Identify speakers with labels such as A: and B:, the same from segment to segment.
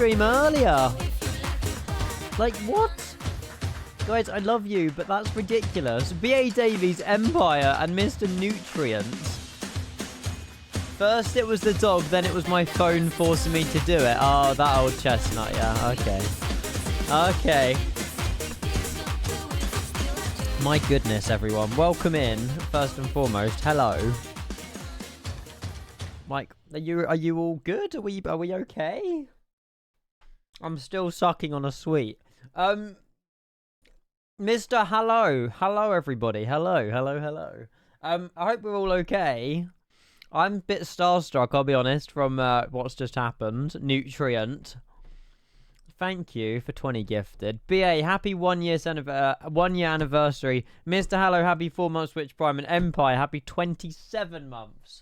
A: stream earlier. Like, what? Guys, I love you, but that's ridiculous. B.A. Davies, Empire, and Mr. Nutrients. First it was the dog, then it was my phone forcing me to do it. Oh, that old chestnut, yeah. Okay. Okay. My goodness, everyone. Welcome in, first and foremost. Hello. Mike, are you all good? Are we okay? I'm still sucking on a sweet. Mr. Hello. Hello, everybody. Hello. I hope we're all okay. I'm a bit starstruck, I'll be honest, from what's just happened. Nutrient. Thank you for 20 gifted. BA, happy 1 year anniversary. Mr. Hello, happy 4 months Switch Prime. And Empire, happy 27 months.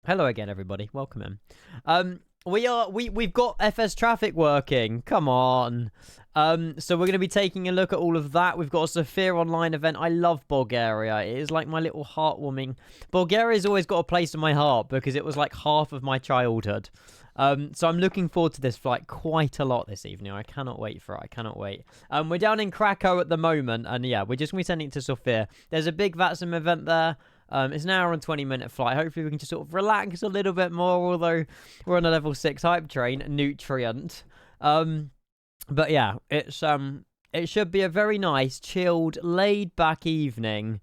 A: Hello again, everybody. Welcome in. We've got FSTraffic working. Come on. So we're going to be taking a look at all of that. We've got a SOFIA online event. I love Bulgaria. It is like my little heartwarming. Bulgaria's always got a place in my heart because it was like half of my childhood. So I'm looking forward to this flight quite a lot this evening. I cannot wait for it. I cannot wait. We're down in Krakow at the moment. And yeah, we're just going to be sending it to SOFIA. There's a big VATSIM event there. It's an hour and 20-minute flight. Hopefully we can just sort of relax a little bit more, although we're on a level 6 hype train, Nutrient. But yeah, it should be a very nice, chilled, laid-back evening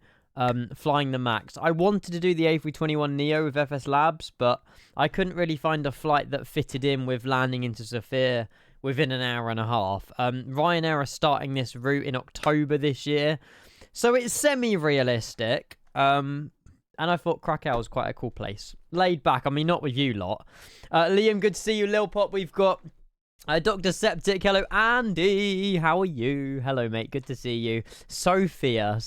A: flying the MAX. I wanted to do the A321neo with FS Labs, but I couldn't really find a flight that fitted in with landing into SOFIA within an hour and a half. RYANAIR are starting this route in October this year, so it's semi-realistic. And I thought Krakow was quite a cool place. Laid back. I mean, not with you lot. Liam, good to see you. Lil Pop, we've got Dr. Septic. Hello, Andy. How are you? Hello, mate. Good to see you. Sophia.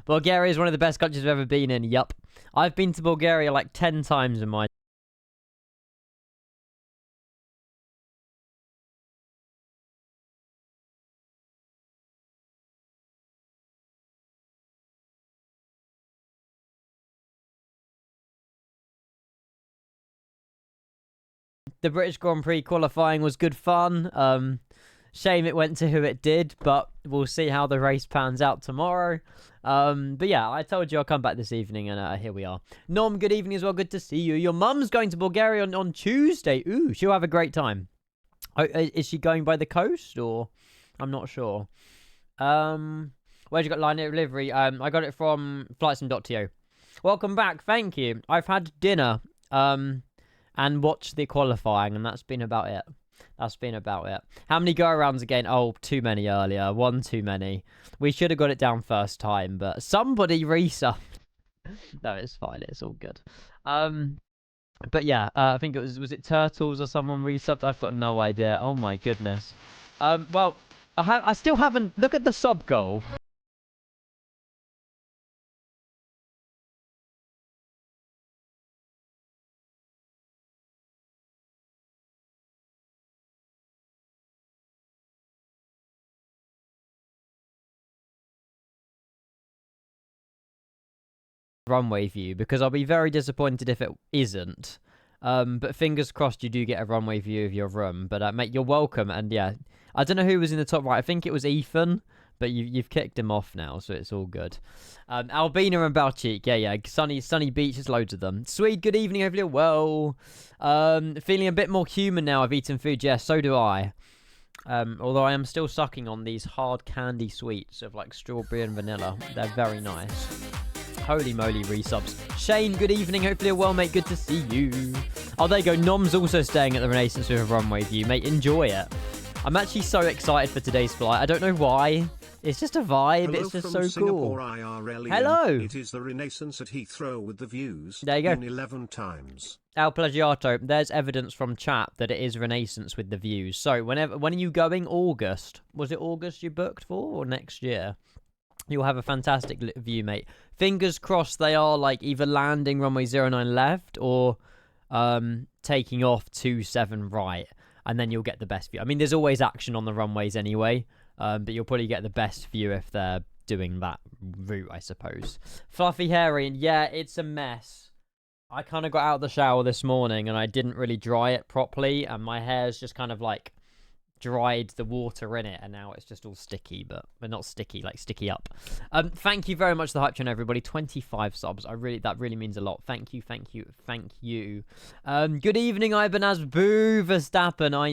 A: Bulgaria is one of the best countries I've ever been in. Yup. I've been to Bulgaria like 10 times in my... The British Grand Prix qualifying was good fun. Shame it went to who it did, but we'll see how the race pans out tomorrow. But yeah, I told you I'll come back this evening, and here we are. Norm, good evening as well. Good to see you. Your mum's going to Bulgaria on Tuesday. Ooh, she'll have a great time. Oh, is she going by the coast, or? I'm not sure. Where'd you got line delivery? I got it from flightsim.to. Welcome back. Thank you. I've had dinner. And watch the qualifying, and that's been about it. How many go-arounds again? Oh, too many earlier. One too many. We should have got it down first time, but somebody resubbed. No, it's fine. It's all good. But yeah, I think it was it Turtles or someone resubbed? I've got no idea. Oh my goodness. Well, I still haven't... Look at the sub goal. Runway view, because I'll be very disappointed if it isn't. But fingers crossed you do get a runway view of your room. But mate, you're welcome. And yeah, I don't know who was in the top right. I think it was Ethan, but you've kicked him off now, so it's all good. Albina and Balchik, yeah, sunny beaches, loads of them. Swede, good evening, hopefully well. Feeling a bit more human now. I've eaten food, yes, so do I. Although I am still sucking on these hard candy sweets of like strawberry and vanilla. They're very nice. Holy moly, resubs. Shane, good evening. Hopefully you're well, mate. Good to see you. Oh, there you go. Nom's also staying at the Renaissance with a runway view. Mate, enjoy it. I'm actually so excited for today's flight. I don't know why. It's just a vibe.
B: Hello,
A: it's just
B: from
A: so
B: Singapore,
A: cool.
B: IRL.
A: Hello.
B: It is the Renaissance at Heathrow with the views.
A: There you go.
B: 11 times.
A: Al Plagiato, there's evidence from chat that it is Renaissance with the views. So when are you going? August. Was it August you booked for, or next year? You'll have a fantastic view, mate. Fingers crossed they are like either landing runway 09 left or taking off 27 right, and then you'll get the best view. I mean, there's always action on the runways anyway, but you'll probably get the best view if they're doing that route, I suppose. Fluffy Hairy, and yeah, it's a mess. I kind of got out of the shower this morning and I didn't really dry it properly, and my hair's just kind of like dried the water in it, and now it's just all sticky, but not sticky, like sticky up. Thank you very much, the hype train, everybody. 25 subs. That really means a lot. Thank you. Good evening, Ibanez. Boo, Verstappen. I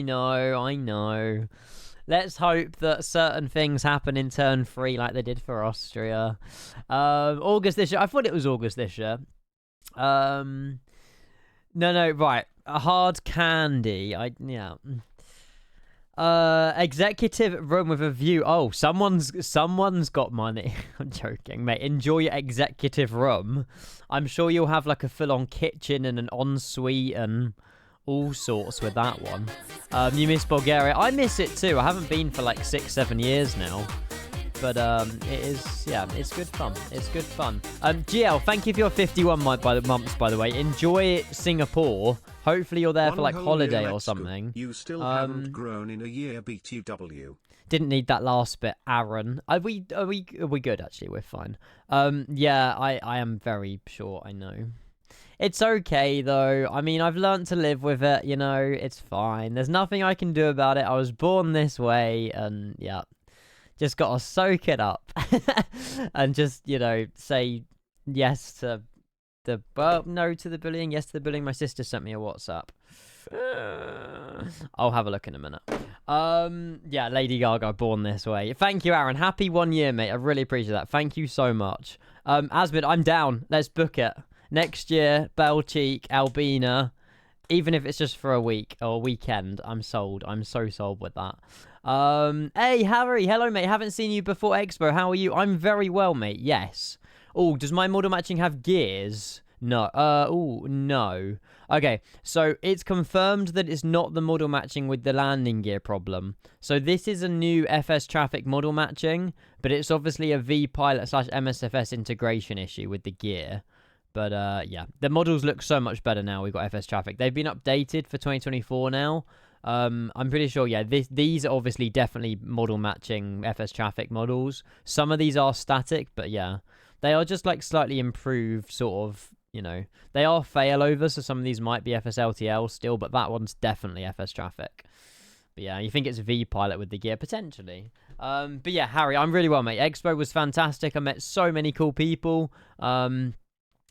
A: know. Let's hope that certain things happen in turn 3 like they did for Austria. August this year. I thought it was August this year. No, right. A hard candy. Executive room with a view. Oh, someone's got money. I'm joking, mate. Enjoy your executive room. I'm sure you'll have like a full-on kitchen and an ensuite and all sorts with that one. You miss Bulgaria. I miss it too. I haven't been for like 6-7 years now. But it is, yeah, it's good fun. GL, thank you for your 51 months, by the way. Enjoy Singapore. Hopefully you're there for like holiday or something.
B: You still haven't grown in a year, BTW.
A: Didn't need that last bit, Aaron. Are we good actually? We're fine. Yeah, I am very sure, I know. It's okay though. I mean, I've learned to live with it, you know. It's fine. There's nothing I can do about it. I was born this way, and yeah. Just gotta soak it up and just, you know, say yes to the, well, no to the bullying, yes to the bullying. My sister sent me a WhatsApp. I'll have a look in a minute. Yeah, Lady Gaga, born this way. Thank you, Aaron. Happy 1 year, mate. I really appreciate that. Thank you so much. Asmid, I'm down. Let's book it. Next year, Belcheek, Albina. Even if it's just for a week or a weekend, I'm sold. I'm so sold with that. Hey, Harry. Hello, mate. Haven't seen you before Expo. How are you? I'm very well, mate. Yes. Oh, does my model matching have gears? No. No. Okay, so it's confirmed that it's not the model matching with the landing gear problem. So this is a new FSTraffic model matching, but it's obviously a vPilot/MSFS integration issue with the gear. But yeah, the models look so much better now. We've got FSTraffic. They've been updated for 2024 now. I'm pretty sure, yeah, these are obviously definitely model matching FSTraffic models. Some of these are static, but yeah, they are just like slightly improved sort of, you know. They are failover, so some of these might be FSLTL still, but that one's definitely FSTraffic. But yeah, you think it's vPilot with the gear, potentially. But yeah, Harry, I'm really well, mate. Expo was fantastic. I met so many cool people.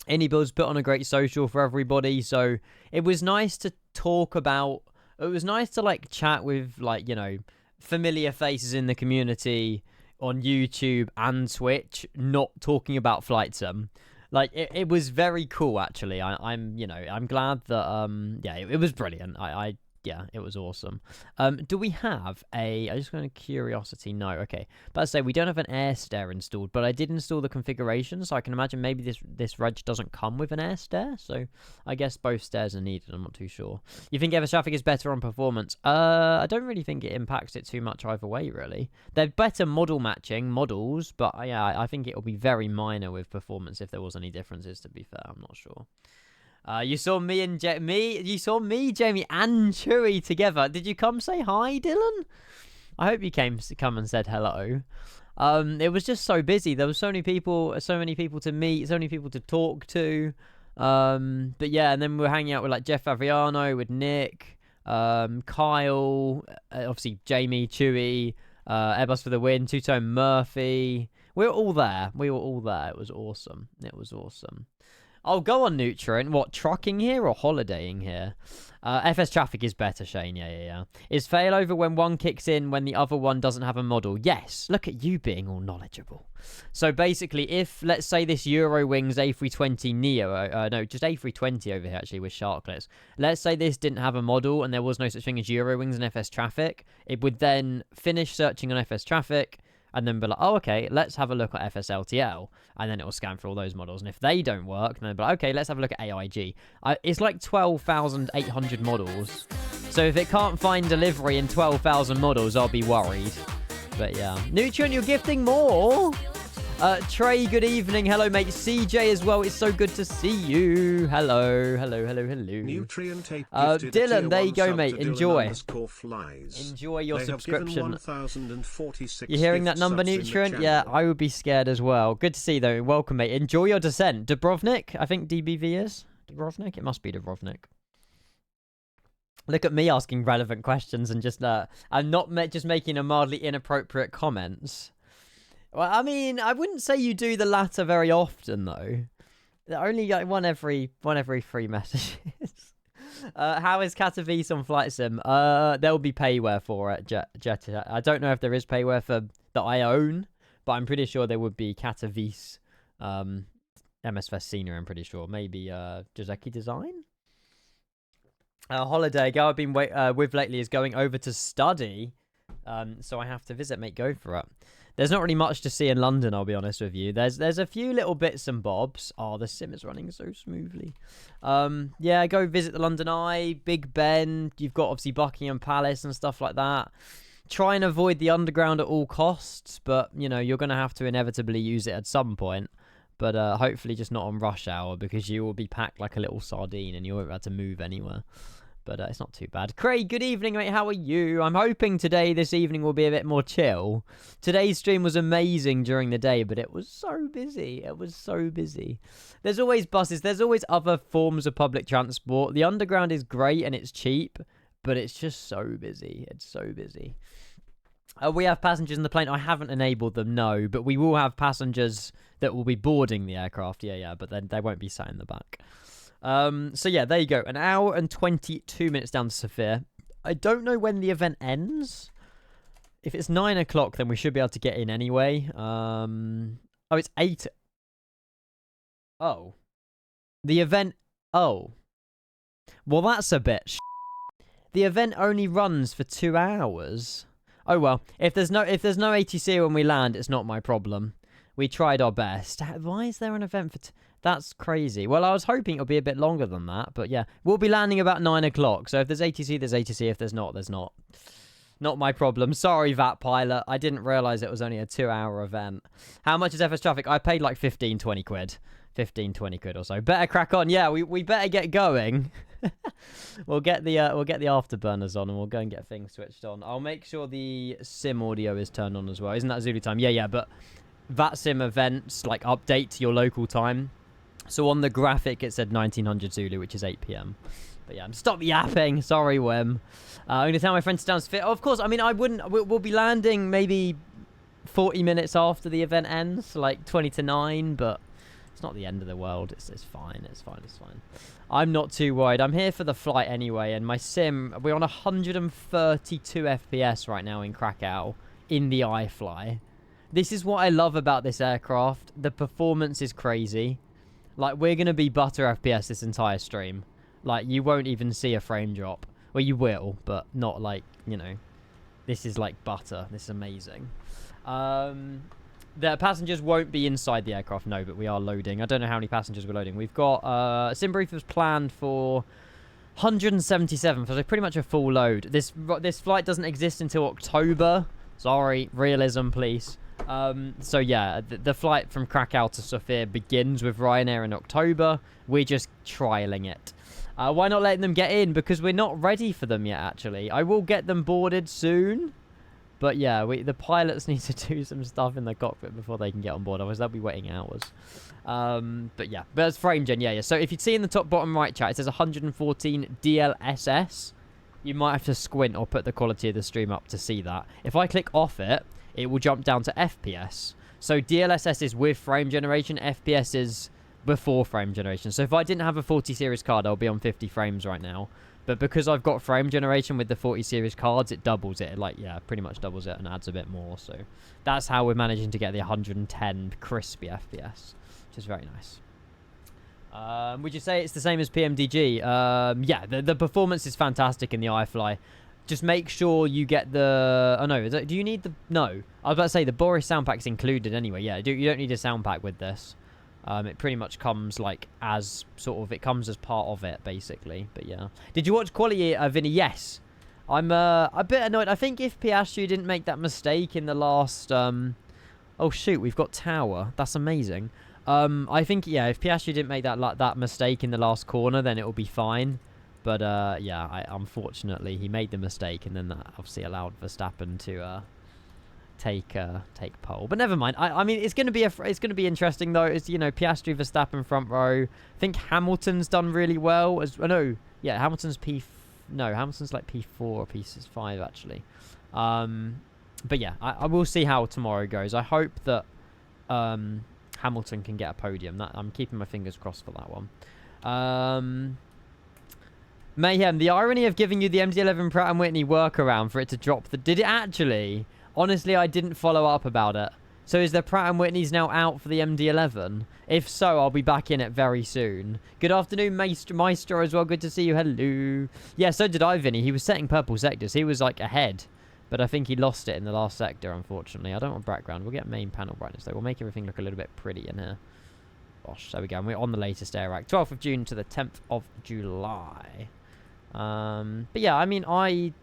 A: AnyBuilds put on a great social for everybody, so it was nice to talk about. It was nice to like chat with, like, you know, familiar faces in the community on YouTube and Twitch, not talking about flight sim. Like it was very cool actually. I'm you know, I'm glad that yeah, it was brilliant. Yeah, it was awesome. Do we have a... I just got a curiosity. No, okay. But I say we don't have an air stair installed, but I did install the configuration, so I can imagine maybe this reg doesn't come with an air stair, so I guess both stairs are needed. I'm not too sure. You think FSTraffic is better on performance? I don't really think it impacts it too much either way, really. They're better model matching models, but yeah, I think it'll be very minor with performance if there was any differences, to be fair. I'm not sure. You saw me and you saw me, Jamie, and Chewy together. Did you come say hi, Dylan? I hope you come and said hello. It was just so busy. There were so many people to meet, so many people to talk to. But yeah, and then we were hanging out with like Jeff Aviano, with Nick, Kyle, obviously Jamie, Chewy, Airbus for the win, Two-Tone Murphy. We were all there. It was awesome. Oh, go on, Nutrient. What, trucking here or holidaying here? FSTraffic is better, Shane. Yeah. Is failover when one kicks in when the other one doesn't have a model? Yes. Look at you being all knowledgeable. So basically, if, let's say this Eurowings A320 Neo, no, just A320 over here, actually, with Sharklets. Let's say this didn't have a model and there was no such thing as Eurowings and FSTraffic. It would then finish searching on FSTraffic, and then be like, oh, okay, let's have a look at FSLTL. And then it will scan for all those models. And if they don't work, then it'll be like, okay, let's have a look at AIG. It's like 12,800 models. So if it can't find delivery in 12,000 models, I'll be worried. But yeah. Nutrient, you're gifting more. Trey, good evening. Hello, mate. CJ as well. It's so good to see you. Hello.
B: Nutrient
A: Dylan, there you go, mate. Enjoy.
B: Flies.
A: Enjoy your
B: They
A: subscription.
B: 1,046
A: You hearing that number, Nutrient? Yeah, I would be scared as well. Good to see you, though. Welcome, mate. Enjoy your descent. Dubrovnik, I think DBV is. Dubrovnik? It must be Dubrovnik. Look at me asking relevant questions and just I'm not just making a mildly inappropriate comments. Well, I mean, I wouldn't say you do the latter very often though. Only like one every 3 messages. How is Katowice on Flight Sim? There will be payware for it, Jet. I don't know if there is payware for that I own, but I'm pretty sure there would be Katowice, MS Fest Senior. I'm pretty sure. Maybe Joseki Design. Holiday girl I've been with lately is going over to study, so I have to visit. Mate, go for it. There's not really much to see in London, I'll be honest with you. There's a few little bits and bobs. Oh, the sim is running so smoothly. Yeah, go visit the London Eye, Big Ben. You've got obviously Buckingham Palace and stuff like that. Try and avoid the underground at all costs, but you know you're gonna have to inevitably use it at some point. But hopefully just not on rush hour because you will be packed like a little sardine and you won't be able to move anywhere. But it's not too bad. Craig, good evening, mate. How are you? I'm hoping this evening will be a bit more chill. Today's stream was amazing during the day, but it was so busy. It was so busy. There's always buses. There's always other forms of public transport. The underground is great and it's cheap, but it's just so busy. It's so busy. We have passengers in the plane. I haven't enabled them, no, but we will have passengers that will be boarding the aircraft. Yeah, but then they won't be sat in the back. So yeah, there you go. 1 hour and 22 minutes down to Sofia. I don't know when the event ends. If it's 9 o'clock, then we should be able to get in anyway. Oh, it's 8. Oh. The event... Oh. Well, that's a bit The event only runs for 2 hours. Oh well. If there's no ATC when we land, it's not my problem. We tried our best. Why is there an event for... That's crazy. Well, I was hoping it'll be a bit longer than that, but yeah. We'll be landing about 9 o'clock, so if there's ATC, there's ATC. If there's not, there's not. Not my problem. Sorry, VAT pilot. I didn't realise it was only a 2-hour event. How much is FSTraffic? I paid like 15, 20 quid. 15, 20 quid or so. Better crack on. Yeah, we better get going. We'll get the afterburners on and we'll go and get things switched on. I'll make sure the sim audio is turned on as well. Isn't that Zulu time? Yeah, but VAT sim events, like update to your local time. So on the graphic, it said 1900 Zulu, which is 8 p.m. But yeah, stop yapping. Sorry, Wim. I'm going to tell my friends to down fit. Oh, of course, I mean, I wouldn't... We'll be landing maybe 40 minutes after the event ends, like 20 to 9, but it's not the end of the world. It's fine. It's fine. I'm not too worried. I'm here for the flight anyway, and my sim... We're on 132 FPS right now in Krakow in the iFly. This is what I love about this aircraft. The performance is crazy. Like, we're going to be butter FPS this entire stream. Like, you won't even see a frame drop. Well, you will, but not like, you know. This is like butter. This is amazing. The passengers won't be inside the aircraft, no, but we are loading. I don't know how many passengers we're loading. We've got, sim brief was planned for 177, so pretty much a full load. This flight doesn't exist until October. Sorry, realism, please. So yeah, the flight from Krakow to Sofia begins with Ryanair in October. We're just trialing it. Why not letting them get in? Because we're not ready for them yet, actually. I will get them boarded soon. But yeah, the pilots need to do some stuff in the cockpit before they can get on board. Otherwise, they'll be waiting hours. But yeah, but that's frame gen, yeah. So if you see in the top bottom right chat, it says 114 DLSS. You might have to squint or put the quality of the stream up to see that. If I click off it, it will jump down to FPS. So DLSS is with frame generation, FPS is before frame generation. So if I didn't have a 40 series card, I'll be on 50 frames right now. But because I've got frame generation with the 40 series cards, it doubles it. Like, yeah, pretty much doubles it and adds a bit more. So that's how we're managing to get the 110 crispy FPS, which is very nice. Would you say it's the same as PMDG? Yeah, the performance is fantastic in the iFly. Just make sure you get the... Oh, no. Do you need the... No. I was about to say, the Boris sound pack's included anyway. Yeah, you don't need a sound pack with this. It pretty much comes, like, as... Sort of... It comes as part of it, basically. But, yeah. Did you watch Quality, Vinny? Yes. I'm a bit annoyed. I think if Piastri didn't make that mistake in the last... Oh, shoot. We've got Tower. That's amazing. I think, yeah, if Piastri didn't make that mistake in the last corner, then it will be fine. But, yeah, unfortunately, he made the mistake, and then that obviously allowed Verstappen take pole. But never mind. I mean, it's gonna be interesting though. It's, you know, Piastri, Verstappen front row. I think Hamilton's done really well. Hamilton's Hamilton's like P4 or P5 actually. But yeah, I will see how tomorrow goes. I hope that Hamilton can get a podium. I'm keeping my fingers crossed for that one. Mayhem, the irony of giving you the MD-11 Pratt & Whitney workaround for it to drop the... Did it actually? Honestly, I didn't follow up about it. So is the Pratt & Whitney's now out for the MD-11? If so, I'll be back in it very soon. Good afternoon, Maestro as well. Good to see you. Hello. Yeah, so did I, Vinny. He was setting purple sectors. He was, like, ahead. But I think he lost it in the last sector, unfortunately. I don't want background. We'll get main panel brightness, though. We'll make everything look a little bit pretty in here. Gosh, there we go. And we're on the latest air rack. 12th of June to the 10th of July. But yeah, I mean, I'm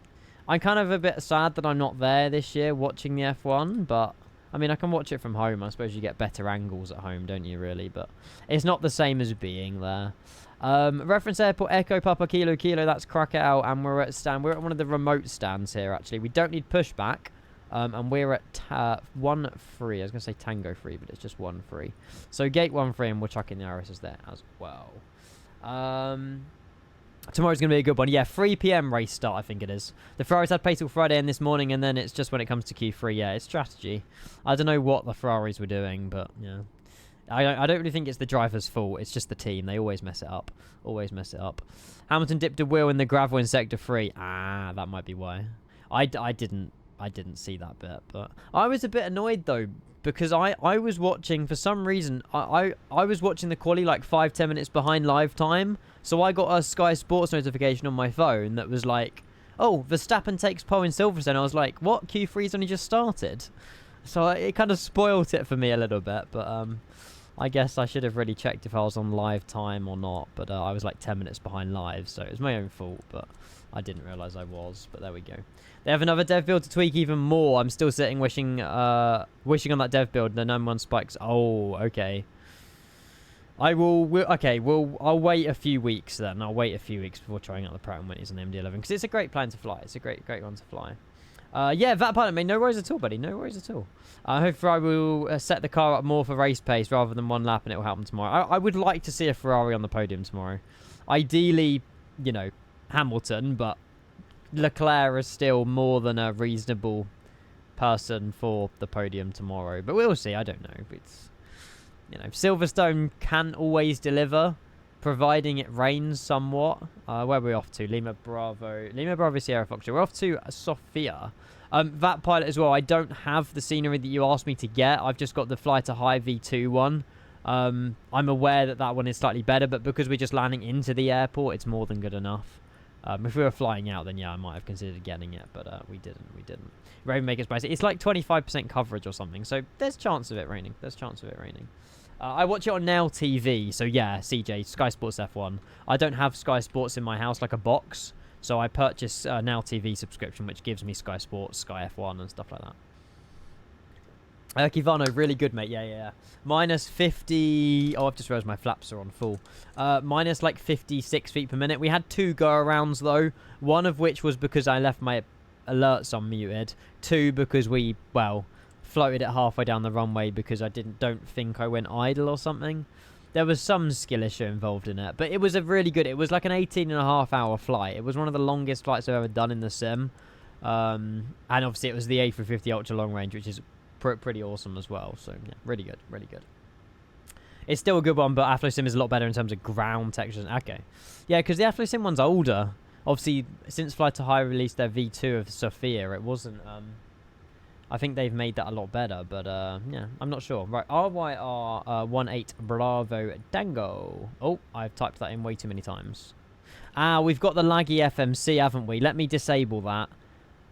A: kind of a bit sad that I'm not there this year watching the F1, but I mean, I can watch it from home. I suppose you get better angles at home, don't you, really? But it's not the same as being there. Reference airport, Echo Papa Kilo Kilo, that's Krakow, and we're at one of the remote stands here, actually. We don't need pushback, and we're at 1-3. I was going to say Tango 3, but it's just 1-3. So gate 1-3, and we're chucking the RSs there as well. Tomorrow's going to be a good one. Yeah, 3 PM race start, I think it is. The Ferraris had pace till Friday and this morning, and then it's just when it comes to Q3. Yeah, it's strategy. I don't know what the Ferraris were doing, but yeah. I don't really think it's the driver's fault. It's just the team. They always mess it up. Always mess it up. Hamilton dipped a wheel in the gravel in Sector 3. Ah, that might be why. I didn't see that bit, but I was a bit annoyed, though, because I was watching, for some reason, I was watching the quali like 5-10 minutes behind live time. So I got a Sky Sports notification on my phone that was like, oh, Verstappen takes pole in Silverstone. I was like, what? Q3's only just started. So it kind of spoilt it for me a little bit. But I guess I should have really checked if I was on live time or not. But I was like 10 minutes behind live. So it was my own fault. But I didn't realise I was. But there we go. They have another dev build to tweak even more. I'm still sitting wishing on that dev build. The number 1 spikes. Oh, okay. I'll wait a few weeks then. I'll wait a few weeks before trying out the Pratt & Whitney's on the MD-11 because it's a great plane to fly. It's a great one to fly. Yeah, that pilot, mate. No worries at all, buddy. No worries at all. Hopefully I will set the car up more for race pace rather than one lap, and it will happen tomorrow. I would like to see a Ferrari on the podium tomorrow. Ideally, you know, Hamilton, but Leclerc is still more than a reasonable person for the podium tomorrow. But we'll see. I don't know. It's... You know, Silverstone can always deliver, providing it rains somewhat. Where are we off to? Lima Bravo Sierra Foxtrot. We're off to Sofia. That pilot as well. I don't have the scenery that you asked me to get. I've just got the Fly to High V2 one. I'm aware that one is slightly better, but because we're just landing into the airport, it's more than good enough. If we were flying out, then yeah, I might have considered getting it, but we didn't. Rainmaker's price. It's like 25% coverage or something, so there's chance of it raining. I watch it on Now TV, so yeah, CJ, Sky Sports F1. I don't have Sky Sports in my house like a box, so I purchase a Now TV subscription, which gives me Sky Sports, Sky F1, and stuff like that. Kivano, really good, mate. Yeah. Minus 50... Oh, I've just realised my flaps are on full. Minus like 56 feet per minute. We had 2 go-arounds, though. One of which was because I left my alerts unmuted. 2 because we, well... floated it halfway down the runway because I don't think I went idle or something. There was some skill issue involved in it, but it was a really good... It was like an 18.5-hour flight. It was one of the longest flights I've ever done in the sim. And obviously it was the A350 ultra long range, which is pretty awesome as well. So yeah, really good. It's still a good one, but Aflo Sim is a lot better in terms of ground textures. Okay. Yeah, because the Aflo Sim one's older. Obviously, since Fly to High released their V2 of Sophia, it wasn't... I think they've made that a lot better, but yeah, I'm not sure. Right, RYR 18 Bravo Dango. Oh, I've typed that in way too many times. We've got the laggy FMC, haven't we? Let me disable that.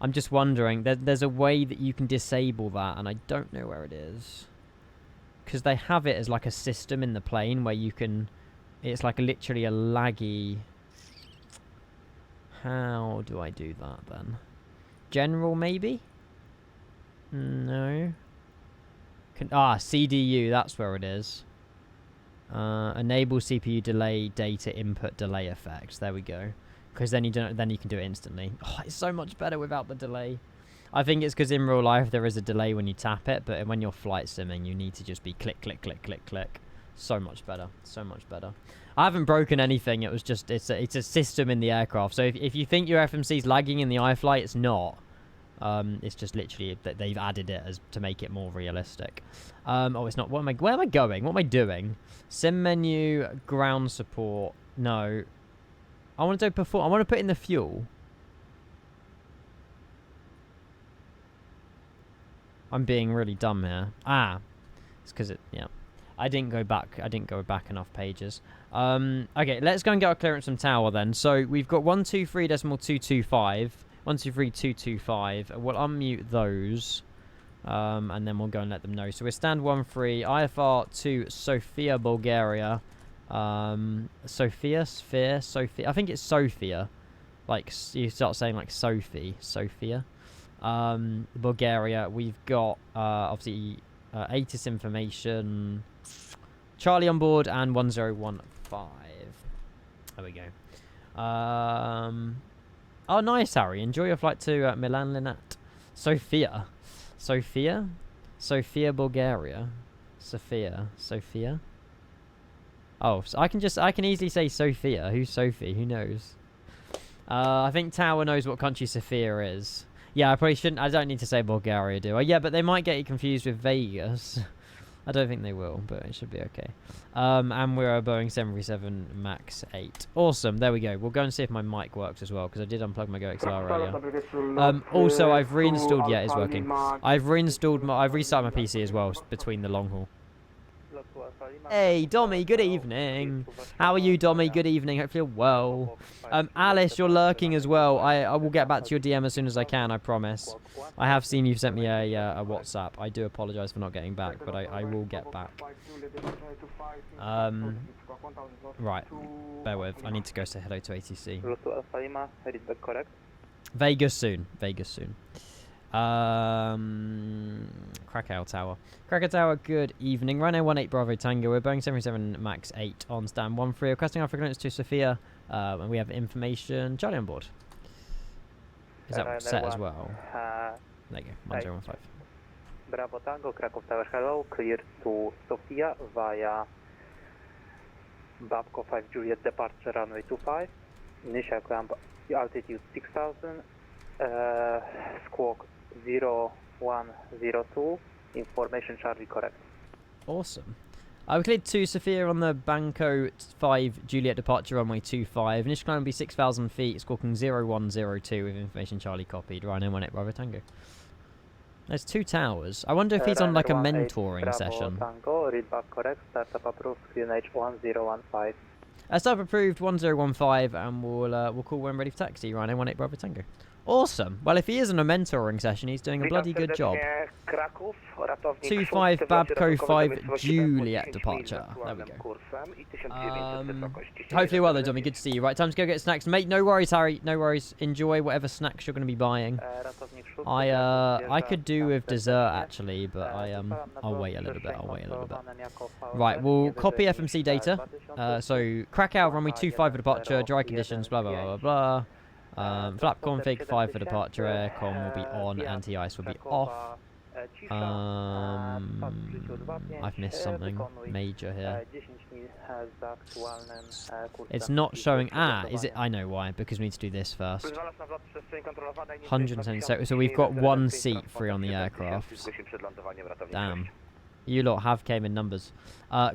A: I'm just wondering, there's a way that you can disable that, and I don't know where it is. Because they have it as like a system in the plane where you can... It's like literally a laggy... How do I do that then? General, maybe? No. CDU, that's where it is. Enable CPU delay data input delay effects. There we go. Because then you can do it instantly. Oh, it's so much better without the delay. I think it's because in real life there is a delay when you tap it, but when you're flight simming, you need to just be click, click, click, click, click. So much better. So much better. I haven't broken anything. It was just, it's a system in the aircraft. So if you think your FMC's lagging in the iFlight, it's not. It's just literally that they've added it to make it more realistic. Oh, it's not. Where am I going? What am I doing? Sim menu, ground support. No. I want to do perform. I want to put in the fuel. I'm being really dumb here. It's because yeah. I didn't go back enough pages. Okay, let's go and get our clearance from tower then. So we've got 123.225. 123.225. We'll unmute those. And then we'll go and let them know. So we're stand 13, IFR to Sofia, Bulgaria. Sofia. I think it's Sofia. Like, you start saying like Sofia. Bulgaria. We've got, obviously, ATIS information. Charlie on board and 1015. There we go. Oh, nice, Harry. Enjoy your flight to Milan Linat. Sofia, Bulgaria. Sofia. Oh, so I can easily say Sofia. Who's Sophie? Who knows? I think Tower knows what country Sofia is. Yeah, I probably shouldn't. I don't need to say Bulgaria, do I? Yeah, but they might get you confused with Vegas. I don't think they will, but it should be okay. And we're a Boeing 737 MAX 8. Awesome, there we go. We'll go and see if my mic works as well, because I did unplug my GoXLR earlier. Also, I've reinstalled, yeah, it's working. I've restarted my PC as well, between the long haul. Hey, Dommy, good evening. How are you, Dommy? Good evening. Hope you're well. Alice, you're lurking as well. I will get back to your DM as soon as I can, I promise. I have seen you've sent me a WhatsApp. I do apologise for not getting back, but I will get back. Right. Bear with. I need to go say hello to ATC. Vegas soon. Krakow Tower. Krakow Tower, good evening. RYANAIR 18 Bravo Tango. We're Boeing 737 MAX 8 on stand 13. Requesting our frequency to Sofia. And we have information. Charlie on board. Is that set as well? There you go. 1015.
C: Bravo Tango, Krakow Tower, hello. Clear to Sofia via Babco 5 Juliet departure runway 25. Initial climb altitude 6000. Squawk 0102. Information Charlie correct.
A: Awesome. We cleared to Sofia on the Banco 5 Juliet departure runway 25. Initial climb will be 6,000 feet, squawking 0102 with information Charlie copied. RYANAIR 18 Bravo Tango. There's 2 towers. I wonder if he's on like a mentoring session.
C: Tango, read back correct. Startup approved. QNH 1015.
A: Startup approved 1015, and we'll call when ready for taxi. RYANAIR 18 Bravo Tango. Awesome. Well, if he is on a mentoring session, he's doing a bloody good job. 25 Babco 5 Juliet departure. There we go. Hopefully well though, Dommy. Good to see you. Right, time to go get snacks. Mate, no worries, Harry. No worries. Enjoy whatever snacks you're going to be buying. I could do with dessert actually, but I'll wait a little bit. Right, we'll copy FMC data. So Krakow runway 25 for departure, dry conditions, blah blah blah blah blah. Flap config 5 for departure, aircon will be on, anti-ice will be off. I've missed something major here. It's not showing. Is it? I know why, because we need to do this first. 110. So we've got 1 seat free on the aircraft. Damn. You lot have came in numbers.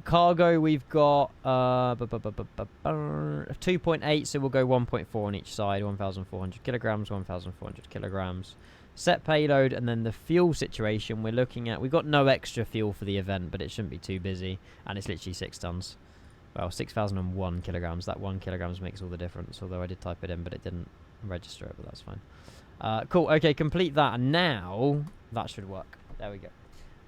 A: Cargo, we've got 2.8, so we'll go 1.4 on each side. 1,400 kilograms, 1,400 kilograms. Set payload, and then the fuel situation we're looking at. We've got no extra fuel for the event, but it shouldn't be too busy. And it's literally 6 tons. Well, 6,001 kilograms. That 1 kilograms makes all the difference, although I did type it in, but it didn't register it, but that's fine. Cool, okay, complete that, and now that should work. There we go.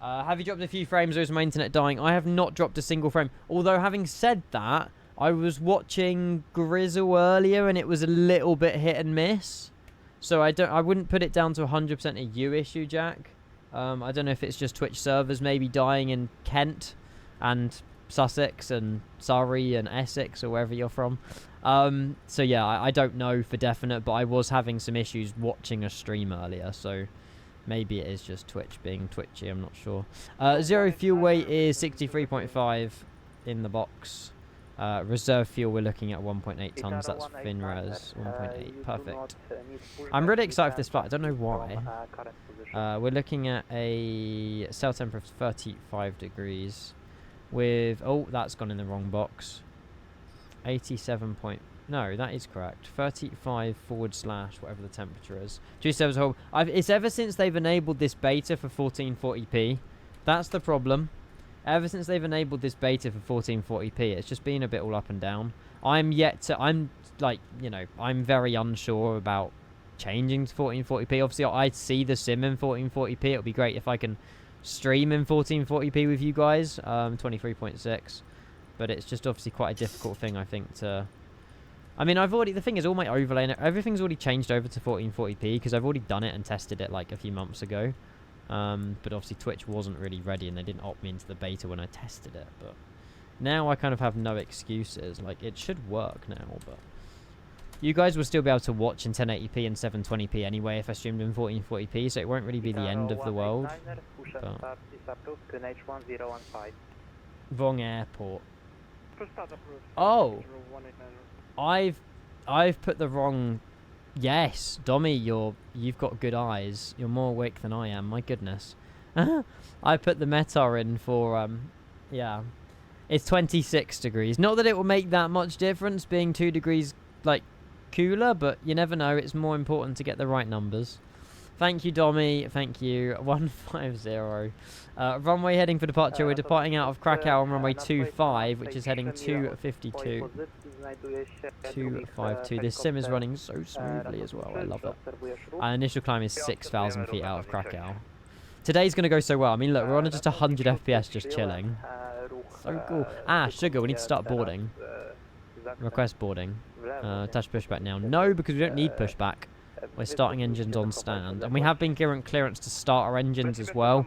A: Have you dropped a few frames, or is my internet dying? I have not dropped a single frame. Although, having said that, I was watching Grizzle earlier, and it was a little bit hit and miss. So I wouldn't put it down to 100% a you issue, Jack. I don't know if it's just Twitch servers maybe dying in Kent and Sussex and Surrey and Essex or wherever you're from. So yeah, I don't know for definite, but I was having some issues watching a stream earlier, so Maybe it is just Twitch being twitchy, I'm not sure. Zero fuel weight is 63.5 in the box. Reserve fuel, we're looking at 1.8 tons. That's FinRes 1.8. Perfect. I'm really excited for this flight. I don't know why. We're looking at a cell temperature of 35 degrees with... Oh, that's gone in the wrong box. 87 point... No, that is correct. 35 / whatever the temperature is. 27 whole. It's ever since they've enabled this beta for 1440p. That's the problem. Ever since they've enabled this beta for 1440p, it's just been a bit all up and down. I'm like, you know, I'm very unsure about changing to 1440p. Obviously, I see the sim in 1440p. It would be great if I can stream in 1440p with you guys. 23.6. But it's just obviously quite a difficult thing, I think, to... I mean, the thing is, all my overlay and everything's already changed over to 1440p because I've already done it and tested it like a few months ago. But obviously Twitch wasn't really ready and they didn't opt me into the beta when I tested it. But now I kind of have no excuses. Like, it should work now, but you guys will still be able to watch in 1080p and 720p anyway if I streamed in 1440p, so it won't really be the end of the world. But... Wrong airport. Oh, I've put the wrong... Yes, Dommy, you've got good eyes. You're more awake than I am. My goodness. I put the METAR in for yeah. It's 26 degrees. Not that it will make that much difference being 2 degrees like cooler, but you never know. It's more important to get the right numbers. Thank you, Dommy. Thank you. 150. Runway heading for departure. We're departing out of Krakow on runway 25, which is heading 252. 252. This sim is running so smoothly as well. I love it. Our initial climb is 6,000 feet out of Krakow. Today's going to go so well. I mean, look, we're on just 100 FPS just chilling. So cool. Ah, Sugar, we need to start boarding. Request boarding. Touch pushback now. No, because we don't need pushback. We're starting engines on stand. And we have been given clearance to start our engines as well.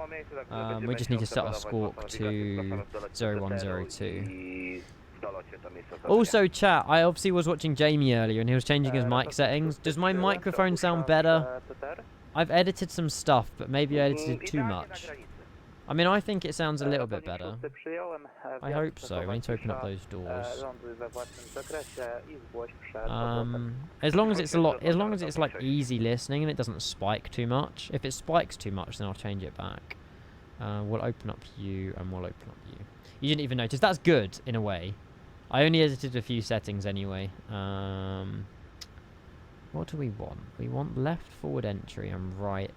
A: We just need to start a squawk to 0102. Also, chat, I obviously was watching Jamie earlier and he was changing his mic settings. Does my microphone sound better? I've edited some stuff, but maybe I edited too much. I mean, I think it sounds a little bit better. I hope so. We need to open up those doors. As long as it's like easy listening and it doesn't spike too much. If it spikes too much, then I'll change it back. We'll open up you and we'll open up you. You didn't even notice. That's good in a way. I only edited a few settings anyway. What do we want? We want left forward entry and right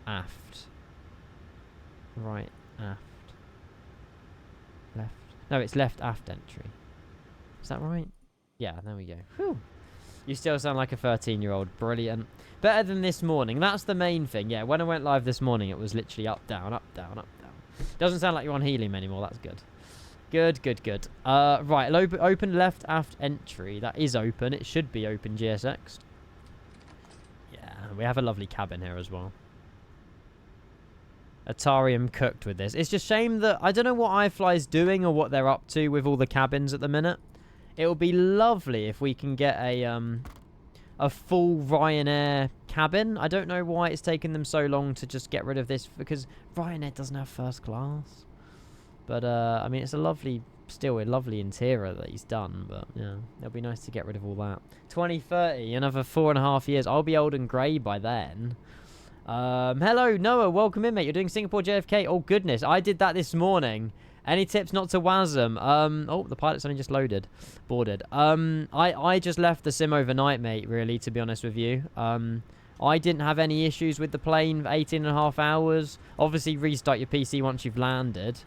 A: aft. Right aft. Left. No, it's left aft entry. Is that right? Yeah, there we go. Whew. You still sound like a 13-year-old. Brilliant. Better than this morning. That's the main thing. Yeah, when I went live this morning, it was literally up, down, up, down, up, down. Doesn't sound like you're on helium anymore. That's good. Good, good, good. Right, open left aft entry. That is open. It should be open, GSX. Yeah, we have a lovely cabin here as well. Atarium cooked with this. It's just shame that... I don't know what iFly's doing or what they're up to with all the cabins at the minute. It would be lovely if we can get a full RYANAIR cabin. I don't know why it's taken them so long to just get rid of this, because RYANAIR doesn't have first class. But, I mean, it's a lovely... Still a lovely interior that he's done, but, yeah, it'll be nice to get rid of all that. 2030, another 4.5 years. I'll be old and grey by then. Hello, Noah. Welcome in, mate. You're doing Singapore JFK. Oh, goodness. I did that this morning. Any tips not to WASM? Oh, the pilot's only just boarded. I just left the sim overnight, mate, really, to be honest with you. I didn't have any issues with the plane for 18.5 hours. Obviously, restart your PC once you've landed.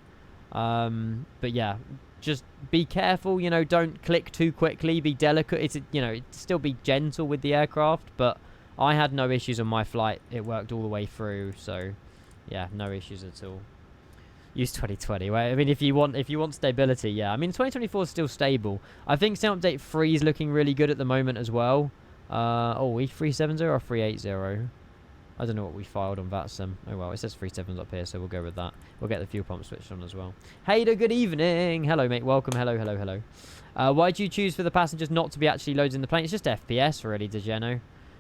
A: But yeah, just be careful, you know, don't click too quickly, be delicate. It's, you know, still be gentle with the aircraft, but I had no issues on my flight. It worked all the way through, so yeah, no issues at all. Use 2020. Well, I mean, if you want stability, yeah. I mean, 2024 is still stable. I think Sim Update 3 is looking really good at the moment as well. Oh, we 370 or 380? I don't know what we filed on that sim. Oh well, it says 37s up here, so we'll go with that. We'll get the fuel pump switched on as well. Hader, good evening. Hello, mate. Welcome. Hello, hello, hello. Why do you choose for the passengers not to be actually loaded in the plane? It's just FPS, really, Degeno.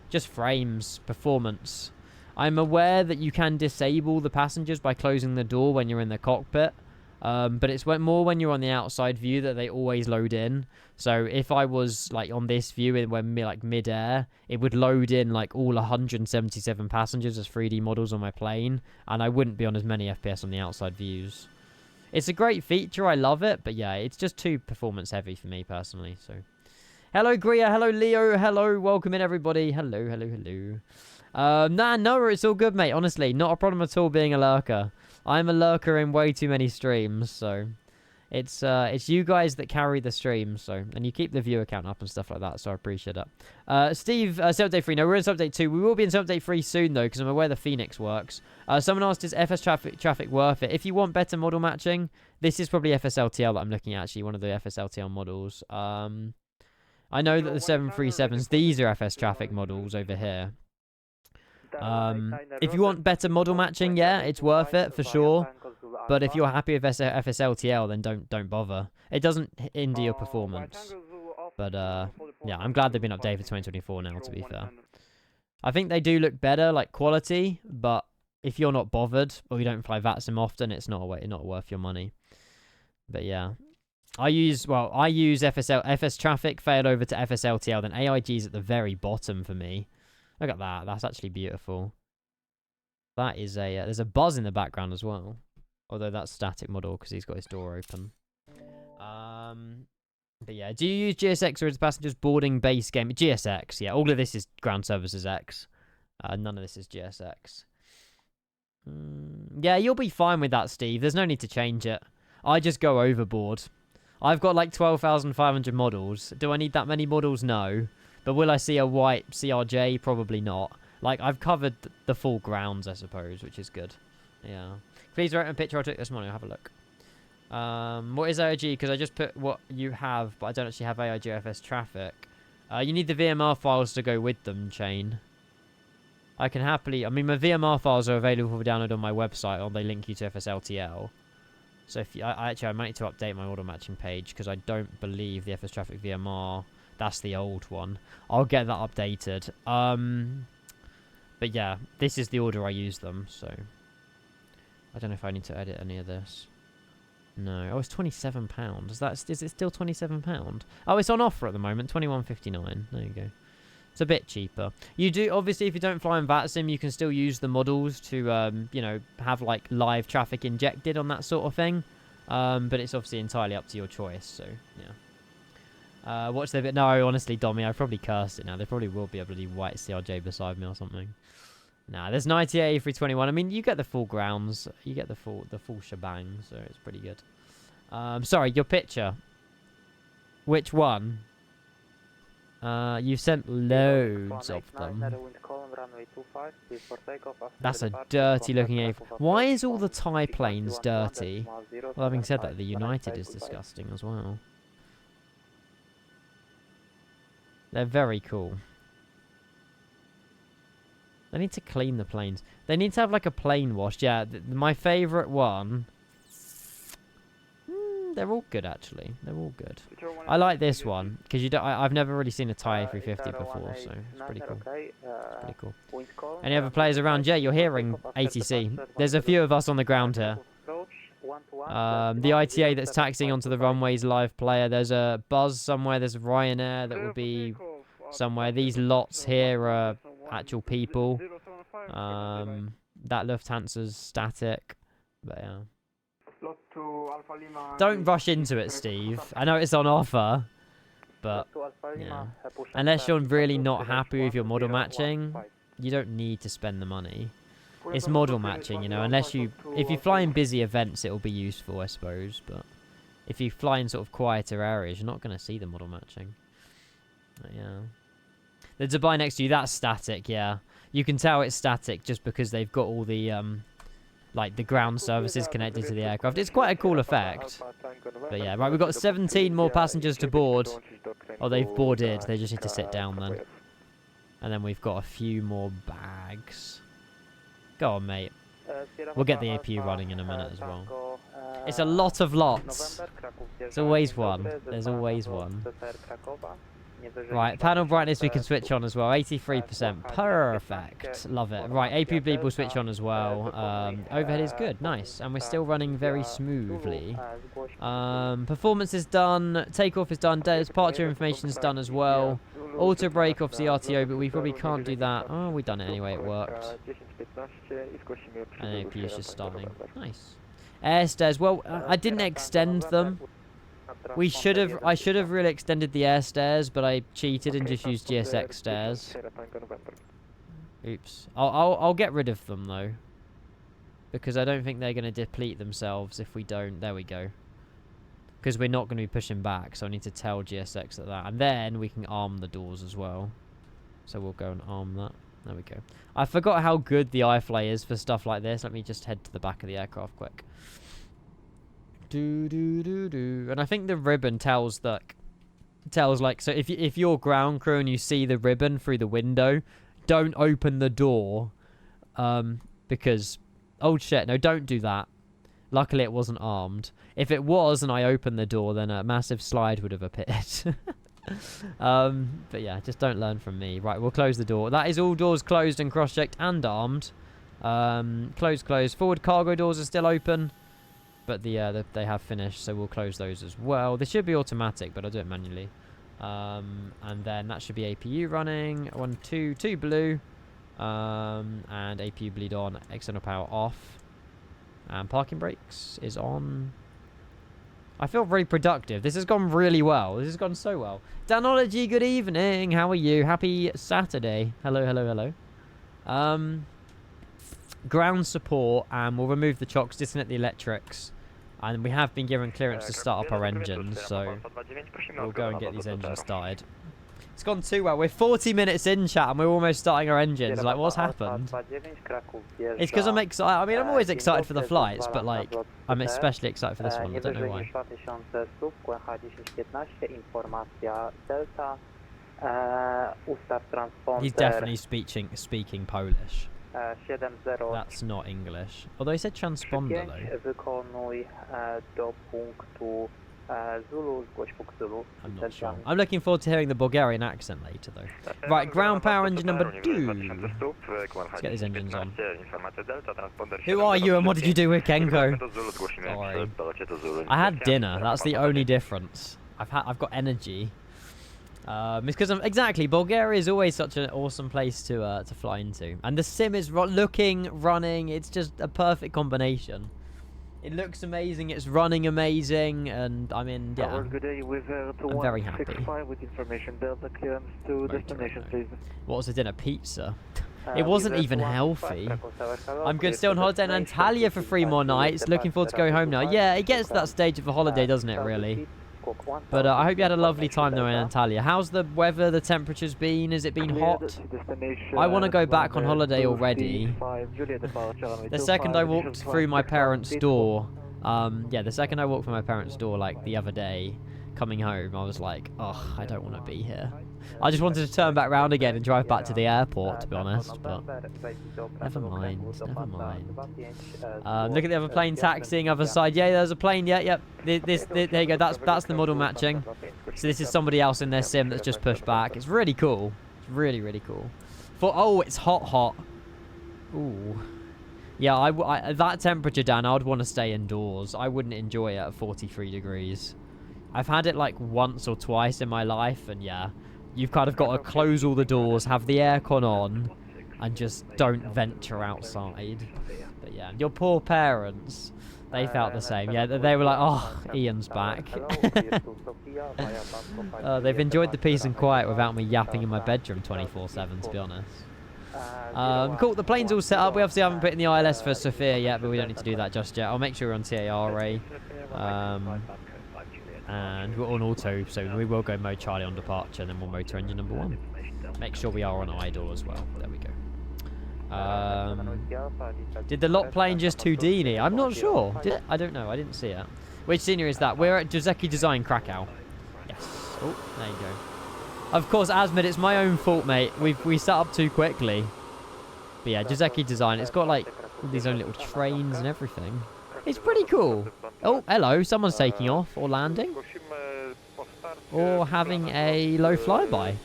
A: Just frames, performance. I'm aware that you can disable the passengers by closing the door when you're in the cockpit. But it's more when you're on the outside view that they always load in. So if I was like on this view when like mid-air, it would load in like all 177 passengers as 3D models on my plane, and I wouldn't be on as many FPS on the outside views. It's a great feature, I love it, but yeah, it's just too performance heavy for me personally. So, hello Gria, hello Leo, hello, welcome in everybody. Hello, hello, hello. No, it's all good, mate. Honestly, not a problem at all being a lurker. I'm a lurker in way too many streams, so it's you guys that carry the streams, so, and you keep the viewer count up and stuff like that, so I appreciate that. Steve, Update 3, no, we're in Update 2. We will be in Update 3 soon, though, because I'm aware the Phoenix works. Someone asked, is FSTraffic worth it? If you want better model matching, this is probably FSLTL that I'm looking at, actually, one of the FSLTL models. I know that the 737s, these are FSTraffic models over here. If you want better model matching, yeah, it's worth it for sure. But if you're happy with FSLTL, then don't bother. It doesn't hinder your performance. But yeah, I'm glad they've been updated for 2024 now, to be fair. I think they do look better, like quality, but if you're not bothered or you don't fly VATSIM often, it's not worth your money. But yeah. I use FSTraffic, failed over to FSLTL, then AIG's at the very bottom for me. Look at that. That's actually beautiful. That is a... there's a buzz in the background as well. Although that's static model because he's got his door open. But yeah. Do you use GSX or is passengers boarding base game? GSX, yeah. All of this is ground services X. None of this is GSX. Yeah, you'll be fine with that, Steve. There's no need to change it. I just go overboard. I've got like 12,500 models. Do I need that many models? No. But will I see a white CRJ? Probably not. Like, I've covered the full grounds, I suppose, which is good. Yeah. Please write a picture I took this morning. I'll have a look. What is AIG? Because I just put what you have, but I don't actually have AIG FSTraffic. You need the VMR files to go with them, Chain. I can happily... I mean, my VMR files are available for download on my website, or they link you to FSLTL. So if you... I might need to update my order matching page, because I don't believe the FSTraffic VMR... That's the old one. I'll get that updated. But yeah, this is the order I use them, so... I don't know if I need to edit any of this. No. Oh, it's £27. Is it still £27? Oh, it's on offer at the moment. £21.59. There you go. It's a bit cheaper. You do, obviously, if you don't fly in VATSIM, you can still use the models to, you know, have, like, live traffic injected on that sort of thing. But it's obviously entirely up to your choice, so, yeah. Watch their bit. No, honestly, Dommy, I probably cursed it now. There probably will be a bloody white CRJ beside me or something. Nah, there's 98 A321. I mean, you get the full grounds. You get the full shebang, so it's pretty good. Sorry, your picture. Which one? You've sent loads of them. That's a dirty looking A. Why is all the Thai planes dirty? Well, having said that, the United is disgusting as well. They're very cool. They need to clean the planes. They need to have like a plane wash. Yeah, my favourite one. They're all good actually. They're all good. I like this one because you don't. I've never really seen a Thai A350 before, so it's pretty cool. It's pretty cool. Any other players around? Yeah, you're hearing ATC. There's a few of us on the ground here. The ITA that's taxiing onto the runway's live player. There's a Buzz somewhere. There's a RYANAIR that will be somewhere. These lots here are actual people. That Lufthansa's static. But yeah. Don't rush into it, Steve. I know it's on offer, but yeah. Unless you're really not happy with your model matching, you don't need to spend the money. It's model matching, you know, unless if you fly in busy events, it'll be useful, I suppose, but if you fly in sort of quieter areas, you're not going to see the model matching. But yeah. The Dubai next to you, that's static, yeah. You can tell it's static just because they've got all the, like, the ground services connected to the aircraft. It's quite a cool effect. But yeah, right, we've got 17 more passengers to board. Oh, they've boarded. They just need to sit down then. And then we've got a few more bags. Go on, mate. We'll get the APU running in a minute as well. It's a lot of lots. There's always one. There's always one. Right, panel brightness we can switch on as well. 83%. Perfect. Love it. Right, AP bleed will switch on as well. Overhead is good. Nice. And we're still running very smoothly. Performance is done. Takeoff is done. Departure information is done as well. Auto brake off the RTO, but we probably can't do that. Oh, we done it anyway. It worked. And AP is just starting. Nice. Air stairs. Well, I didn't extend them. I should have really extended the air stairs, but I cheated and just used GSX stairs. Oops. I'll get rid of them though, because I don't think they're going to deplete themselves if we don't. There we go. Because we're not going to be pushing back, so I need to tell GSX that. And then we can arm the doors as well. So we'll go and arm that. There we go. I forgot how good the iFly is for stuff like this. Let me just head to the back of the aircraft quick. And I think the ribbon tells like, so if you're ground crew and you see the ribbon through the window, don't open the door, because, oh shit, no, don't do that. Luckily it wasn't armed. If it was and I opened the door, then a massive slide would have appeared. But yeah, just don't learn from me. Right, we'll close the door. That is all doors closed and cross-checked and armed. Close. Forward cargo doors are still open. But they have finished, so we'll close those as well. This should be automatic, but I'll do it manually. And then that should be APU running. 1, 2 blue. And APU bleed on. External power off. And parking brakes is on. I feel very productive. This has gone really well. This has gone so well. Danology, good evening. How are you? Happy Saturday. Hello. Ground support, and we'll remove the chocks, disconnect the electrics. And we have been given clearance to start up our engines, so we'll go and get these engines started. It's gone too well. We're 40 minutes in, chat, and we're almost starting our engines. Like, what's happened? It's because I'm excited. I mean, I'm always excited for the flights, but, like, I'm especially excited for this one. I don't know why. He's definitely speaking Polish. That's not English. Although he said transponder though. I'm not sure. I'm looking forward to hearing the Bulgarian accent later though. Right, ground power engine number 2. Let's get these engines on. Who are you and what did you do with Kenko? Sorry. I had dinner. That's the only difference. I've got energy. It's because exactly, Bulgaria is always such an awesome place to fly into, and the sim is running. It's just a perfect combination. It looks amazing. It's running amazing, and I'm in. Yeah, I'm very happy. What was the dinner? Pizza. It wasn't even healthy. I'm good. Still on holiday in Antalya for 3 more nights. Looking forward to going home now. Yeah, it gets to that stage of a holiday, doesn't it? Really. But I hope you had a lovely time though in Antalya. How's the weather, the temperatures been? Has it been hot? I want to go back on holiday already. The second I walked through my parents' door, the second I walked through my parents' door, like the other day, coming home, I was like, oh, I don't want to be here. I just wanted to turn back round again and drive back to the airport, to be honest, but never mind. Look at the other plane taxiing, other side. Yeah, there's a plane. Yeah. There you go. That's the model matching. So this is somebody else in their sim that's just pushed back. It's really cool. It's really cool. Oh, it's hot. Ooh. Yeah, I that temperature, Dan, I'd want to stay indoors. I wouldn't enjoy it at 43 degrees. I've had it like once or twice in my life, and yeah. You've kind of got to close all the doors, have the aircon on, and just don't venture outside. But yeah, your poor parents, they felt the same. Yeah, they were like, oh, Ian's back. They've enjoyed the peace and quiet without me yapping in my bedroom 24/7, to be honest. Cool, the plane's all set up. We obviously haven't put in the ILS for SOFIA yet, but we don't need to do that just yet. I'll make sure we're on TARA. And we're on auto, so we will go mode Charlie on departure, and then we'll motor engine number 1. Make sure we are on idle as well. There we go. Did the lot plane just 2D? I'm not sure. Did it? I don't know. I didn't see it. Which scenery is that? We're at Joseki Design Krakow. Yes. Oh, there you go. Of course, Asmid, it's my own fault, mate. We set up too quickly. But yeah, Joseki Design. It's got like all these own little trains and everything. It's pretty cool. Oh, hello. Someone's taking off or landing. or having a low flyby.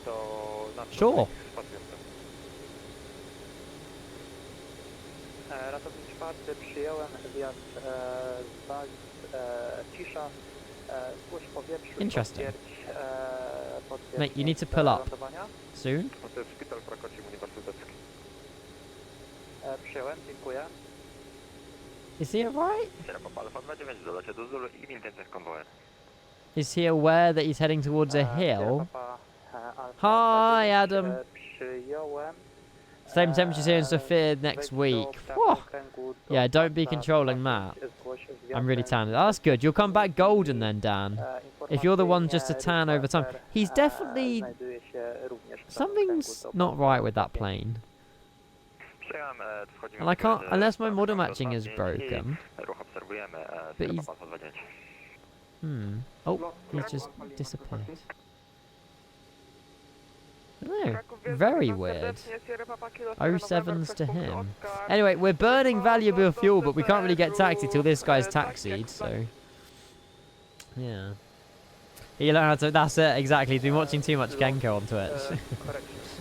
A: Sure.
C: Ratownik 4, przyjąłem zjazd z baz, cisza, zgłoś powietrzu.
A: Interesting.
C: Potwierdź
A: Mate, you need to pull up
C: lądowania.
A: soon.
D: To jest szpital Krakowski Uniwersytecki.
C: Przyjąłem, dziękuję.
A: Is he alright?
D: Sierra Papa Alfa 29 w dolocie do Zulu i w intencjach konwojem.
A: Is he aware that he's heading towards a hill? Hi, Adam.
C: Przyjąłem.
A: Same temperatures here in Sofia next week. Whew. Yeah, don't be controlling that. I'm really tan. That's good. You'll come back golden then, Dan. If you're the one just to tan over time. He's definitely... Something's not right with that plane. And I can't... Unless my model matching is broken. But he's... Oh, he's just disappeared. No, very weird. 07s to him. Anyway, we're burning valuable fuel, but we can't really get taxi till this guy's taxied, so... Yeah. You learn how to... That's it, exactly. He's been watching too much Genko on Twitch.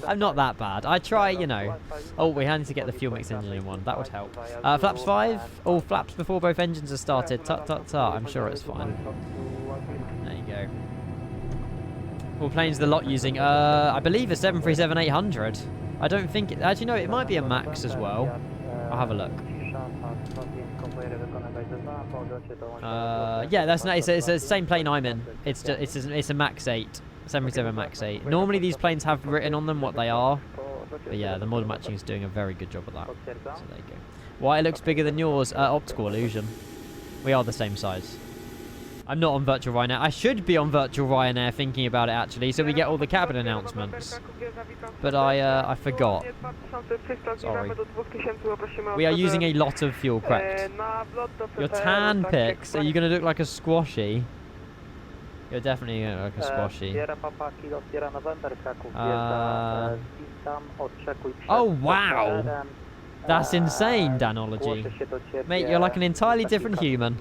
A: I'm not that bad. I try, you know... Oh, we need to get the fuel mix engine in one. That would help. Flaps 5. All flaps before both engines are started. Tut, tut, tut. I'm sure it's fine. There you go. What plane's the lot using? I believe a 737-800. I don't think... Actually, no, it might be a MAX as well. I'll have a look. Yeah, that's nice. It's the same plane I'm in. It's a MAX 8. 737 MAX 8. Normally these planes have written on them what they are. But yeah, the model matching is doing a very good job of that. So there you go. Why it looks bigger than yours? Optical illusion. We are the same size. I'm not on virtual RYANAIR. I should be on virtual RYANAIR thinking about it actually, so we get all the cabin announcements. But I forgot. Sorry. We are using a lot of fuel, correct? Your tan pics, are you going to look like a squashy? You're definitely going to look like a squashy. Oh wow! That's insane, Danology. Mate, you're like an entirely different human.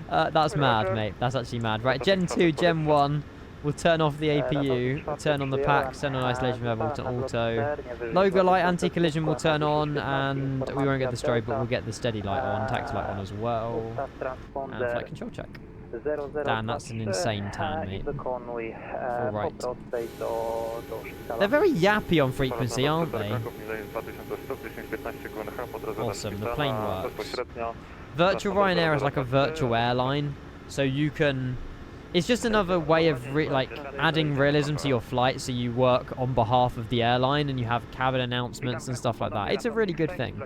A: That's mad, mate. That's actually mad. Right, Gen 2, Gen 1. We'll turn off the APU. We'll turn on the pack. Turn on isolation level to auto. Logo light, anti-collision will turn on. And we won't get the strobe, but we'll get the steady light on. Taxi light on as well. And flight control check. Damn, that's an insane tan, mate. Alright. They're very yappy on frequency, aren't they? Awesome, the plane works. Virtual RYANAIR is like a virtual airline, so you can... It's just another way of adding realism to your flight, so you work on behalf of the airline and you have cabin announcements and stuff like that. It's a really good thing.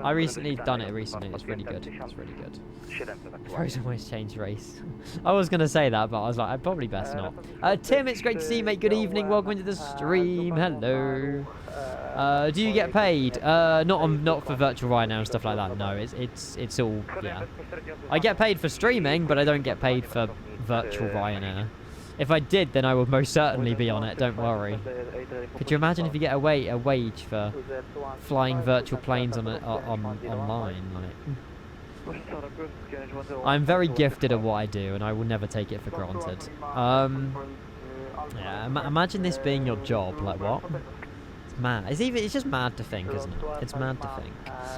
A: I recently done it recently. It's really good. It's really good. Frozen always change race. I was going to say that, but I was like, I'd probably best not. Tim, it's great to see you, mate. Good evening. Welcome into the stream. Hello. Do you get paid? Not for virtual RYANAIR and stuff like that. No, it's all, yeah. I get paid for streaming, but I don't get paid for virtual RYANAIR. If I did, then I would most certainly be on it, don't worry. Could you imagine if you get a wage for flying virtual planes online? Like, I'm very gifted at what I do, and I will never take it for granted. Yeah, imagine this being your job, like what? It's mad. It's just mad to think, isn't it? It's mad to think.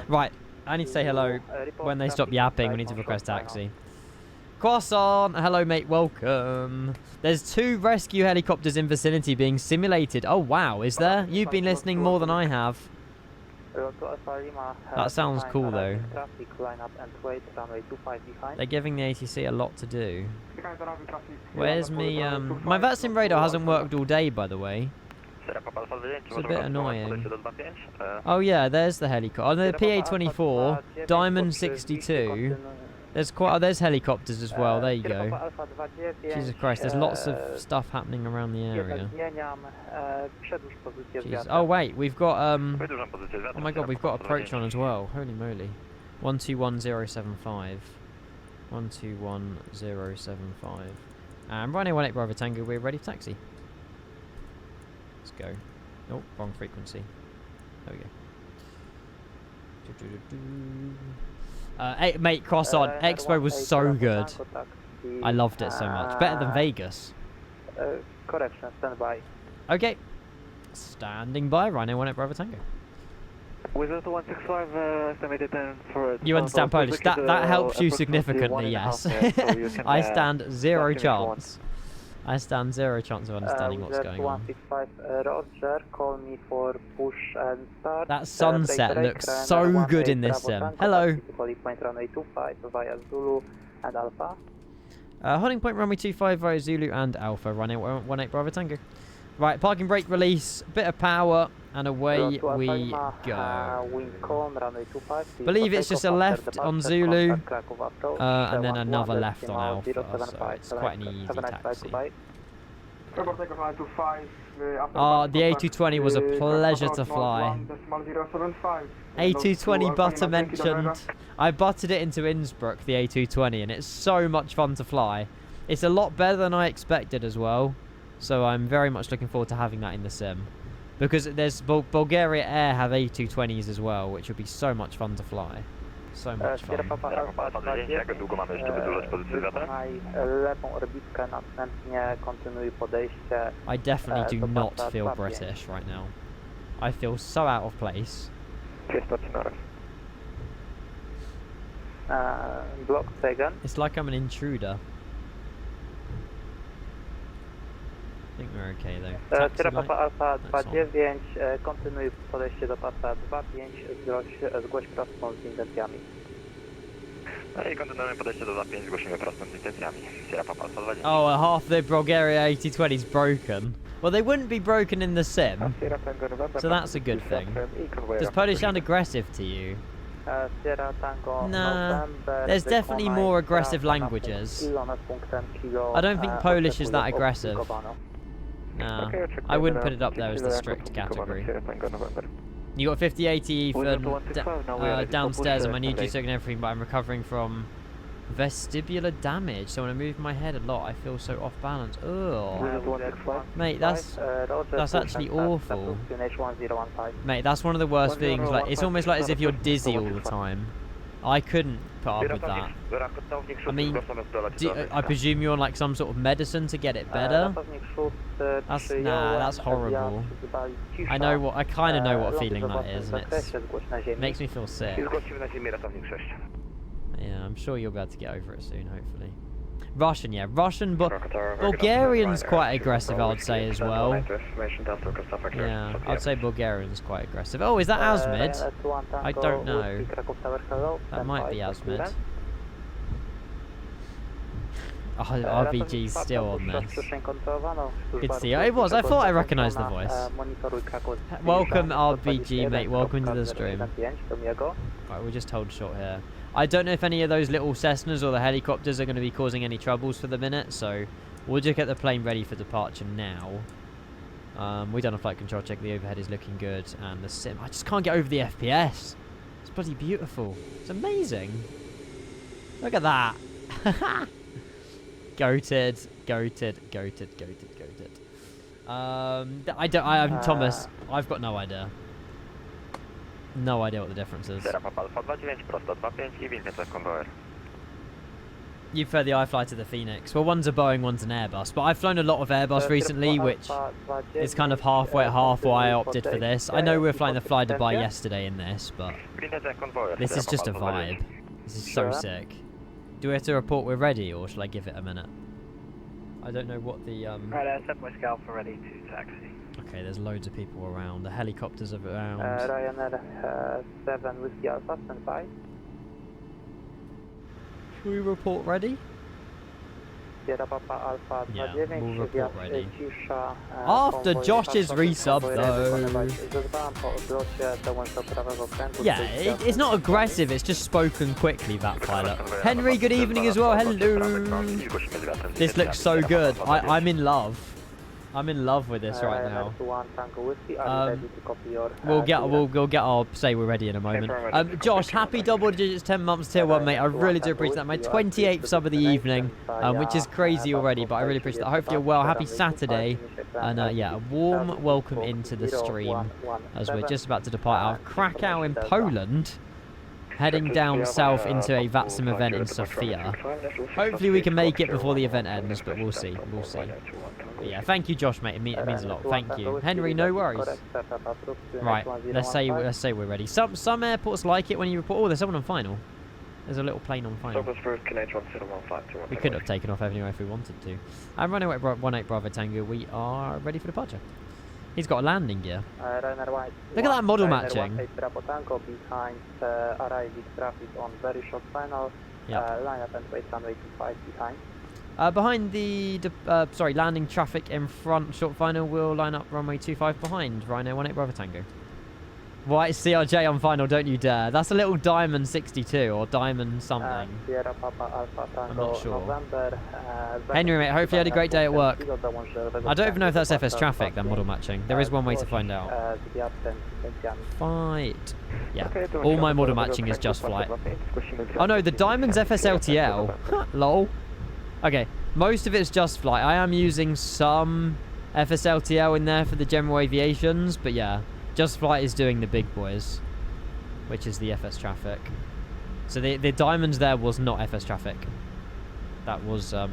A: Right, I need to say hello. When they stop yapping, we need to request taxi. Croissant! Hello, mate. Welcome. There's 2 rescue helicopters in vicinity being simulated. Oh, wow. Is there? You've been listening more than I have. That sounds cool, though. They're giving the ATC a lot to do. Where's me? My VATSIM radar hasn't worked all day, by the way. It's a bit annoying. Oh, yeah. There's the helicopter. Oh, the PA-24. Diamond 62. There's helicopters as well. There you go. Jesus Christ, there's lots of stuff happening around the area. Jeez. Oh wait, we've got oh my god, we've got approach on as well. Holy moly. 121075. 121075. And running 18 Bravo Tango, we're ready for taxi. Let's go. Oh, wrong frequency. There we go. Mate, cross on. Expo was so good. I loved it so much. Better than Vegas.
C: Correction, stand by.
A: Okay. Standing by, Rhino 18 Bravo Tango.
D: Wizard 165, estimated time for...
A: You understand Polish. That helps you significantly, yes. I stand zero chance. I stand zero chance of understanding what's going on.
C: 165, Roger, call me for push and start.
A: That sunset looks so good in this sim. Hello.
C: Holding point runway 25 via Zulu and Alpha.
A: Holding point runway 25 via Zulu and Alpha, running 18 Bravo Tango. Right, parking brake release, bit of power, and away we go. Believe it's just a left on Zulu, and then another left on Alpha, so it's quite an easy taxi. The A220 was a pleasure to fly. A220 butter mentioned. I buttered it into Innsbruck, the A220, and it's so much fun to fly. It's a lot better than I expected as well. So I'm very much looking forward to having that in the sim. Because there's Bulgaria Air have A220s as well, which would be so much fun to fly. So much fun. I definitely do not feel British right now. I feel so out of place. It's like I'm an intruder. I think we're okay though.
C: Sierra Papa Alpha 29, kontynuuj podejście do pasa 25, zgłoś prostą z intencjami.
D: No i kontynuujemy podejście do 25, zgłosimy prostą z intencjami. Sierra Papa Alpha 20.
A: Oh, half the Bulgaria 8020 is broken. Well, they wouldn't be broken in the sim, so that's a good thing. Does Polish sound aggressive to you? Nah, there's definitely more aggressive languages. I don't think Polish is that aggressive. Nah, I wouldn't put it up there as the strict category. You got 5080 Ethan downstairs on my new G-Soak and everything, but I'm recovering from vestibular damage. So when I move my head a lot, I feel so off balance. Ugh. Mate, that's actually awful. Mate, that's one of the worst things. Like, it's almost like as if you're dizzy all the time. I couldn't put up with that. I mean, I presume you're on like some sort of medicine to get it better. That's horrible. I kind of know what feeling that is, and it makes me feel sick. Yeah, I'm sure you'll be able to get over it soon, hopefully. Russian, yeah. Russian, but Bulgarian's quite aggressive, I would say, as well. Yeah, I'd say Bulgarian's quite aggressive. Oh, is that Asmid? I don't know. That might be Asmid. Oh, RBG's still on this. Good to see you. It was. I thought I recognised the voice. Welcome, RBG, mate. Welcome to the stream. Right, we're just told short here. I don't know if any of those little Cessnas or the helicopters are going to be causing any troubles for the minute, so we'll just get the plane ready for departure now. We've done a flight control check, the overhead is looking good, and the sim, I just can't get over the FPS. It's bloody beautiful. It's amazing. Look at that. Goated. I'm Thomas. I've got no idea. No idea what the difference is. You prefer the iFly to the Phoenix. Well, one's a Boeing, one's an Airbus. But I've flown a lot of Airbus recently, which is kind of half why I opted for this. I know we were flying the Fly Dubai yesterday in this, but this is just a vibe. This is so sick. Do we have to report we're ready, or shall I give it a minute? I don't know what the...
C: Right, set my scalp for ready to taxi.
A: Okay, there's loads of people around. The helicopters are around.
C: RYANAIR 7 Whiskey Alpha, stand by.
A: Should we report ready?
C: Sierra Papa Alpha 29,
A: we'll report ready. After Josh's resub though. Yeah, it's not aggressive, it's just spoken quickly, that pilot. Henry, good evening as well, hello. This looks so good. I'm in love. I'm in love with this right now. We'll get our say we're ready in a moment. Josh, happy double digits 10 months tier 1, mate. I really do appreciate that. My 28th sub of the evening, which is crazy already, but I really appreciate that. I hope you're well. Happy Saturday. And yeah, a warm welcome into the stream as we're just about to depart out of Krakow in Poland. heading down south into a VATSIM event in Sofia. Hopefully we can make it before the event ends, but we'll see. We'll see. But yeah, thank you, Josh, mate. It means a lot. Thank you, Henry. No worries. Right, let's say we're ready. Some airports like it when you report. Oh, there's someone on final. There's a little plane on final. We could have taken off anyway if we wanted to. I'm running at 18 Bravo Tango. We are ready for departure. He's got a landing gear. Look at that model matching.
C: Bravo Tango behind arriving traffic on very short final. Line up and wait runway 25 behind.
A: Behind the landing traffic in front, short final. We'll line up runway 25 behind. Ryanair 18 Bravo Tango. White CRJ on final, don't you dare. That's a little Diamond 62 or Diamond something. I'm not sure. Henry, mate, hopefully you had a great day at work. I don't even know if that's FSTraffic, that model matching. There is one way to find out. Fight. Yeah, all my model matching is just flight. Oh no, the Diamond's FSLTL. Lol. Okay, most of it's just flight. I am using some FSLTL in there for the general aviations, but yeah. Just Flight is doing the big boys, which is the FSTraffic. So the Diamonds there was not FSTraffic. That was
C: Right,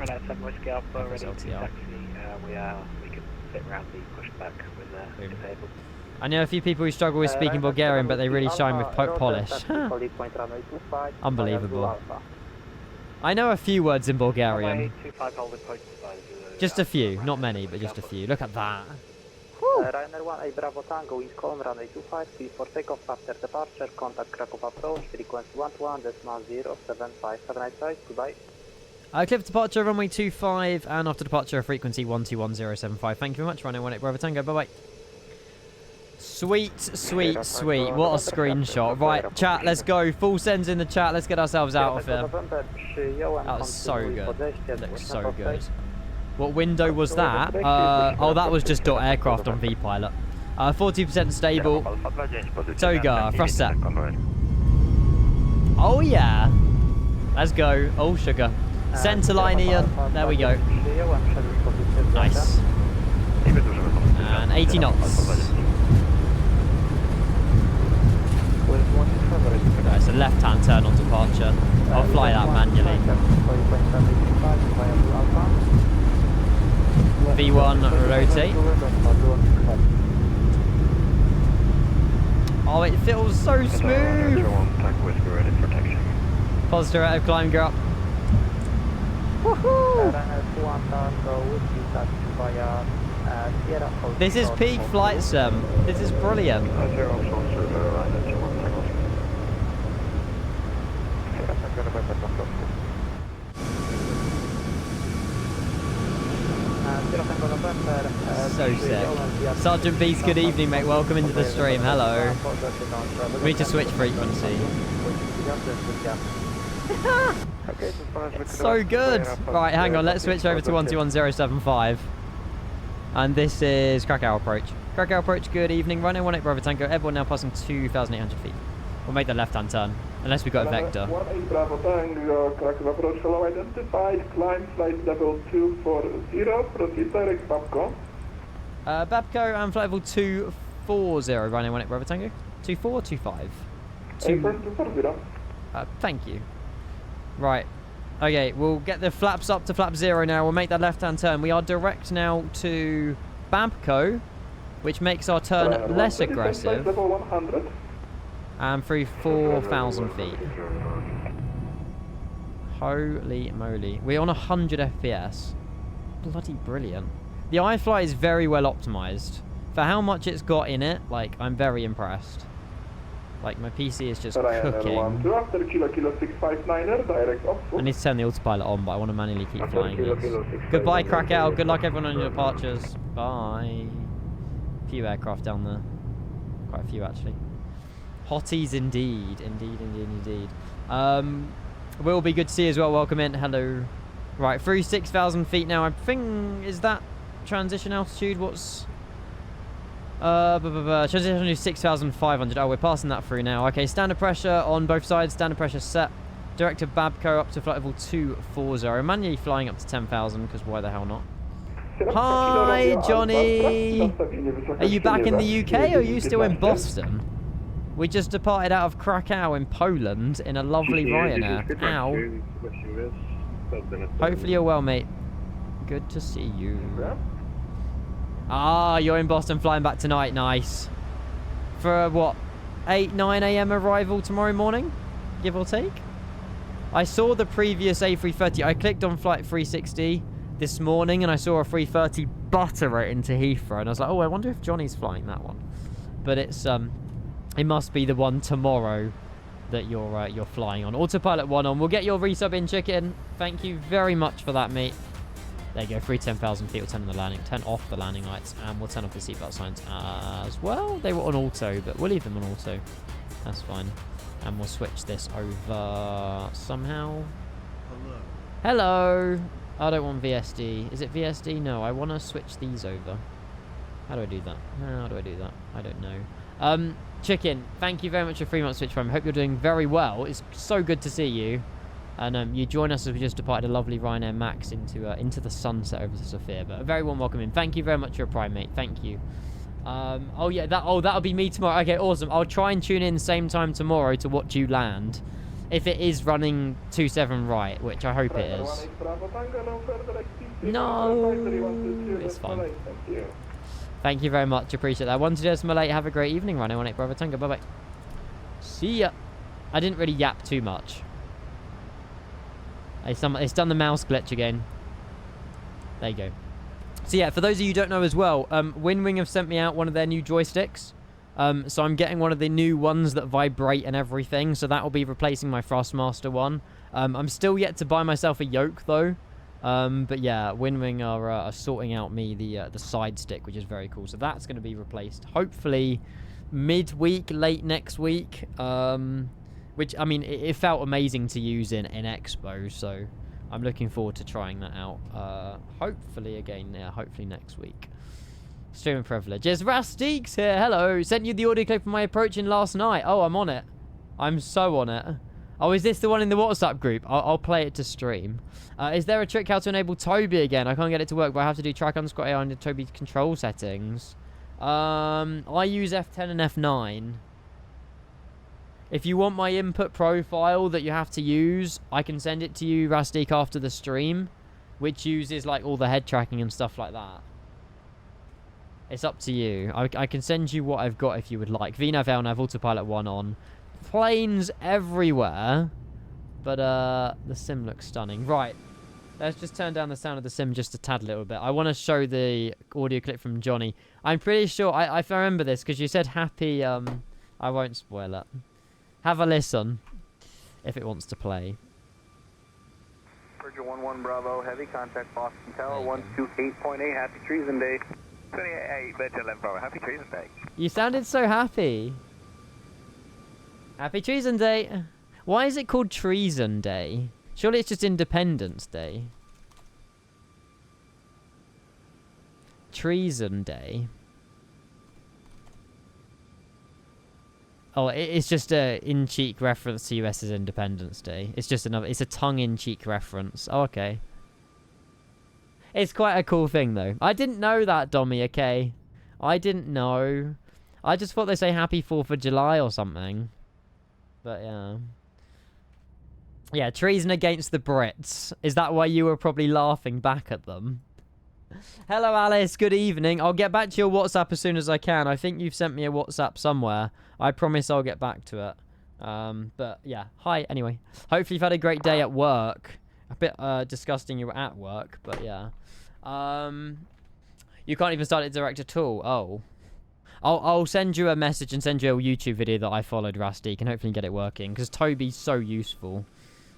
C: that's Whiskey Alpha, ready to
A: FSLTL.
C: taxi. We can fit around the pushback with the disabled.
A: I know a few people who struggle with speaking Bulgarian, but they really shine with polish. Unbelievable. I know a few words in Bulgarian. Just a few, not many, but just a few. Look at that.
C: Ryanair 18 Bravo Tango is calm, runway 25, please for takeoff after departure, contact Krakow approach, frequency 121.075. Have a nice flight, goodbye.
A: Clear for departure, runway 25, and after departure, frequency 121.075. Thank you very much, Ryanair 18 Bravo Tango, bye-bye. Sweet, sweet, sweet. What a screenshot. Right, chat, let's go. Full sends in the chat. Let's get ourselves out of here. That was so good. Looks so good. What window was that? Oh, that was just .aircraft on VPilot. 40% stable. Toga, thrust set. Oh yeah. Let's go. Oh sugar. Centerline Ian. There we go. Nice. And 80 knots. It's a left-hand turn on departure. I'll fly that manually. V1 rotate. Oh, it feels so smooth. Positive rate of climb, girl. Woohoo! This is peak flight sim. This is brilliant. So sick. Sergeant Beast, good evening, mate. Welcome into the stream. Hello. We need to switch frequency. It's so good. Right, hang on. Let's switch over to 121.075. And this is Krakow approach. Krakow approach, good evening. Ryanair 18 Bravo Tango. Everyone now passing 2,800 feet. We'll make the left-hand turn. Unless we've got a vector.
E: 18 Bravo Tango, Krakow approach hello identified, climb flight level 240, proceed direct Babco.
A: Babco and flight level 240, Ryanair 18 Bravo Tango. 24 or 25?
E: 240.
A: Thank you. Right. Okay, we'll get the flaps up to flap 0 now. We'll make that left-hand turn. We are direct now to Babco, which makes our turn less aggressive.
E: Level 100.
A: And through 4,000 feet. Holy moly. We're on 100 FPS. Bloody brilliant. The iFly is very well optimized. For how much it's got in it, like, I'm very impressed. Like, my PC is just cooking.
E: After kilo 659er, direct off.
A: I need to turn the autopilot on, but I want to manually keep flying this. Goodbye, Krakow. Good luck, everyone, on your departures. Bye. A few aircraft down there. Quite a few, actually. Hotties indeed. Indeed. Will be good to see you as well. Welcome in. Hello. Right, through 6,000 feet now. I think, is that transition altitude? What's... transition to 6,500. Oh, we're passing that through now. Okay, standard pressure on both sides. Standard pressure set. Direct to Babco up to flight level 240. Manually flying up to 10,000, because why the hell not? Hi, Johnny! Are you back in the UK, or are you still in Boston? We just departed out of Krakow in Poland in a lovely Ryanair. Ow. Hopefully you're well, mate. Good to see you. Ah, you're in Boston flying back tonight. Nice. For what? 8, 9 a.m. arrival tomorrow morning? Give or take? I saw the previous A330. I clicked on flight 360 this morning and I saw a 330 butter it into Heathrow. And I was like, oh, I wonder if Johnny's flying that one. But it's, it must be the one tomorrow that you're flying on. Autopilot 1 on. We'll get your resub in, chicken. Thank you very much for that, mate. There you go, 10,000 feet, we'll turn on the landing, turn off the landing lights, and we'll turn off the seatbelt signs as well. They were on auto, but we'll leave them on auto. That's fine. And we'll switch this over somehow. Hello. I don't want VSD. Is it VSD? No, I want to switch these over. How do I do that? How do I do that? I don't know. Chicken, thank you very much for 3 months Switch Prime. Hope you're doing very well. It's so good to see you. And you join us as we just departed a lovely Ryanair Max into the sunset over to Sofia. But a very warm welcome in. Thank you very much for your Prime, mate. Thank you. Oh yeah, that'll be me tomorrow. Okay, awesome. I'll try and tune in same time tomorrow to watch you land. If it is running 27 right, which I hope it is. No, it's fine. Thank you very much. Appreciate that. 1-2 have a great evening, Ryanair 18 Bravo Tango. Bye bye. See ya. I didn't really yap too much. It's done the mouse glitch again. There you go. So yeah, for those of you who don't know as well, Winwing have sent me out one of their new joysticks. So I'm getting one of the new ones that vibrate and everything. So that will be replacing my Thrustmaster one. I'm still yet to buy myself a yoke though. But yeah, Winwing are sorting out me the side stick, which is very cool. So that's going to be replaced hopefully midweek, late next week. Which, I mean, it felt amazing to use in Expo, so I'm looking forward to trying that out. Hopefully hopefully next week. Streaming privileges. Rastique's here, hello. Sent you the audio clip from my approaching last night. Oh, I'm on it. I'm so on it. Oh, is this the one in the WhatsApp group? I'll play it to stream. Is there a trick how to enable Toby again? I can't get it to work, but I have to do track_AI under Toby's control settings. I use F10 and F9. If you want my input profile that you have to use, I can send it to you, Rastique, after the stream, which uses like all the head tracking and stuff like that. It's up to you. I can send you what I've got if you would like. VNAV, LNAV, Autopilot 1 on. Planes everywhere. But the sim looks stunning. Right. Let's just turn down the sound of the sim just a tad little bit. I want to show the audio clip from Johnny. I'm pretty sure, I remember this because you said happy, I won't spoil it. Have a listen, if it wants to play.
F: Virgil 11 Bravo, heavy contact, Boston Tower, 128.8, happy Treason Day.
D: 28 Virgil 11 Bravo, happy Treason Day.
A: You sounded so happy. Happy Treason Day. Why is it called Treason Day? Surely it's just Independence Day. Treason Day. Oh, it's just a in-cheek reference to US's Independence Day. It's just another... It's a tongue-in-cheek reference. Oh, okay. It's quite a cool thing, though. I didn't know that, Dommy, okay? I didn't know. I just thought they say Happy 4th of July or something. But, yeah. Yeah, treason against the Brits. Is that why you were probably laughing back at them? Hello, Alice. Good evening. I'll get back to your WhatsApp as soon as I can. I think you've sent me a WhatsApp somewhere. I promise I'll get back to it. But, yeah. Hi, anyway. Hopefully you've had a great day at work. A bit disgusting you were at work, but, yeah. You can't even start it direct at all. Oh. I'll send you a message and send you a YouTube video that I followed, Rastik, and hopefully get it working, because Toby's so useful.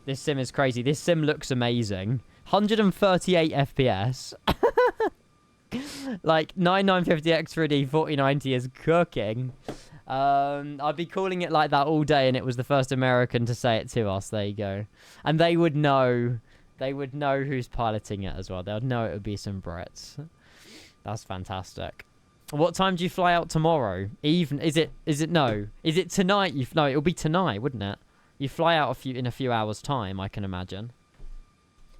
A: This sim is crazy. This sim looks amazing. 138 FPS. Like 9950X3D 4090 is cooking. I'd be calling it like that all day, and it was the first American to say it to us. There you go. And they would know. They would know who's piloting it as well. They'd know it would be some Brits. That's fantastic. What time do you fly out tomorrow? Even is it no? Is it tonight? No, it'll be tonight, wouldn't it? You fly out in a few hours' time, I can imagine.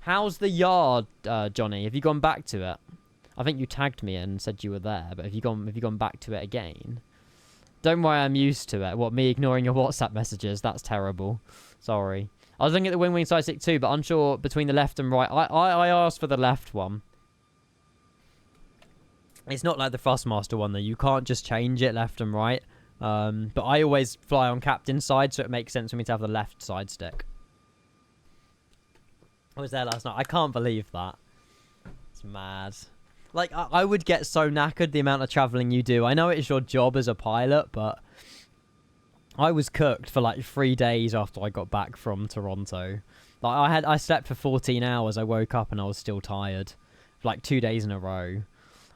A: How's the yard, Johnny? Have you gone back to it? I think you tagged me and said you were there, but have you gone back to it again? Don't worry, I'm used to it. What, me ignoring your WhatsApp messages? That's terrible. Sorry. I was looking at the wing side stick too, but unsure between the left and right. I asked for the left one. It's not like the Thrustmaster one, though. You can't just change it left and right. But I always fly on captain's side, so it makes sense for me to have the left side stick. I was there last night. I can't believe that. It's mad. Like, I would get so knackered the amount of travelling you do. I know it's your job as a pilot, but I was cooked for like 3 days after I got back from Toronto. Like, I slept for 14 hours. I woke up and I was still tired. For like 2 days in a row.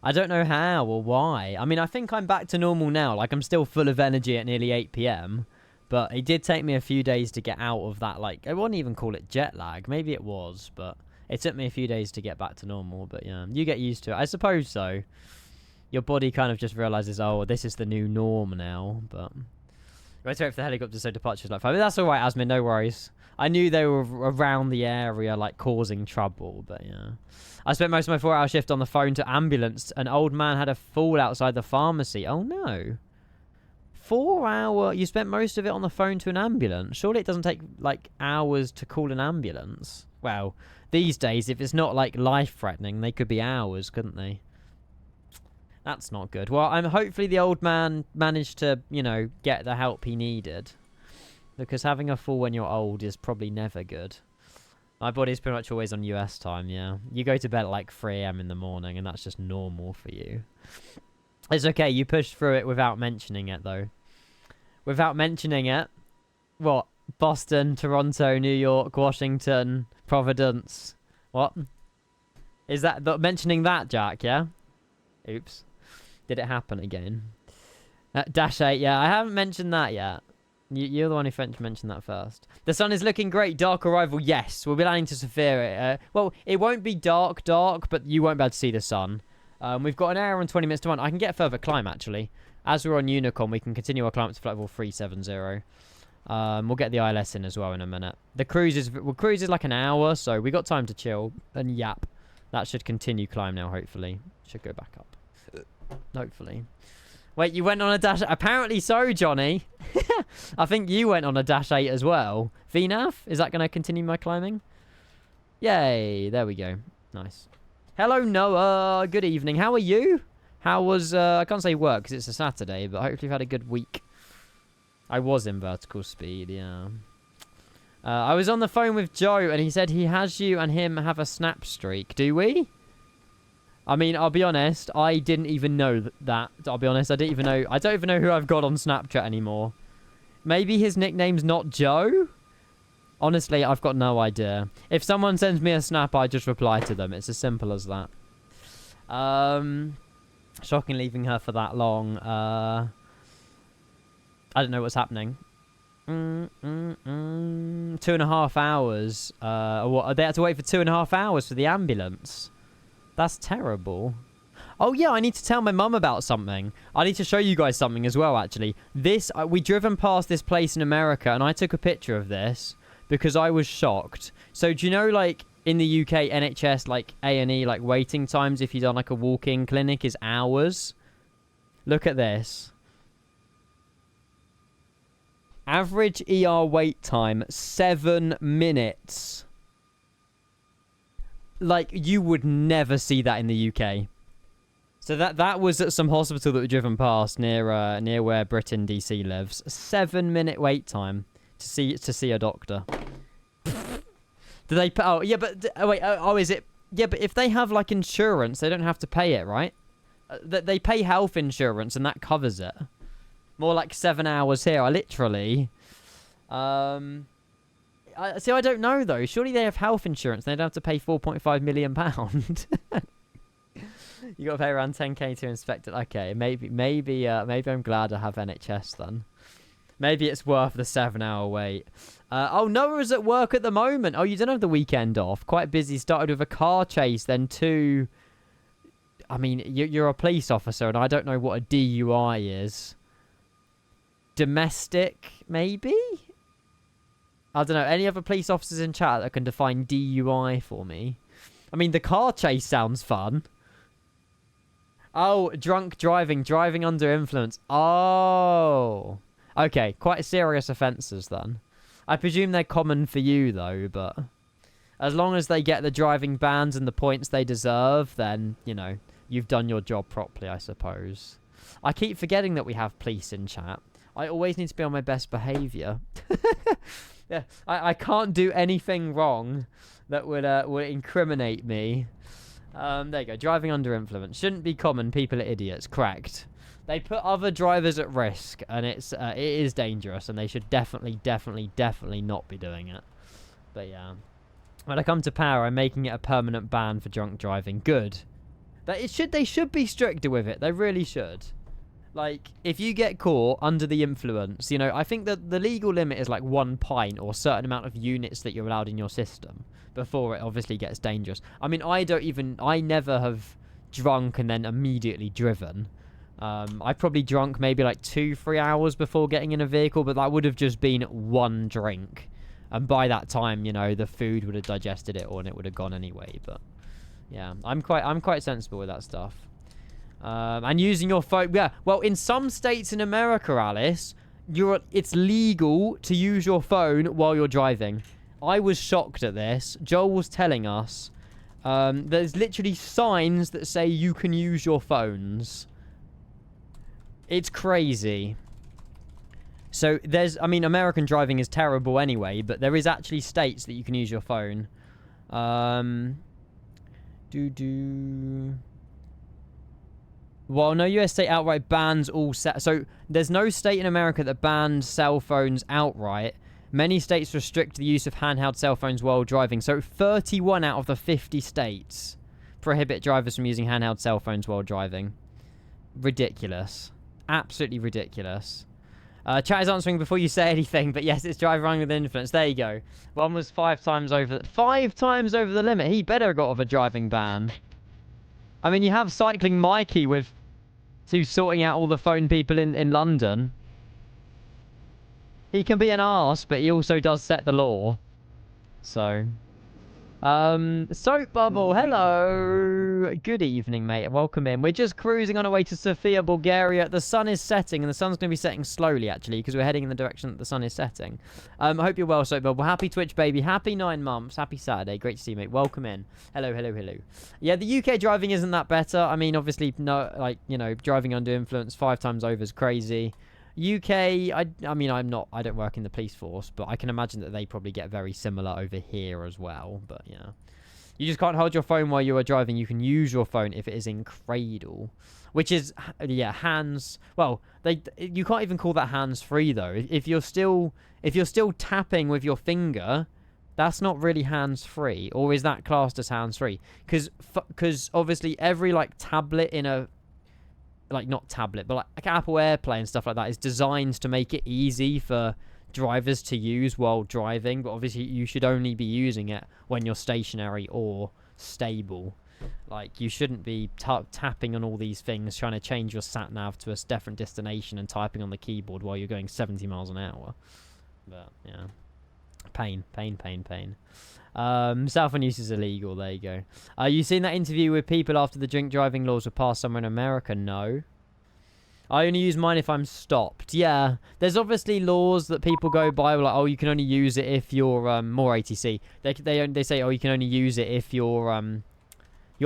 A: I don't know how or why. I mean, I think I'm back to normal now. Like, I'm still full of energy at nearly 8 p.m. But it did take me a few days to get out of that, like, I wouldn't even call it jet lag. Maybe it was, but it took me a few days to get back to normal. But yeah, you get used to it. I suppose so. Your body kind of just realizes, oh, this is the new norm now. But wait for the helicopter, so departure's like 5. But that's all right, Asmin, no worries. I knew they were around the area, like, causing trouble, but yeah. I spent most of my 4-hour shift on the phone to ambulance. An old man had a fall outside the pharmacy. Oh, no. 4 hour... You spent most of it on the phone to an ambulance. Surely it doesn't take, like, hours to call an ambulance. Well, these days, if it's not, like, life-threatening, they could be hours, couldn't they? That's not good. Well, hopefully the old man managed to, you know, get the help he needed. Because having a fall when you're old is probably never good. My body's pretty much always on US time, yeah. You go to bed at like 3 a.m. in the morning, and that's just normal for you. It's okay, you pushed through it without mentioning it, though. Without mentioning it, what? Boston, Toronto, New York, Washington, Providence. What? Is that mentioning that, Jack, yeah? Oops. Did it happen again? Dash 8, yeah, I haven't mentioned that yet. You're the one who mentioned that first. The sun is looking great. Dark arrival, yes. We'll be landing to SOFIA. Well, it won't be dark, but you won't be able to see the sun. We've got an hour and 20 minutes to run. I can get a further climb, actually. As we're on Unicorn, we can continue our climb to flight level 370. We'll get the ILS in as well in a minute. The cruise is like an hour, so we got time to chill and yap. That should continue climb now, hopefully. Should go back up. Hopefully. Wait, you went on a dash... Apparently so, Johnny. I think you went on a dash 8 as well. VNAV? Is that going to continue my climbing? Yay. There we go. Nice. Hello, Noah. Good evening. How are you? How was... I can't say work because it's a Saturday, but hopefully you've had a good week. I was in vertical speed, yeah. I was on the phone with Joe, and he said he has you and him have a snap streak. Do we? I mean, I'll be honest, I didn't even know that. I'll be honest, I don't even know who I've got on Snapchat anymore. Maybe his nickname's not Joe? Honestly, I've got no idea. If someone sends me a snap, I just reply to them. It's as simple as that. Shocking leaving her for that long. I don't know what's happening. 2.5 hours. What, they had to wait for 2.5 hours for the ambulance. That's terrible. Oh, yeah, I need to tell my mum about something. I need to show you guys something as well, actually. This, we driven past this place in America, and I took a picture of this because I was shocked. So, do you know, like, in the UK, NHS, like, A&E, like, waiting times if you've done, like, a walk-in clinic is hours? Look at this. Average ER wait time, 7 minutes. Like, you would never see that in the UK. So that was at some hospital that we driven past near where Britain DC lives. 7-minute wait time to see a doctor. Do they? Oh yeah, but wait. Oh, is it? Yeah, but if they have like insurance, they don't have to pay it, right? They pay health insurance, and that covers it. More like 7 hours here. I literally. See, I don't know, though. Surely they have health insurance. They don't have to pay £4.5 million. You got to pay around 10k to inspect it. Okay, maybe I'm glad I have NHS then. Maybe it's worth the 7-hour wait. Oh, Noah's at work at the moment. Oh, you don't have the weekend off. Quite busy. Started with a car chase, then 2... I mean, you're a police officer, and I don't know what a DUI is. Domestic, maybe? I don't know. Any other police officers in chat that can define DUI for me? I mean, the car chase sounds fun. Oh, drunk driving, driving under influence. Oh. Okay, quite serious offences then. I presume they're common for you though, but as long as they get the driving bans and the points they deserve, then, you know, you've done your job properly, I suppose. I keep forgetting that we have police in chat. I always need to be on my best behaviour. Yeah, I can't do anything wrong that would incriminate me. There you go. Driving under influence shouldn't be common. People are idiots. Correct. They put other drivers at risk, and it is dangerous, and they should definitely not be doing it. But yeah, when I come to power, I'm making it a permanent ban for drunk driving. Good. They should be stricter with it. They really should. Like, if you get caught under the influence, you know, I think that the legal limit is like 1 pint or a certain amount of units that you're allowed in your system before it obviously gets dangerous. I mean, I never have drunk and then immediately driven. I probably drunk maybe like 2-3 hours before getting in a vehicle, but that would have just been 1 drink. And by that time, you know, the food would have digested it all and it would have gone anyway. But yeah, I'm quite sensible with that stuff. And using your phone, yeah. Well, in some states in America, Alice, it's legal to use your phone while you're driving. I was shocked at this. Joel was telling us there's literally signs that say you can use your phones. It's crazy. So I mean, American driving is terrible anyway, but there is actually states that you can use your phone. Well, no US state outright bans all so there's no state in America that bans cell phones outright. Many states restrict the use of handheld cell phones while driving. So 31 out of the 50 states prohibit drivers from using handheld cell phones while driving. Ridiculous. Absolutely ridiculous. Chat is answering before you say anything, but yes, it's driving wrong with influence. There you go. One was 5 times over the limit. He better got off a driving ban. I mean, you have Cycling Mikey who's sorting out all the phone people in London. He can be an arse, but he also does set the law. So, Soap Bubble, hello. Good evening, mate. Welcome in. We're just cruising on our way to Sofia, Bulgaria. The sun is setting, and the sun's going to be setting slowly, actually, because we're heading in the direction that the sun is setting. I hope you're well, Soap Bubble. Happy Twitch, baby. Happy 9 months. Happy Saturday. Great to see you, mate. Welcome in. Hello, hello, hello. Yeah, the UK driving isn't that better. I mean, obviously, no, like, you know, driving under influence 5 times over is crazy. UK, I mean, I don't work in the police force, but I can imagine that they probably get very similar over here as well. But yeah, you just can't hold your phone while you are driving. You can use your phone if it is in cradle, which is, yeah, hands. Well, you can't even call that hands free though. If you're still tapping with your finger, that's not really hands free, or is that classed as hands free? Because obviously every like tablet in a like not tablet, but like Apple AirPlay and stuff like that is designed to make it easy for drivers to use while driving. But obviously you should only be using it when you're stationary or stable. Like, you shouldn't be tapping on all these things, trying to change your sat nav to a different destination and typing on the keyboard while you're going 70 miles an hour. But yeah, pain. Cell phone use is illegal. There you go. You seen that interview with people after the drink driving laws were passed somewhere in America? No. I only use mine if I'm stopped. Yeah, there's obviously laws that people go by, like, oh, you can only use it if you're more ATC. They say, oh, you can only use it if your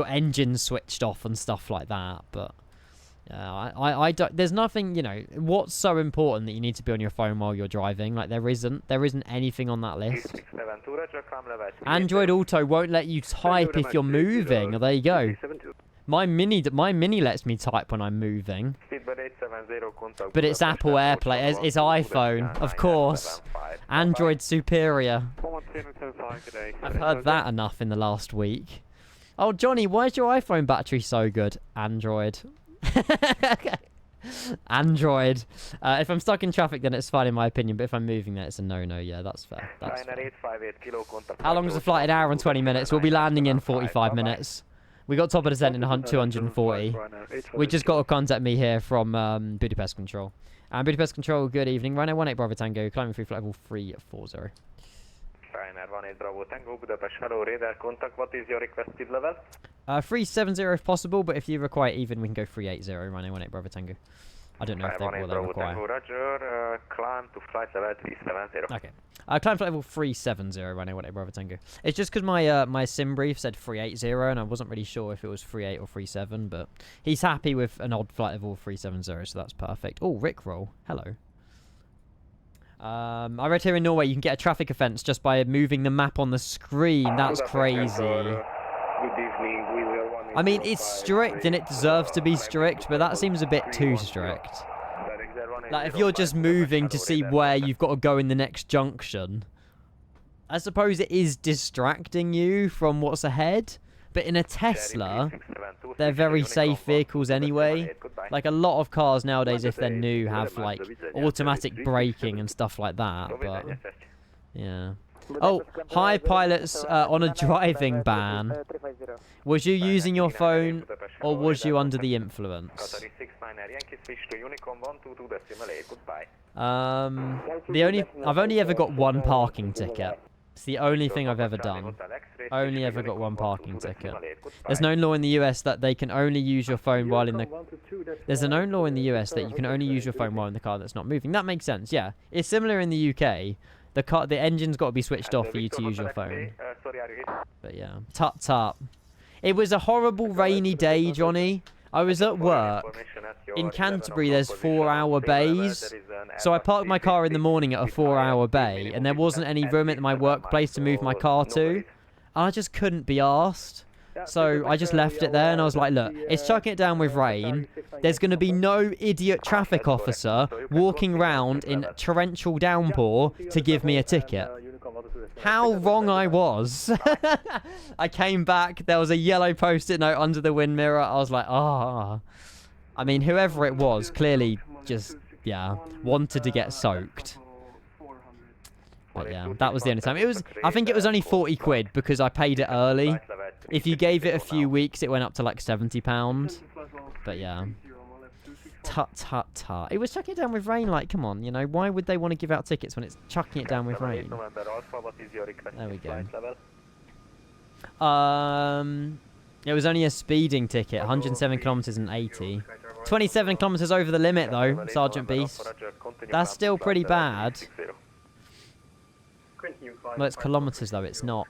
A: engine's switched off and stuff like that. But I don't. There's nothing, you know. What's so important that you need to be on your phone while you're driving? Like, there isn't anything on that list. Android Auto won't let you type if you're moving. Oh, there you go. My mini lets me type when I'm moving. But it's Apple AirPlay. It's iPhone, of course. Android superior. I've heard that enough in the last week. Oh, Johnny, why is your iPhone battery so good? Android. Android. If I'm stuck in traffic, then it's fine in my opinion. But if I'm moving, then it's a no-no. Yeah, that's fair. How long is the flight? An hour and 20 minutes. We'll be landing in 45 minutes. We got top of descent in 240. We just got to contact me here from Budapest Control. And Budapest Control, good evening. Ryanair 18 Bravo Tango, climbing through flight level 340.
D: RYANAIR 18 Bravo Tango, Budapest, hello, radar contact, what is your requested level?
A: 370 if possible, but if you require even, we can go 380, RYANAIR 18 Bravo Tango. I don't know if what they require.
D: Tango, Roger, climb to flight level 370.
A: Okay. Climb flight level 370, RYANAIR 18 Bravo Tango. It's just because my my sim brief said 380, and I wasn't really sure if it was 38 or 37, but he's happy with an odd flight level 370, so that's perfect. Oh, Rickroll. Hello. I read here in Norway you can get a traffic offence just by moving the map on the screen. That's crazy.
F: Good evening, we will
A: I mean, it's strict and it deserves to be strict, but that seems a bit too strict. Like, if you're just moving to see where you've got to go in the next junction, I suppose it is distracting you from what's ahead. But in a Tesla, they're very safe vehicles anyway. Like, a lot of cars nowadays, if they're new, have, like, automatic braking and stuff like that. But, yeah. Oh, hi, pilots on a driving ban. Was you using your phone, or was you under the influence? I've only ever got one parking ticket. It's the only thing I've ever done. Only ever got one parking ticket. There's no law in the US that they can only use your phone while in the... There's a known law in the US that you can only use your phone while in the car that's not moving. That makes sense, yeah. It's similar in the UK. The engine's got to be switched off for you to use your phone. But yeah. Tut tut. It was a horrible rainy day, Johnny. I was at work. In Canterbury, there's 4-hour bays. So I parked my car in the morning at a 4-hour bay, and there wasn't any room at my workplace to move my car to. I just couldn't be arsed. So I just left it there, and I was like, look, it's chucking it down with rain. There's going to be no idiot traffic officer walking around in torrential downpour to give me a ticket. How wrong I was. I came back, there was a yellow post-it note under the wind mirror. I was like, ah. I mean, whoever it was clearly just, yeah, wanted to get soaked. But yeah, that was the only time. It was, I think it was only 40 quid because I paid it early. If you gave it a few weeks, it went up to like £70. But yeah. Tut tut tut. It was chucking it down with rain, like, come on, you know, why would they want to give out tickets when it's chucking it down with rain? There we go. It was only a speeding ticket, 107 kilometers and 80. 27 kilometers over the limit though, Sergeant Beast. That's still pretty bad. Well, it's kilometers though, it's not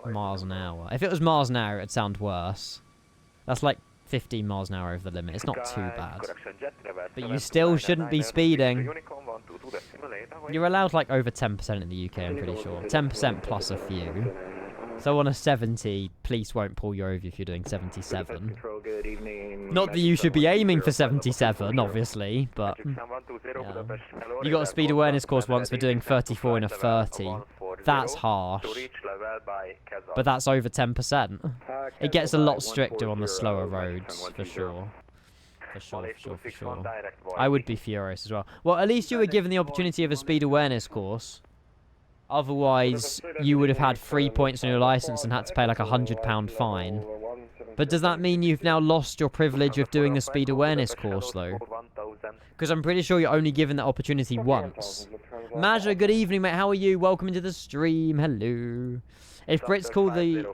A: miles an hour. If it was miles an hour, it'd sound worse. That's like 15 miles an hour over the limit. It's not too bad. But you still shouldn't be speeding. You're allowed like over 10% in the UK, I'm pretty sure. 10% plus a few. So on a 70, police won't pull you over if you're doing 77. Not that you should be aiming for 77, obviously, but... Yeah. You got a speed awareness course once for doing 34 in a 30. That's harsh. But that's over 10%. It gets a lot stricter on the slower roads, for sure. For sure. I would be furious as well. Well, at least you were given the opportunity of a speed awareness course. Otherwise, you would have had 3 points on your license and had to pay like £100 fine. But does that mean you've now lost your privilege of doing the speed awareness course, though? Because I'm pretty sure you're only given that opportunity once. Maja, good evening, mate. How are you? Welcome into the stream. Hello. If Brits calls the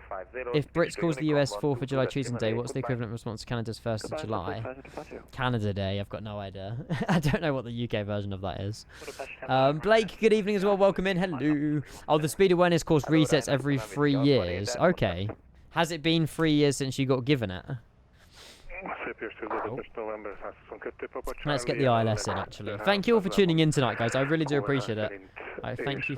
A: US 4th of July Treason Day, what's the equivalent response to Canada's 1st of July? Canada Day, I've got no idea. I don't know what the UK version of that is. Blake, good evening as well. Welcome in. Hello. Oh, the speed awareness course resets every 3 years. Okay. Has it been 3 years since you got given it? Oh. Let's get the ILS in, actually. Thank you all for tuning in tonight, guys. I really do appreciate it. Thank you.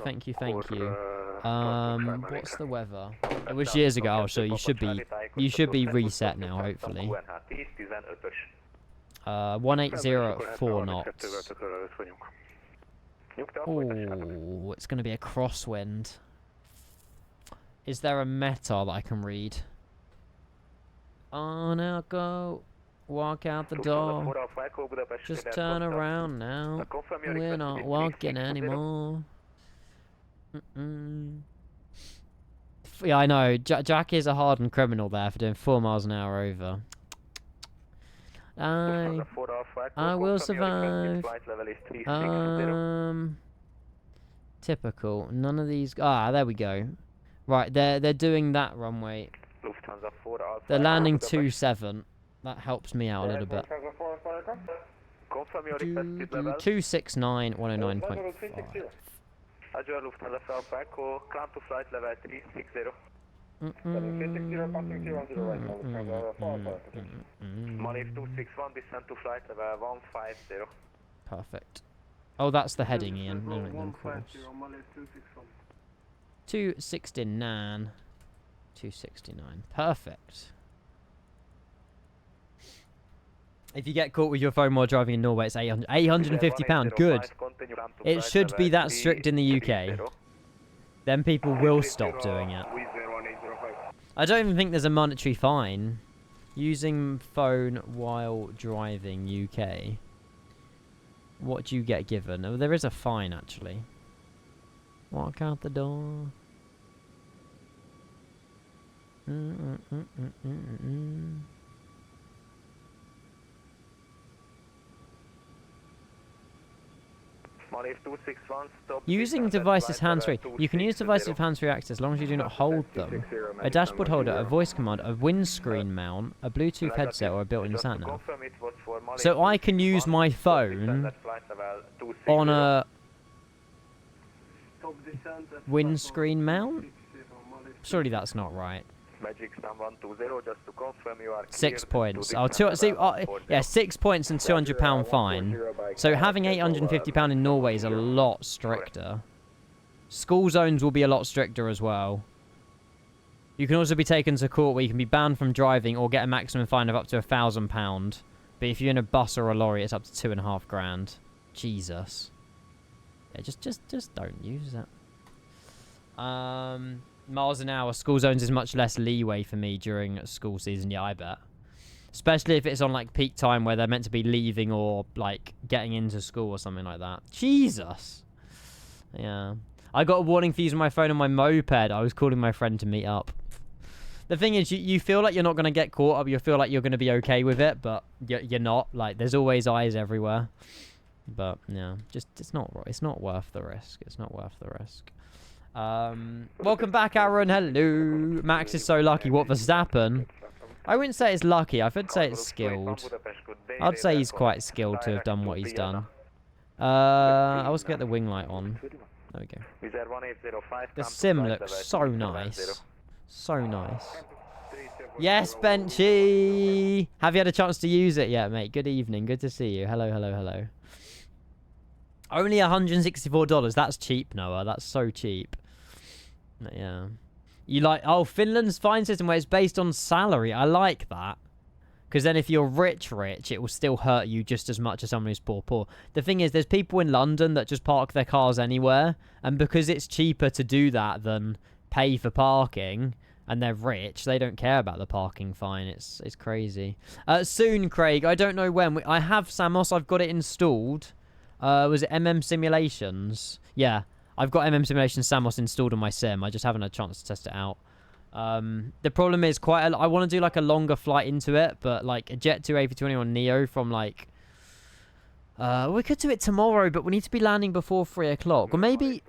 A: What's the weather? It was years ago. Oh, so you should be reset now, hopefully. 180 at 4 knots. Oh, it's going to be a crosswind. Is there a meta that I can read? On now, go. Walk out the door. Just turn around now. We're not walking anymore. Yeah, I know. Jack is a hardened criminal there for doing 4 miles an hour over. I will survive. Typical. None of these... Ah, there we go. Right, they're doing that runway.
D: Lufthansa 4 Alpha.
A: They're landing 27. That helps me out a little bit.
D: Confirm your requested level.
A: 269, 109.5.
D: Roger, Lufthansa 4 Alpha Echo, climb to flight level 360. Malif 261, descend to flight level 150.
A: Perfect. Oh, that's the heading, Ian. No, of course. 269. 269. Perfect. If you get caught with your phone while driving in Norway, it's £850. Good. It should be that strict in the UK. Then people will stop doing it. I don't even think there's a monetary fine. Using phone while driving UK. What do you get given? Oh, there is a fine, actually. Walk out the door. Using devices hands-free. You can use devices with hands-free access as long as you do not hold them. A dashboard holder, a voice command, a windscreen mount, a Bluetooth headset, or a built-in sat-nav. So I can use my phone on a windscreen mount? Surely that's not right. 6 points. Oh, yeah, 6 points and £200 fine. So having £850 in Norway is a lot stricter. School zones will be a lot stricter as well. You can also be taken to court where you can be banned from driving or get a maximum fine of up to £1,000. But if you're in a bus or a lorry, it's up to £2.5 grand. Jesus. Yeah, just don't use it. Miles an hour, school zones is much less leeway for me during school season. Yeah, I bet. Especially if it's on, like, peak time where they're meant to be leaving or, like, getting into school or something like that. Jesus. Yeah. I got a warning for using my phone on my moped. I was calling my friend to meet up. The thing is, you feel like you're not going to get caught up. You feel like you're going to be okay with it, but you're not. Like, there's always eyes everywhere. But, yeah. It's not worth the risk. It's not worth the risk. Welcome back, Aaron. Hello. Max is so lucky. What, Verstappen? I wouldn't say it's lucky. I would say it's skilled. I'd say he's quite skilled to have done what he's done. I was get the wing light on. There we go. The sim looks so nice. So nice. Yes, Benchy! Have you had a chance to use it yet, mate? Good evening. Good to see you. Hello, hello, hello. Only $164. That's cheap, Noah. That's so cheap. Yeah. You like... Oh, Finland's fine system where it's based on salary. I like that. Because then if you're rich, it will still hurt you just as much as someone who's poor. The thing is, there's people in London that just park their cars anywhere. And because it's cheaper to do that than pay for parking, and they're rich, they don't care about the parking fine. It's crazy. Soon, Craig. I don't know when. I have Samos. I've got it installed. Was it MM Simulations? Yeah, I've got MM Simulations Samos installed on my sim. I just haven't had a chance to test it out. The problem is I want to do like a longer flight into it, but like a Jet 2 A321 Neo from like... we could do it tomorrow, but we need to be landing before 3 o'clock. Or maybe...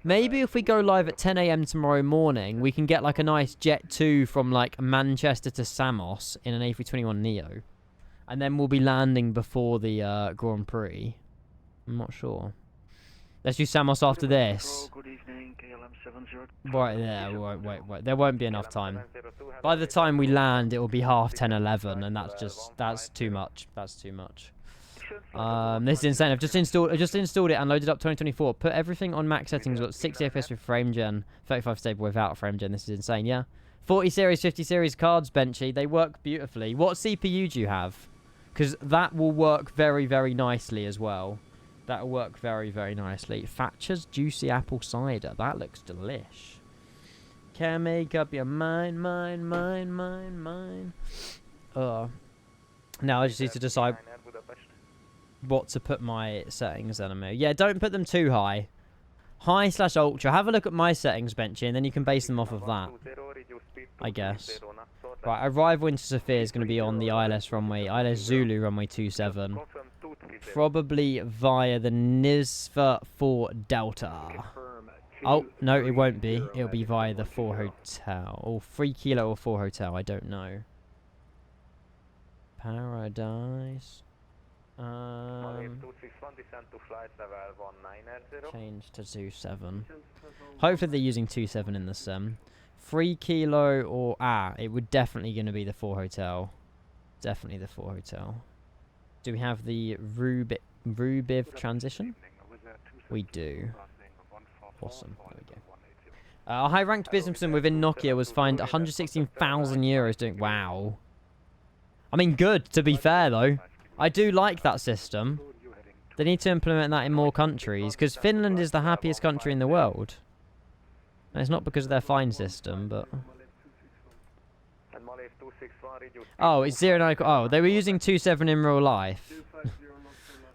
A: Maybe if we go live at 10 AM tomorrow morning, we can get like a nice Jet 2 from like Manchester to Samos in an A321 Neo. And then we'll be landing before the Grand Prix. I'm not sure. Let's do Samos after this. Right there. Wait. There won't be enough time. By the time we land, it will be 10:30, 11, and that's too much. That's too much. This is insane. I've just installed it and loaded up 2024. Put everything on max settings. Got 60 FPS with frame gen, 35 stable without frame gen. This is insane. Yeah. 40 series, 50 series cards, Benchy. They work beautifully. What CPU do you have? Because that will work very, very nicely as well. That will work very, very nicely. Thatcher's Juicy Apple Cider. That looks delish. Can make up your mind. Now I just need to decide what to put my settings in. Yeah, don't put them too high. High/ultra. Have a look at my settings, Benchy, and then you can base them off of that, I guess. Right, arrival into Sofia is going to be on the ILS runway, ILS Zulu runway 27. Probably via the NISFA 4 Delta. Oh, no, it won't be. It'll be via the 4 Hotel. Or 3 Kilo or 4 Hotel, I don't know. Paradise. Change to 27. Hopefully they're using 27 in the sim. 3 Kilo or... it would definitely going to be the 4 Hotel. Definitely the 4 Hotel. Do we have the Rubiv transition? We do. Awesome. There we go. A high-ranked businessman within Nokia was fined 116,000 euros doing... Wow. I mean, good, to be fair, though. I do like that system. They need to implement that in more countries, because Finland is the happiest country in the world. And it's not because of their fine system, but... Oh, it's 09... Oh, they were using 27 in real life.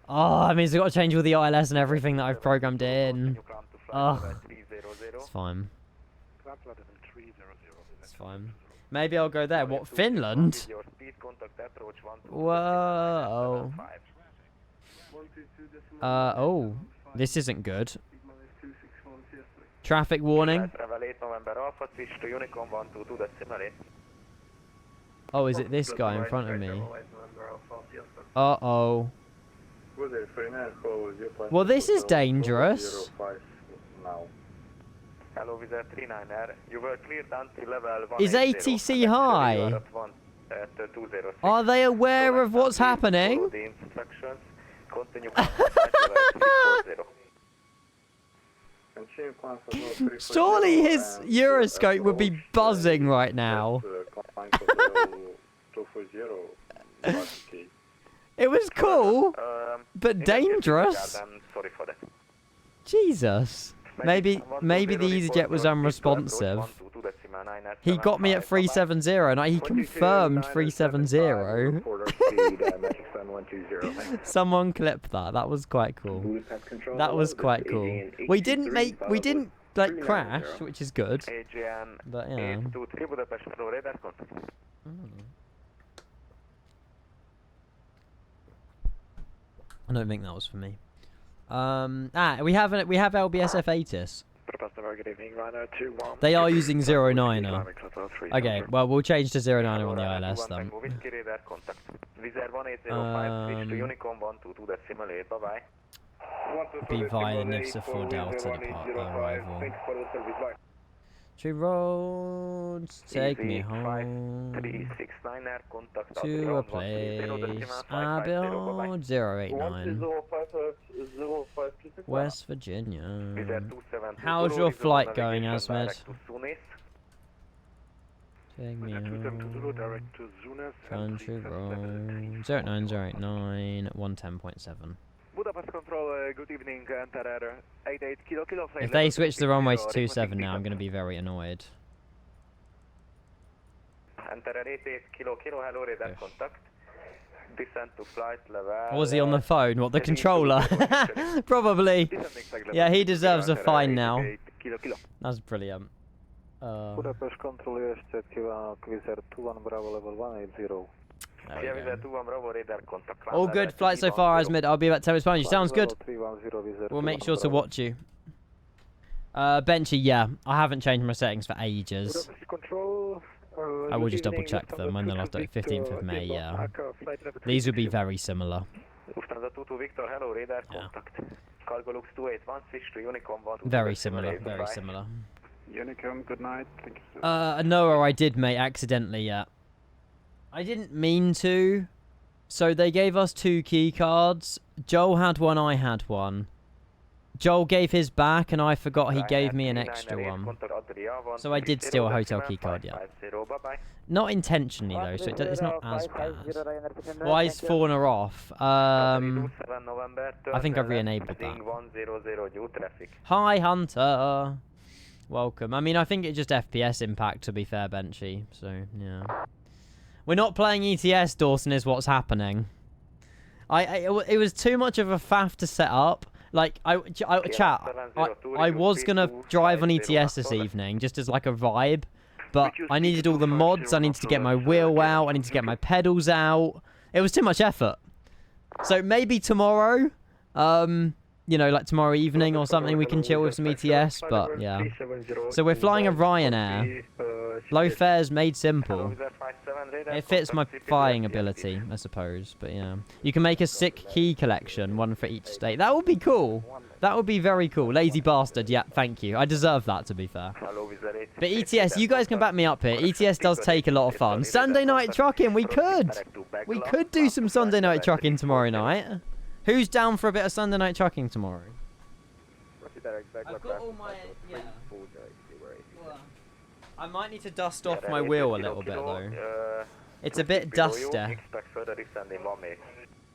A: Oh, that means I've got to change all the ILS and everything that I've programmed in. Oh, it's fine. It's fine. Maybe I'll go there. What, Finland? Whoa. Oh, this isn't good. Traffic warning. Oh, is it this guy in front of me? Uh-oh. Well, this is dangerous. Is ATC high? Are they aware of what's happening? Surely his Euroscope would be buzzing right now. It was cool, but dangerous. Jesus. Maybe the EasyJet was unresponsive. He got me at 370, and he confirmed 370. Someone clipped that. That was quite cool. That was quite cool. We didn't like crash, which is good. But yeah. I don't think that was for me. We have LBSF ATIS. They are using 09er. Okay, well we'll change to 09er on the ILS then. Be via the NIFSA 4 Delta arrival. Tree roads, take me home to a place I build 089 West Virginia. How's your flight going, Asmed? Take me home. Country road 09089 110.7.
F: Budapest Control, good evening, enter 88 kilo.
A: If they switch the runway to 27 now, I'm going to be very annoyed.
F: Enter 88 kilo, hello, radar contact. Descent to flight level.
A: Was he on the phone? What, the controller? Probably. Yeah, he deserves a fine now. That's brilliant.
C: Budapest Control, US Jet, Quizer 21 Bravo level 180.
A: All good flight so far, Asmid. I'll be about 10 minutes behind you. Sounds good. We'll make sure to watch you. Benchy, yeah. I haven't changed my settings for ages. I will just double check them when the last date, 15th of May, yeah. These would be very similar. Yeah. Very similar, very similar.
E: Unicom, good night. Thank you,
A: no, I did, mate, accidentally, yeah. I didn't mean to. So they gave us 2 key cards. Joel had one, I had one. Joel gave his back and I forgot he gave me an extra one. So I did steal a hotel key card, yeah. Not intentionally though, so it's not as bad. Why is Fauna off? I think I've re-enabled that. Hi Hunter! Welcome. I mean, I think it's just FPS impact to be fair, Benchy. So, yeah. We're not playing ETS, Dawson, is what's happening. It was too much of a faff to set up. Like, I was going to drive on ETS this evening, just as like a vibe. But I needed all the mods, I needed to get my wheel out, I needed to get my pedals out. It was too much effort. So maybe tomorrow, you know, like tomorrow evening or something, we can chill with some ETS, but yeah. So we're flying a RYANAIR. Low fares made simple. It fits my flying ability, I suppose, but yeah. You can make a sick key collection, one for each state. That would be cool. That would be very cool. Lazy bastard, yeah, thank you. I deserve that, to be fair. But ETS, you guys can back me up here. ETS does take a lot of fun. Sunday night trucking, we could. We could do some Sunday night trucking tomorrow night. Who's down for a bit of Sunday night trucking tomorrow? I've got all my... Yeah. Well, I might need to dust off my wheel a little bit, though. It's a bit dusty.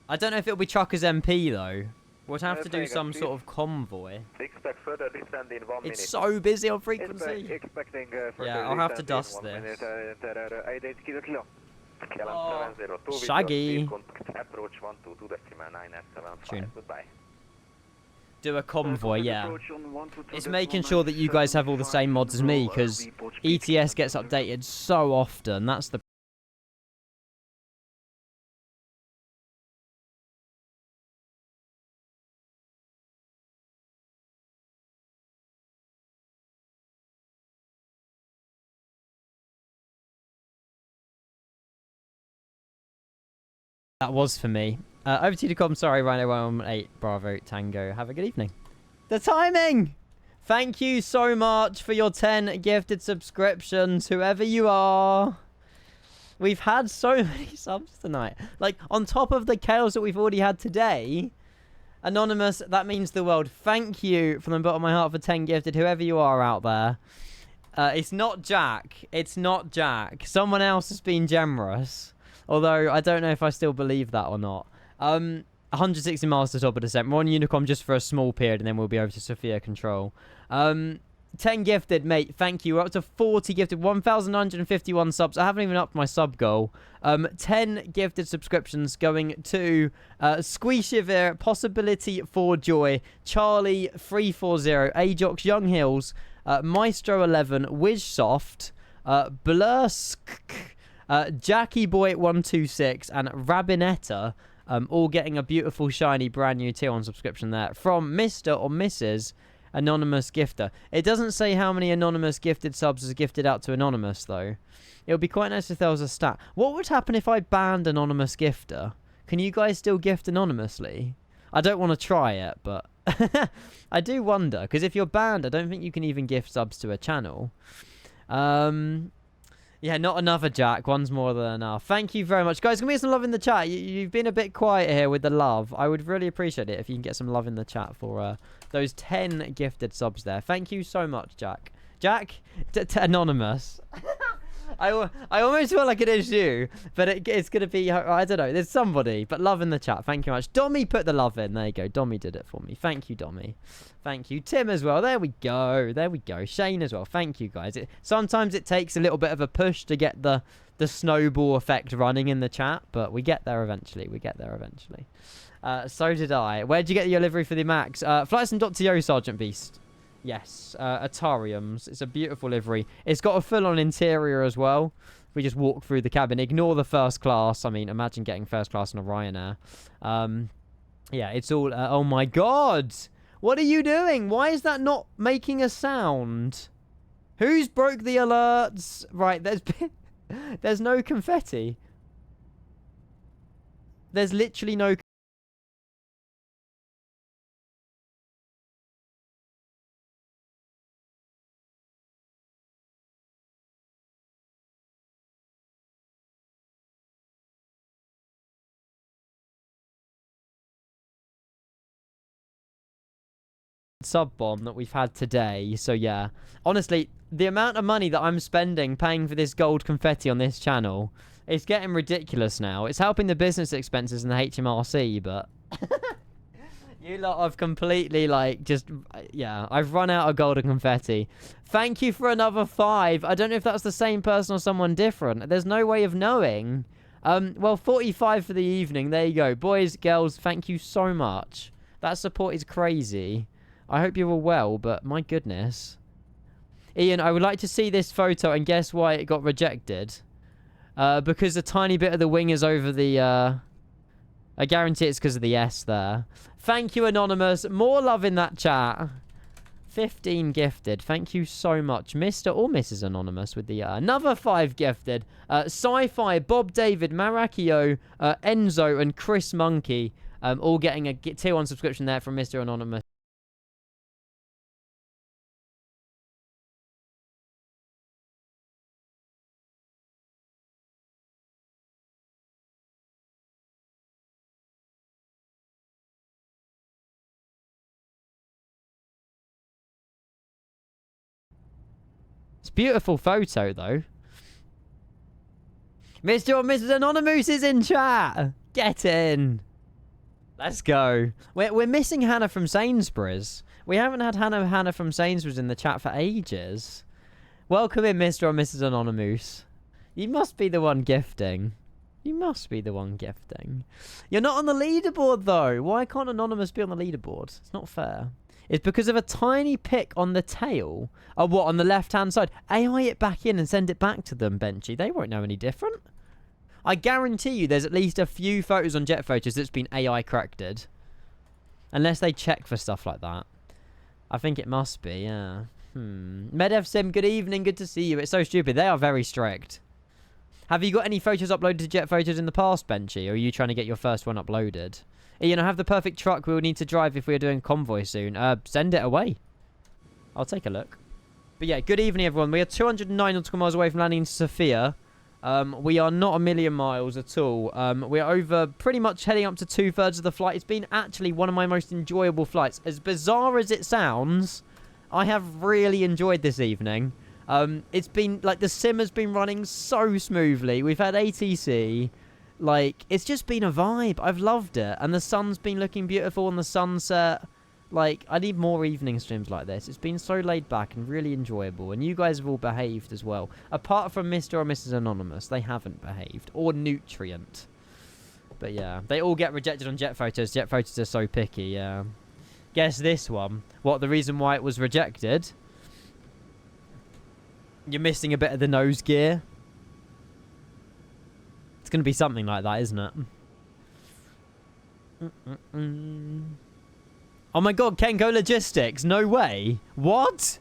A: I don't know if it'll be Truckers MP, though. We'll have to do some sort of convoy. It's so busy on frequency. Yeah, I'll have to dust this. Oh, Shaggy. Tune. Do a convoy, yeah. It's making sure that you guys have all the same mods as me, because ETS gets updated so often. That's the... That was for me. Over to you to come. Sorry, Rhino 118 Bravo Tango. Have a good evening. The timing! Thank you so much for your 10 gifted subscriptions, whoever you are. We've had so many subs tonight. Like, on top of the chaos that we've already had today, Anonymous, that means the world. Thank you from the bottom of my heart for 10 gifted, whoever you are out there. It's not Jack. It's not Jack. Someone else has been generous. Although, I don't know if I still believe that or not. 160 miles to top of descent. We're on Unicom just for a small period, and then we'll be over to SOFIA Control. 10 gifted, mate. Thank you. We're up to 40 gifted. 1,951 subs. I haven't even upped my sub goal. 10 gifted subscriptions going to Squeeshivir, Possibility for Joy, Charlie 340, Ajox Young Hills, Maestro 11, Wizsoft, Blursk, Jackie Boy 126, and Rabinetta, all getting a beautiful, shiny, brand new tier 1 subscription there from Mr. or Mrs. Anonymous Gifter. It doesn't say how many anonymous gifted subs is gifted out to Anonymous, though. It would be quite nice if there was a stat. What would happen if I banned Anonymous Gifter? Can you guys still gift anonymously? I don't want to try it, but I do wonder, because if you're banned, I don't think you can even gift subs to a channel. Yeah, not another Jack. One's more than enough. Thank you very much. Guys, can we get some love in the chat? You've been a bit quiet here with the love. I would really appreciate it if you can get some love in the chat for those 10 gifted subs there. Thank you so much, Jack. Jack? Anonymous. I almost feel like it is you, but it's going to be, I don't know, there's somebody, but love in the chat. Thank you much. Dommy put the love in. There you go. Dommy did it for me. Thank you, Dommy. Thank you. Tim as well. There we go. There we go. Shane as well. Thank you, guys. Sometimes it takes a little bit of a push to get the snowball effect running in the chat, but we get there eventually. We get there eventually. So did I. Where'd you get your livery for the Max? Flightsim.to, Sergeant Beast. Yes, Atariums. It's a beautiful livery. It's got a full-on interior as well. We just walk through the cabin. Ignore the first class. I mean, imagine getting first class on a RYANAIR. Yeah, it's all... oh, my God! What are you doing? Why is that not making a sound? Who's broke the alerts? Right, there's no confetti. There's literally no... sub bomb that we've had today. So yeah, honestly, the amount of money that I'm spending paying for this gold confetti on this channel, it's getting ridiculous now. It's helping the business expenses and the HMRC, but you lot have completely like just, yeah, I've run out of golden confetti. Thank you for another 5. I don't know if that's the same person or someone different. There's no way of knowing. Well, 45 for the evening. There you go. Boys, girls, thank you so much. That support is crazy. I hope you're all well, but my goodness. Ian, I would like to see this photo and guess why it got rejected. Because a tiny bit of the wing is over the I guarantee it's because of the S there. Thank you, Anonymous. More love in that chat. 15 gifted. Thank you so much. Mr. or Mrs. Anonymous with the another 5 gifted. Sci-Fi, Bob David, Maracchio, Enzo, and Chris Monkey. All getting a tier 1 subscription there from Mr. Anonymous. It's a beautiful photo, though. Mr. or Mrs. Anonymous is in chat. Get in. Let's go. We're missing Hannah from Sainsbury's. We haven't had Hannah from Sainsbury's in the chat for ages. Welcome in, Mr. or Mrs. Anonymous. You must be the one gifting. You must be the one gifting. You're not on the leaderboard, though. Why can't Anonymous be on the leaderboard? It's not fair. It's because of a tiny pick on the tail. Oh, what, on the left-hand side? AI it back in and send it back to them, Benchy. They won't know any different. I guarantee you there's at least a few photos on Jet Photos that's been AI corrected. Unless they check for stuff like that. I think it must be, yeah. Medev Sim, good evening. Good to see you. It's so stupid. They are very strict. Have you got any photos uploaded to Jet Photos in the past, Benchy? Or are you trying to get your first one uploaded? Ian, I have the perfect truck we will need to drive if we are doing convoy soon. Send it away. I'll take a look. But yeah, good evening, everyone. We are 209 nautical miles away from landing in Sofia. We are not a million miles at all. We are over pretty much heading up to 2/3 of the flight. It's been actually one of my most enjoyable flights. As bizarre as it sounds, I have really enjoyed this evening. It's been, like, the sim has been running so smoothly. We've had ATC. Like, it's just been a vibe. I've loved it. And the sun's been looking beautiful on the sunset. Like, I need more evening streams like this. It's been so laid back and really enjoyable. And you guys have all behaved as well. Apart from Mr. or Mrs. Anonymous, they haven't behaved. Or Nutrient. But yeah, they all get rejected on Jet Photos. Jet Photos are so picky, yeah. Guess this one. What, the reason why it was rejected? You're missing a bit of the nose gear. It's going to be something like that, isn't it? Oh my god, Kenko Logistics. No way. What?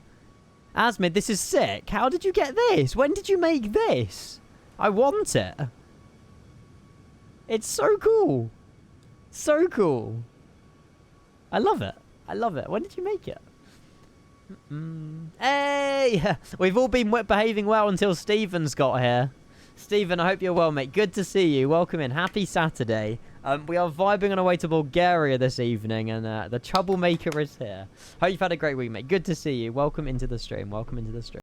A: Asmid, this is sick. How did you get this? When did you make this? I want it. It's so cool. So cool. I love it. I love it. When did you make it? Hey! We've all been behaving well until Stephen's got here. Stephen, I hope you're well, mate. Good to see you. Welcome in. Happy Saturday. We are vibing on our way to Bulgaria this evening, and the troublemaker is here. Hope you've had a great week, mate. Good to see you. Welcome into the stream. Welcome into the stream.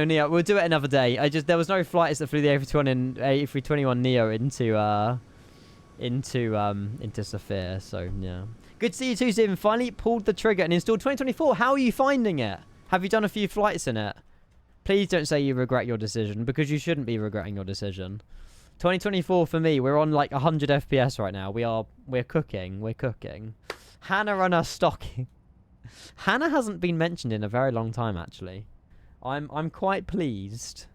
A: Neo, we'll do it another day. There was no flights that flew the A321 Neo into Sophia, so yeah. Good to see you too, Stephen. Finally pulled the trigger and installed 2024. How are you finding it? Have you done a few flights in it? Please don't say you regret your decision, because you shouldn't be regretting your decision. 2024 for me, we're on like 100 FPS right now. We're cooking. We're cooking. Hannah and us stocking. Hannah hasn't been mentioned in a very long time, actually. I'm quite pleased.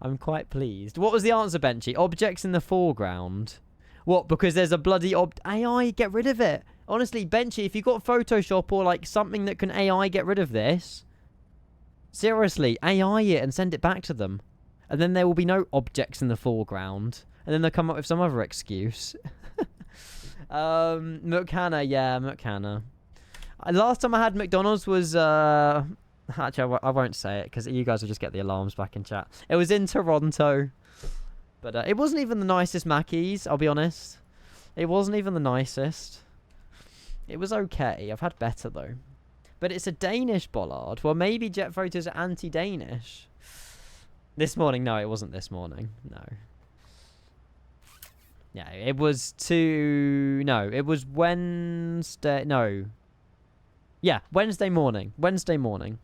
A: I'm quite pleased. What was the answer, Benchy? Objects in the foreground. What? Because there's a bloody AI, get rid of it. Honestly, Benchy, if you got Photoshop or like something that can AI get rid of this, seriously, AI it and send it back to them. And then there will be no objects in the foreground. And then they'll come up with some other excuse. Mukhanna, yeah, Mukhanna. Last time I had McDonald's was actually, I won't say it because you guys will just get the alarms back in chat. It was in Toronto. But it wasn't even the nicest Mackies, I'll be honest. It wasn't even the nicest. It was okay. I've had better, though. But it's a Danish bollard. Well, maybe Jet Photos are anti-Danish. This morning? No, it wasn't this morning. No. Yeah, it was No, it was Wednesday. No. Yeah, Wednesday morning. Wednesday morning.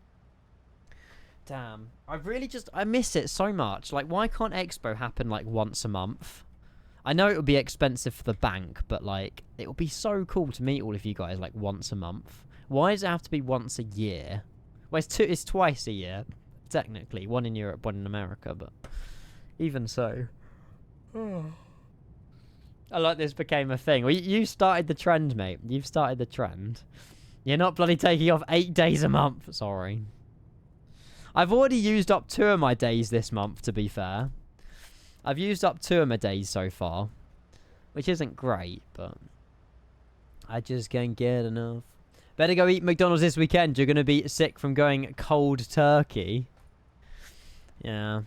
A: Damn. I miss it so much. Like, why can't Expo happen, like, once a month? I know it would be expensive for the bank, but, like, it would be so cool to meet all of you guys, like, once a month. Why does it have to be once a year? Well, it's twice a year, technically. One in Europe, one in America, but even so. I like this became a thing. Well, you started the trend, mate. You've started the trend. You're not bloody taking off 8 days a month. Sorry. I've already used up 2 of my days this month, to be fair. I've used up 2 of my days so far. Which isn't great, but I just can't get enough. Better go eat McDonald's this weekend. You're going to be sick from going cold turkey. Yeah.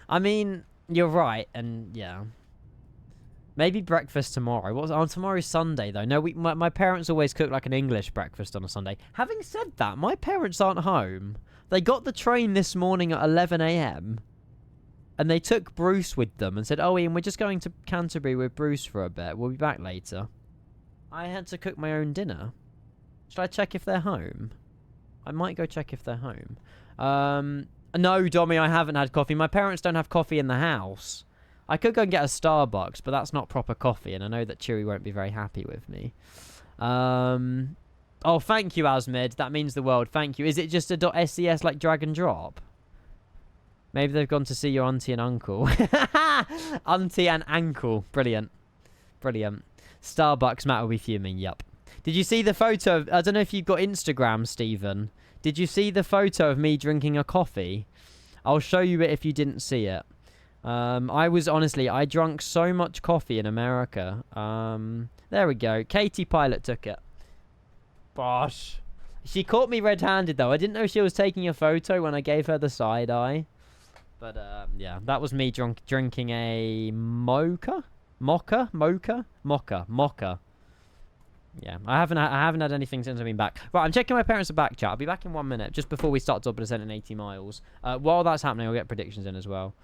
A: I mean, you're right, and yeah. Maybe breakfast tomorrow. Tomorrow's Sunday, though. No, my parents always cook like an English breakfast on a Sunday. Having said that, my parents aren't home. They got the train this morning at 11 a.m. And they took Bruce with them and said, oh, Ian, we're just going to Canterbury with Bruce for a bit. We'll be back later. I had to cook my own dinner. Should I check if they're home? I might go check if they're home. No, Dommy, I haven't had coffee. My parents don't have coffee in the house. I could go and get a Starbucks, but that's not proper coffee, and I know that Chewy won't be very happy with me. Oh, thank you, Asmid. That means the world. Thank you. Is it just a .scs like drag and drop? Maybe they've gone to see your auntie and uncle. Auntie and ankle. Brilliant. Brilliant. Starbucks, Matt will be fuming. Yup. Did you see the photo? I don't know if you've got Instagram, Stephen. Did you see the photo of me drinking a coffee? I'll show you it if you didn't see it. I drank so much coffee in America. There we go. Katie Pilot took it. Bosh. She caught me red-handed, though. I didn't know she was taking a photo when I gave her the side eye. But, yeah. That was me drinking a mocha. Yeah, I haven't had anything since I've been back. Right, I'm checking my parents are back, chat. I'll be back in 1 minute, just before we start double descent in 80 miles. While that's happening, I'll get predictions in as well.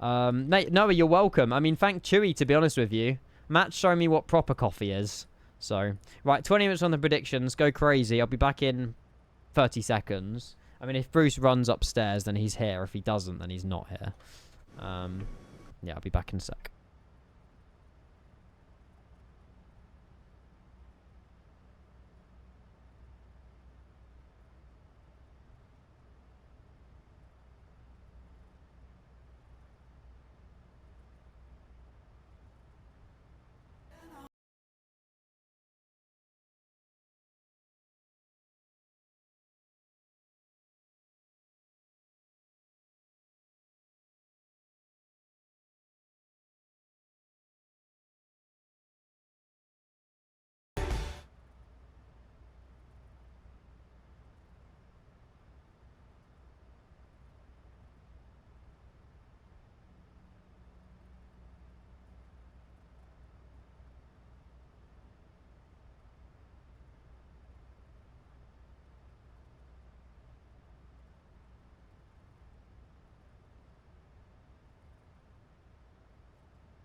A: Mate, Noah, you're welcome. I mean, thank Chewy, to be honest with you. Matt's showing me what proper coffee is. So, right, 20 minutes on the predictions. Go crazy. I'll be back in 30 seconds. I mean, if Bruce runs upstairs, then he's here. If he doesn't, then he's not here. Yeah, I'll be back in a sec.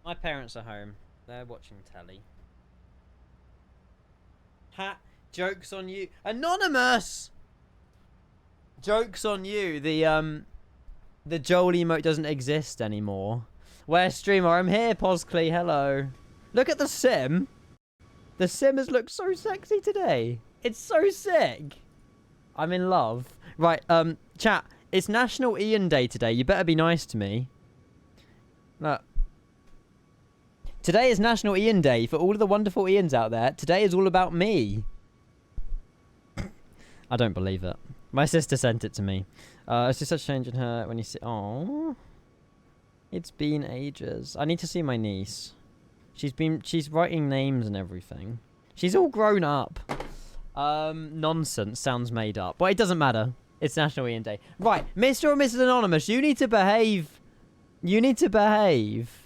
A: My parents are home. They're watching telly. Ha! Joke's on you. Anonymous! Joke's on you. The Joel emote doesn't exist anymore. Where's streamer? I'm here, Poskly. Hello. Look at the sim. The sim has looked so sexy today. It's so sick. I'm in love. Right, chat. It's National Ian Day today. You better be nice to me. Look. Today is National Ian Day. For all of the wonderful Ians out there, today is all about me. I don't believe it. My sister sent it to me. It's just such a change in her when you see... Oh, it's been ages. I need to see my niece. She's writing names and everything. She's all grown up. Nonsense. Sounds made up. But it doesn't matter. It's National Ian Day. Right, Mr. or Mrs. Anonymous, you need to behave. You need to behave.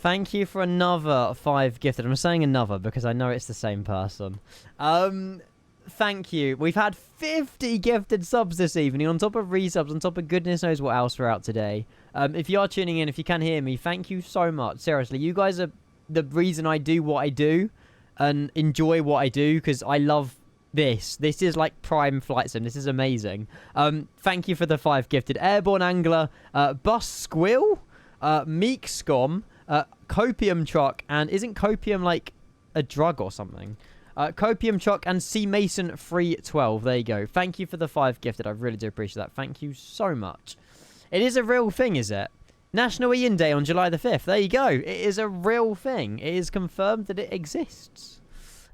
A: Thank you for another 5 gifted. I'm saying another because I know it's the same person. Thank you. We've had 50 gifted subs this evening on top of resubs, on top of goodness knows what else throughout today. If you are tuning in, if you can hear me, thank you so much. Seriously, you guys are the reason I do what I do and enjoy what I do because I love this. This is like prime flight sim. This is amazing. Thank you for the 5 gifted. Airborne Angler, Bus Squill, Meek Scum, Copium Truck, and isn't Copium like a drug or something? Copium Truck and C Mason 312. There you go. Thank you for the 5 gifted. I really do appreciate that. Thank you so much. It is a real thing, is it? National Ian Day on July the 5th. There you go. It is a real thing. It is confirmed that it exists.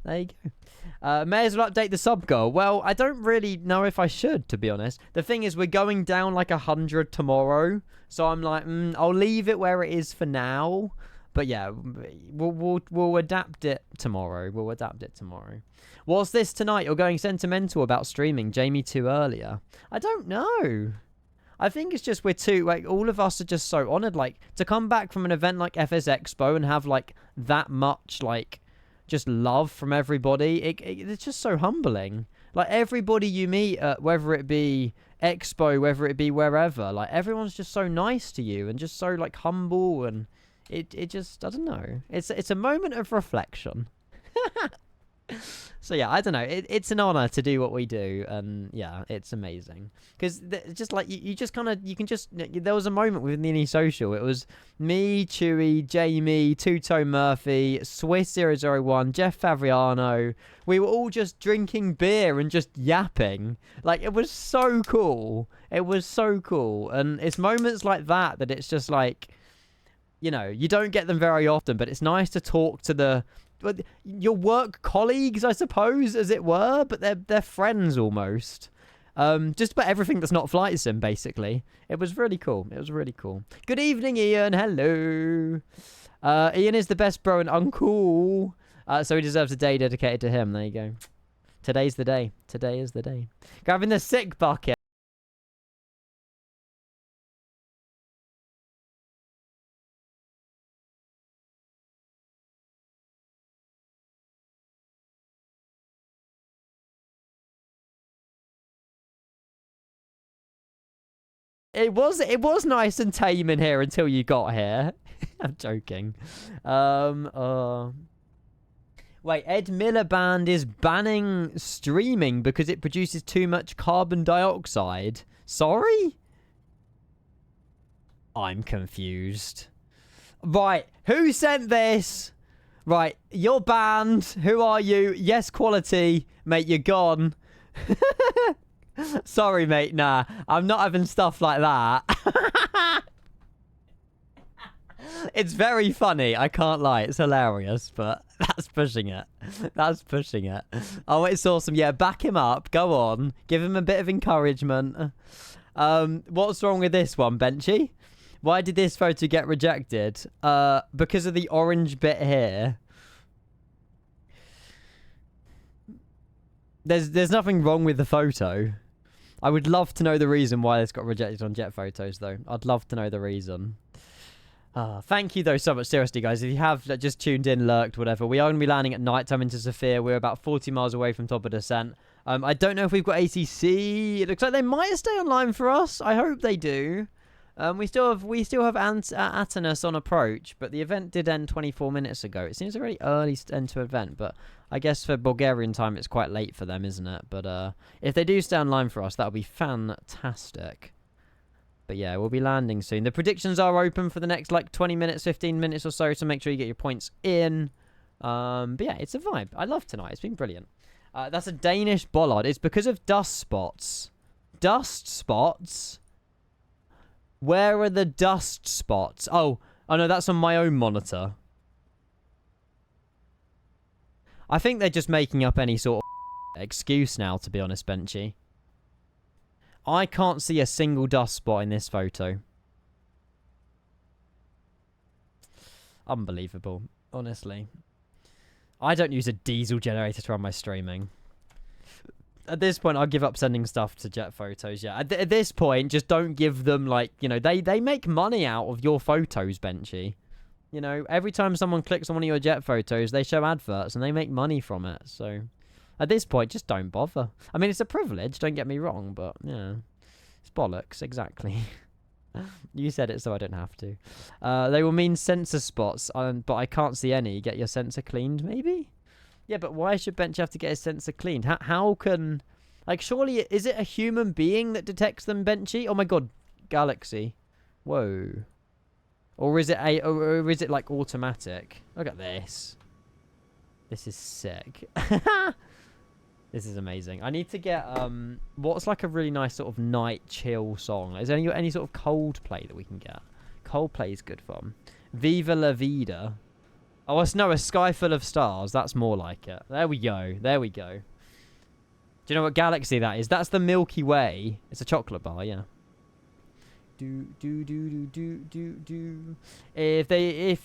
A: There you go. May as well update the sub goal. Well, I don't really know if I should, to be honest. The thing is, we're going down like 100 tomorrow. So I'm like, I'll leave it where it is for now. But yeah, we'll adapt it tomorrow. We'll adapt it tomorrow. What's this tonight? You're going sentimental about streaming Jamie 2 earlier. I don't know. I think it's just we're too, like, all of us are just so honoured, like, to come back from an event like FS Expo and have, like, that much, like, just love from everybody. It's just so humbling. Like, everybody you meet, whether it be Expo, whether it be wherever, like, everyone's just so nice to you and just so, like, humble, and it just, I don't know. It's a moment of reflection. So yeah, I don't know. It's an honor to do what we do, and yeah, it's amazing. Because just like you just kind of, you can just. There was a moment within the Any Social. It was me, Chewy, Jamie, Tuto Murphy, Swiss001, Jeff Favriano. We were all just drinking beer and just yapping. Like, it was so cool. It was so cool, and it's moments like that that it's just like, you know, you don't get them very often, but it's nice to talk to your work colleagues, I suppose, as it were, but they're friends almost. Just about everything that's not flight sim, basically. It was really cool. It was really cool. Good evening, Ian. Hello. Ian is the best bro and uncle, so he deserves a day dedicated to him. There you go. Today's the day. Today is the day. Grabbing the sick bucket. It was nice and tame in here until you got here. I'm joking. Wait, Ed Miliband is banning streaming because it produces too much carbon dioxide. Sorry? I'm confused. Right, who sent this? Right, you're banned. Who are you? Yes, quality. Mate, you're gone. Sorry, mate. Nah, I'm not having stuff like that. It's very funny. I can't lie. It's hilarious, but that's pushing it. That's pushing it. Oh, it's awesome. Yeah, back him up. Go on. Give him a bit of encouragement. What's wrong with this one, Benchy? Why did this photo get rejected? Because of the orange bit here. There's nothing wrong with the photo. I would love to know the reason why this got rejected on jet photos, though. I'd love to know the reason. Thank you, though, so much. Seriously, guys, if you have just tuned in, lurked, whatever, we are going to be landing at night time into SOFIA. We're about 40 miles away from top of descent. I don't know if we've got ATC. It looks like they might stay online for us. I hope they do. We still have Atanus on approach, but the event did end 24 minutes ago. It seems a very early end to event, but I guess for Bulgarian time, it's quite late for them, isn't it? But if they do stay online for us, that'll be fantastic. But yeah, we'll be landing soon. The predictions are open for the next, like, 20 minutes, 15 minutes or so, so make sure you get your points in. But yeah, it's a vibe. I love tonight. It's been brilliant. That's a Danish bollard. It's because of dust spots. Dust spots? Where are the dust spots? Oh no, that's on my own monitor. I think they're just making up any sort of excuse now, to be honest, Benchy. I can't see a single dust spot in this photo. Unbelievable, honestly. I don't use a diesel generator to run my streaming. At this point, I'll give up sending stuff to jet photos, yeah. At this point, just don't give them, like, you know, they make money out of your photos, Benchy. You know, every time someone clicks on one of your jet photos, they show adverts and they make money from it. So, at this point, just don't bother. I mean, it's a privilege, don't get me wrong, but, yeah. It's bollocks, exactly. You said it, so I don't have to. They will mean sensor spots, but I can't see any. Get your sensor cleaned, maybe? Yeah, but why should Bench have to get his sensor cleaned? How can... Like, surely, is it a human being that detects them, Benchy? Oh my god, Galaxy. Whoa. Or is it or is it, like, automatic? Look at this. This is sick. This is amazing. I need to get, what's, like, a really nice sort of night chill song? Is there any sort of Coldplay that we can get? Coldplay is good fun. Viva la Vida. Oh, no, a sky full of stars. That's more like it. There we go. There we go. Do you know what galaxy that is? That's the Milky Way. It's a chocolate bar, yeah. If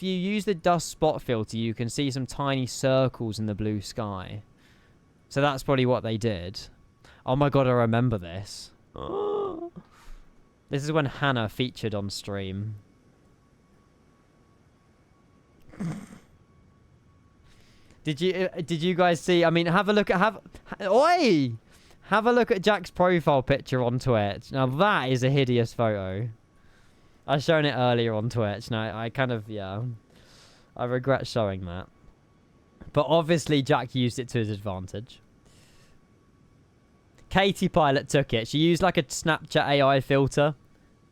A: you use the dust spot filter, you can see some tiny circles in the blue sky. So that's probably what they did. Oh my god, I remember this. This is when Hannah featured on stream. Did you guys see? I mean, have a look at have a look at Jack's profile picture on Twitch. Now that is a hideous photo. I've shown it earlier on Twitch. Now I kind of I regret showing that. But obviously Jack used it to his advantage. Katie Pilot took it. She used like a Snapchat AI filter.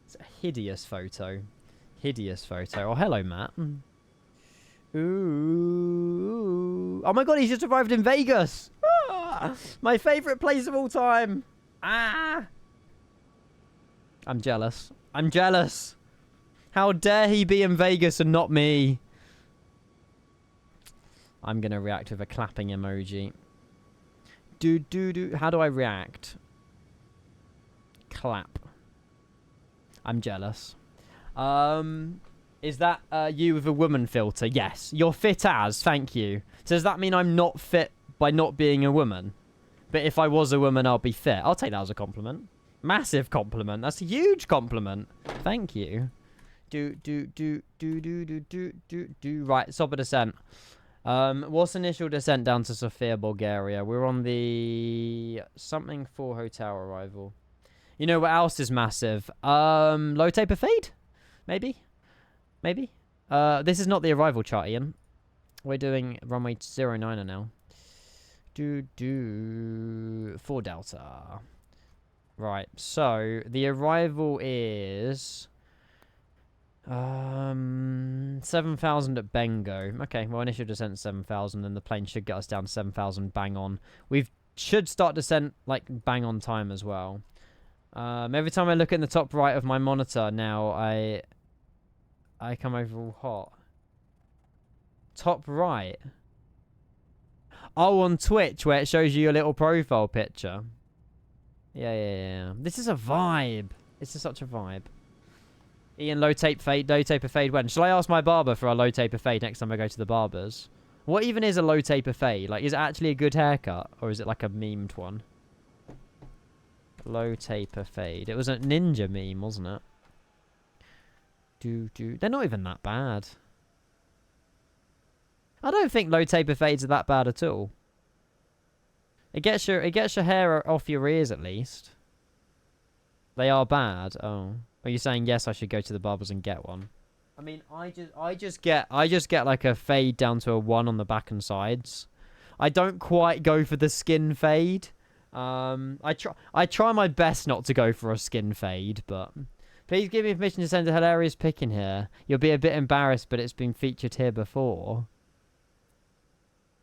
A: It's a hideous photo. Hideous photo. Oh, hello, Matt. Ooh. Oh my god, he's just arrived in Vegas. Ah, my favorite place of all time. Ah. I'm jealous. I'm jealous. How dare he be in Vegas and not me? I'm going to react with a clapping emoji. How do I react? Clap. I'm jealous. Is that you with a woman filter? Yes. You're fit as. Thank you. So does that mean I'm not fit by not being a woman? But if I was a woman, I'll be fit. I'll take that as a compliment. Massive compliment. That's a huge compliment. Thank you. Right. Stop a descent. What's initial descent down to Sofia, Bulgaria? We're on the something 4 hotel arrival. You know what else is massive? Low taper fade? Maybe? Maybe? This is not the arrival chart, Ian. We're doing runway 09er now. 4 Delta. Right, so the arrival is 7,000 at Bengo. Okay, well, initial descent 7,000, and the plane should get us down to 7,000 bang on. We should start descent like bang on time as well. Every time I look in the top right of my monitor now, I come over all hot. Top right. Oh, on Twitch, where it shows you your little profile picture. Yeah. This is a vibe. This is such a vibe. Ian, low taper fade when? Shall I ask my barber for a low taper fade next time I go to the barbers? What even is a low taper fade? Like, is it actually a good haircut? Or is it like a memed one? Low taper fade. It was a ninja meme, wasn't it? They're not even that bad. I don't think low taper fades are that bad at all. It gets your hair off your ears at least. They are bad. Oh. Are you saying yes, I should go to the barbers and get one? I mean, I just get like a fade down to a 1 on the back and sides. I don't quite go for the skin fade. I try my best not to go for a skin fade, but please give me permission to send a hilarious pic in here. You'll be a bit embarrassed, but it's been featured here before.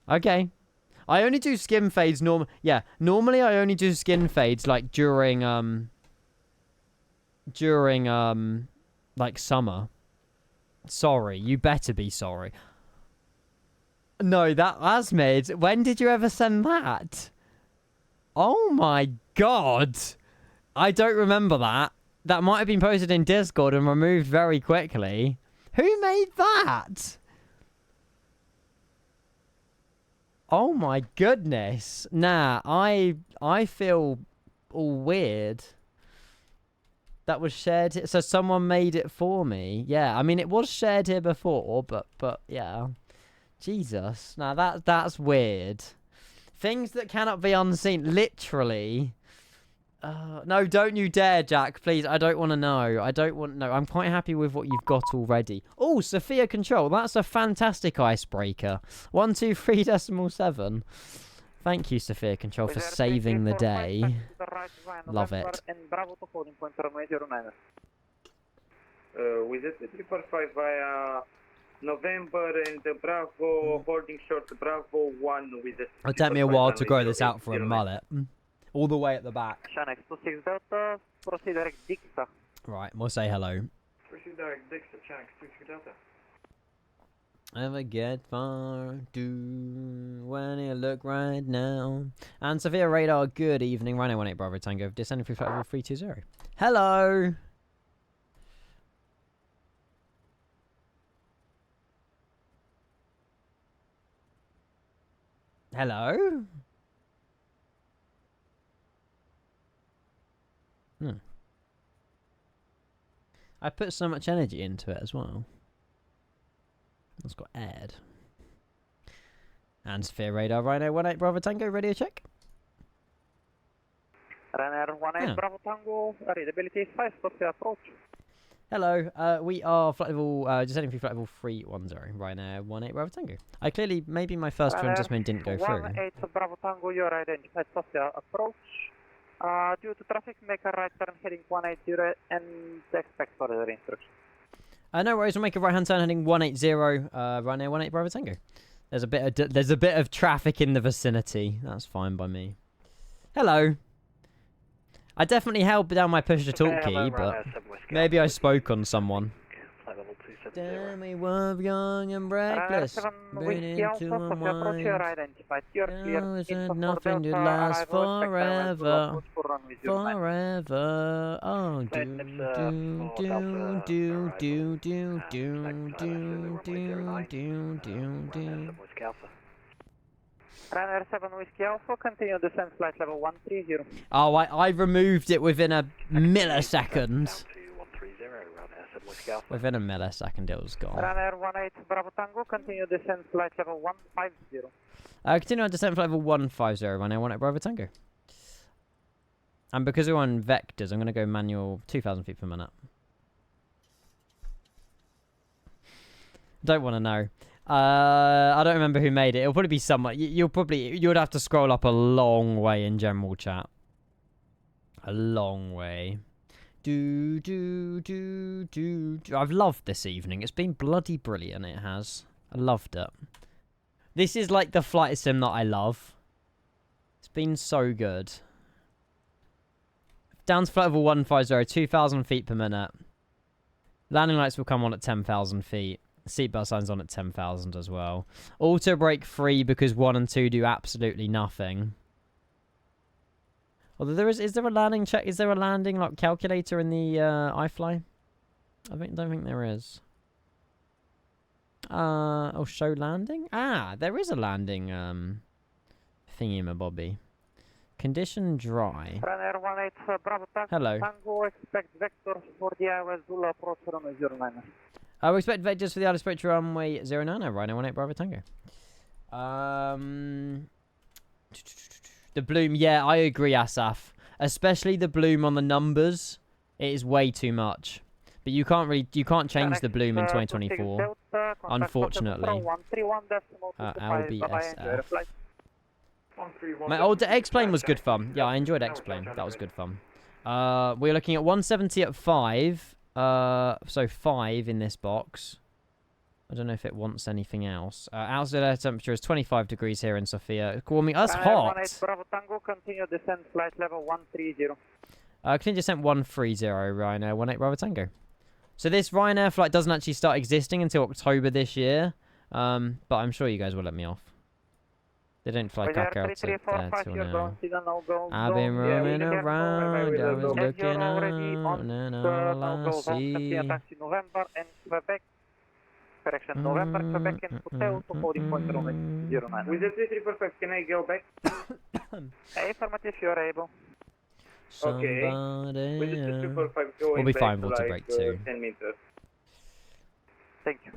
A: Okay. I only do skin fades normally I only do skin fades like during like summer. Sorry, you better be sorry. No, that's mid. When did you ever send that? Oh my god. I don't remember that. That might have been posted in Discord and removed very quickly. Who made that? Oh my goodness. Nah, I feel all weird. That was shared. So someone made it for me. Yeah, I mean, it was shared here before, but yeah. Jesus. Now that's weird. Things that cannot be unseen. Literally. No, don't you dare, Jack. Please, I don't want to know. I don't want to know. I'm quite happy with what you've got already. Oh, Sophia Control. That's a fantastic icebreaker. 123.7. Thank you, Sophia Control, for saving the day. Love it.
F: With the 345 via November and Bravo holding short Bravo 1 with the...
A: It'll take me a while to grow this out for a mullet. All the way at the back.
C: Shannon 26 Delta, proceed direct Dixa.
A: Right, we'll say hello.
F: Proceed direct Dixa, Shannon 26 Delta.
A: Ever get far, do when you look right now. And Sophia Radar, good evening. Rhino 18 Bravo Tango, descending through flight level 320. Hello! Hello? I put so much energy into it as well. It's got aired. And Sphere Radar Rhino 18 Bravo Tango, radio check.
C: Ryanair 18 Bravo Tango, readability 5, SOFIA approach.
A: Hello, we are flight level, descending through flight level 310, Ryanair 18 Bravo Tango. I clearly, maybe my first transmission didn't go through.
C: 18 Bravo Tango, you're identified SOFIA approach. Due to traffic, make a right turn heading 180 and expect further instructions.
A: No worries, we'll make a right-hand turn heading 180, Ryanair 18 Bravo Tango. There's a bit of traffic in the vicinity. That's fine by me. Hello. I definitely held down my push-to-talk key, but maybe I spoke on someone. Tell me we're young and reckless, burn into a mind. Now isn't nothing to last forever, forever. Oh, do do do do do do do do do do do.
C: Ryanair 7 Whiskey Alpha, continue descent flight level 130.
A: Oh, I removed it within a millisecond. Within a millisecond, it was gone.
C: Ryanair 18 Bravo Tango, continue descent flight level 150.
A: Continue on descent flight level 150, Ryanair 18 Bravo Tango. And because we're on vectors, I'm going to go manual 2,000 feet per minute. Don't want to know. I don't remember who made it. It'll probably be someone. You would have to scroll up a long way in general chat. A long way. Do do do do do. I've loved this evening. It's been bloody brilliant. It has. I loved it. This is like the flight sim that I love. It's been so good. Down to flight level 150, 2,000 feet per minute. Landing lights will come on at 10,000 feet. Seatbelt signs on at 10,000 as well. Auto brake free because 1 and 2 do absolutely nothing. Although is there a landing check? Is there a landing like calculator in the iFly? Don't think there is. Oh, show landing? Ah, there is a landing thingy-mabobby. Condition dry.
C: Ryanair 18 Bravo Tango.
A: Hello.
C: Tango, expect vectors for the iOS Zulu approach runway 09.
A: We expect vectors for the outer spectrum runway 09, Ryanair 18 Bravo Tango. The bloom, yeah, I agree, Asaf. Especially the bloom on the numbers, it is way too much. But you can't change the bloom in 2024, unfortunately. LBSF. My old X-Plane was good fun. Yeah, I enjoyed X-Plane. That was good fun. We're looking at 170 at 5. So 5 in this box. I don't know if it wants anything else. Outside air temperature is 25 degrees here in Sofia. That's hot.
C: 18 Bravo Tango, continue descent flight level 130.
A: Continue descent 130, Ryanair 18 Bravo Tango. So this Ryanair flight doesn't actually start existing until October this year. But I'm sure you guys will let me off. They don't fly cack out there till now. I've been roaming around, I was looking out, and all I see.
C: Correction, November, Quebec and Hotel to holding point runway 09.
F: With the 345, can I go back?
C: Affirmative, you're able.
F: Okay. With the 345, going
A: We'll be
F: back
A: fine, water break too.
F: 10 meters.
C: Thank you.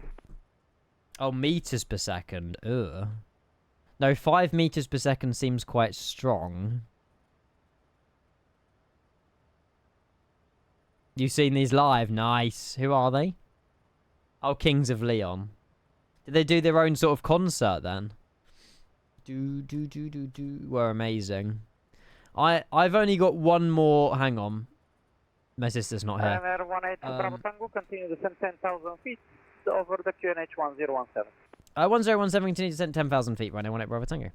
A: Oh, meters per second. Ugh. No, 5 meters per second seems quite strong. You've seen these live? Nice. Who are they? Oh, Kings of Leon. Did they do their own sort of concert then? Were amazing. I've only got one more. Hang on. My sister's not here.
C: RYANAIR 18 Bravo Tango, continue descent 10,000 feet over the QNH 1017.
A: 1017, continue descent 10,000 feet, right now, 18 Bravo Tango.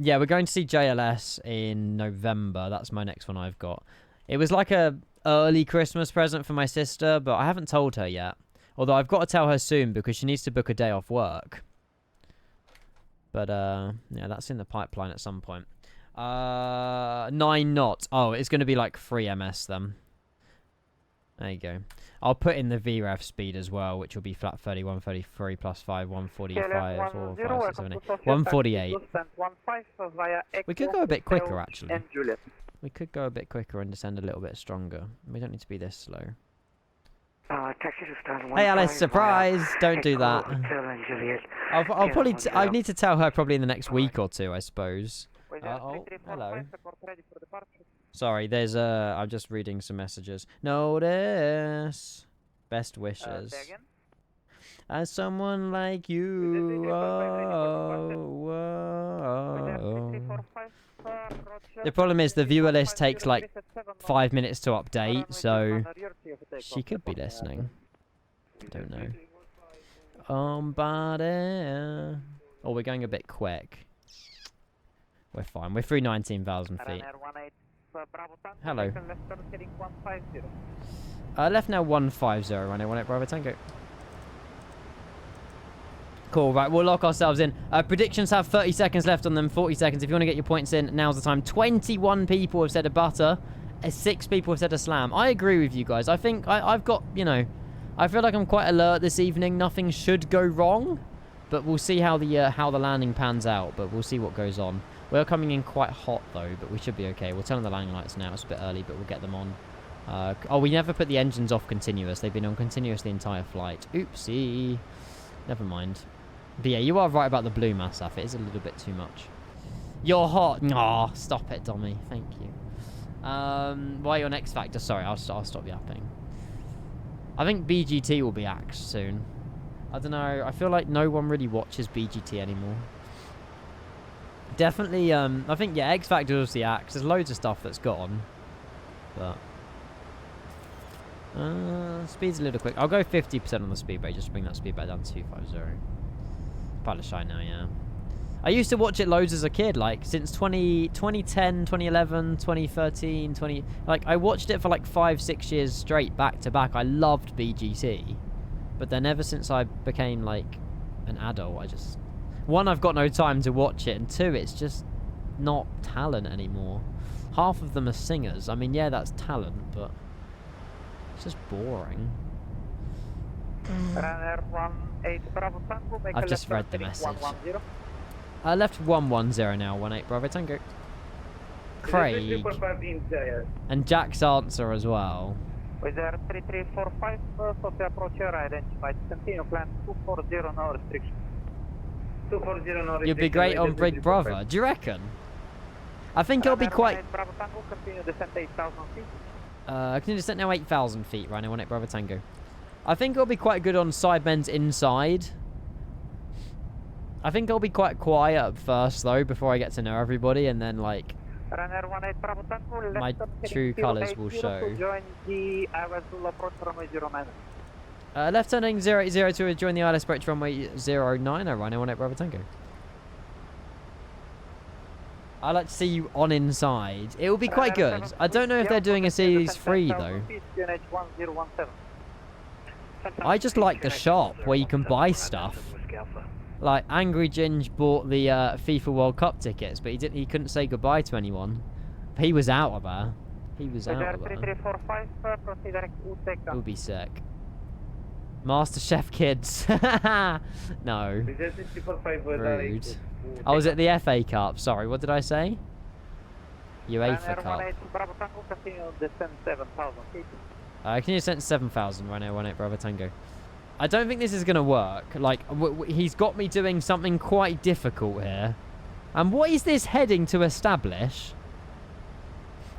A: Yeah, we're going to see JLS in November. That's my next one I've got. It was like a early Christmas present for my sister, but I haven't told her yet. Although I've got to tell her soon because she needs to book a day off work. But, yeah, that's in the pipeline at some point. 9 knots. Oh, it's going to be like 3 ms then. There you go. I'll put in the VREF speed as well, which will be flat 30, 133 plus 5, 145, 4, 5, 6, 7, 8, 148. We could go a bit quicker, actually. We could go a bit quicker and descend a little bit stronger. We don't need to be this slow. Hey Alice, surprise! Don't do that. I'll probably. I need to tell her probably in the next week or two, I suppose. Oh, hello. Sorry, there's I'm just reading some messages. Notice. Best wishes. As someone like you. The problem is the viewer list takes like 5 minutes to update, so she could be listening. Don't know. Oh, we're going a bit quick. We're fine. We're through 19,000 feet. Hello. Left now 150, running 18 Bravo Tango. Cool, right, we'll lock ourselves in. Predictions have 30 seconds left on them, 40 seconds. If you want to get your points in, now's the time. 21 people have said a butter. 6 people have said a slam. I agree with you guys. I think I've got, you know, I feel like I'm quite alert this evening. Nothing should go wrong. But we'll see how the landing pans out. But we'll see what goes on. We're coming in quite hot, though, but we should be okay. We'll turn on the landing lights now. It's a bit early, but we'll get them on. Oh, we never put the engines off continuous. They've been on continuous the entire flight. Oopsie. Never mind. But yeah, you are right about the blue mass stuff. It is a little bit too much. You're hot. Aw, stop it, Dommy. Thank you. Why your X Factor? Sorry, I'll stop yapping. I think BGT will be axed soon. I don't know. I feel like no one really watches BGT anymore. Definitely, I think, yeah, X Factor was the axe. There's loads of stuff that's gone. But speed's a little quick. I'll go 50% on the speed rate just to bring that speed back down to 250. Pilot shy now, yeah. I used to watch it loads as a kid, like since 2010, 2011, 2013, like I watched it for like 5-6 years straight back to back. I loved BGT. But then ever since I became like an adult, I just, one, I've got no time to watch it, and two, it's just not talent anymore. Half of them are singers. I mean, yeah, that's talent, but it's just boring. I've just read the message. Left 110 now, 18 Bravo Tango. Craig. And Jack's answer as well.
C: With the 3345, SOFIA approacher identified. Continue climb 240, no restriction. 240, no restriction.
A: You'd be great on Big Brother. Do you reckon? I think it'll be quite...
C: Bravo Tango, continue descent 8,000 feet.
A: Continue descent now 8,000 feet, right now, 18 Bravo Tango. I think it'll be quite good on side bends inside. I think I'll be quite quiet at first, though, before I get to know everybody, and then, like, my true colours will show. Left turning 080 to join the ILS approach runway 09, runway 18 Bravo Tango. I like to see you on inside. It will be quite good. I don't know if they're doing a Series 3, though. I just like the shop where you can buy stuff. Like, Angry Ginge bought the FIFA World Cup tickets, but he couldn't say goodbye to anyone. He was out of there. He was out of there. It would be sick. Master Chef Kids. No. Rude. I was at the FA Cup. Sorry, what did I say? UEFA Cup. Can you send 7,000 right now, 18 Bravo Tango? I don't think this is going to work. Like, he's got me doing something quite difficult here. And what is this heading to establish?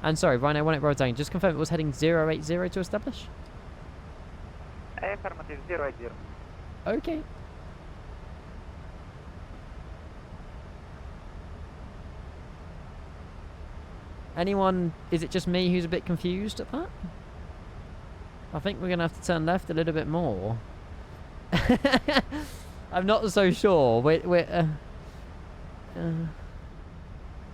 A: And sorry, Ryanair 18 Bravo Tango, just confirm it was heading 080 to establish?
C: Affirmative, 080.
A: Okay. Anyone, is it just me who's a bit confused at that? I think we're going to have to turn left a little bit more. I'm not so sure.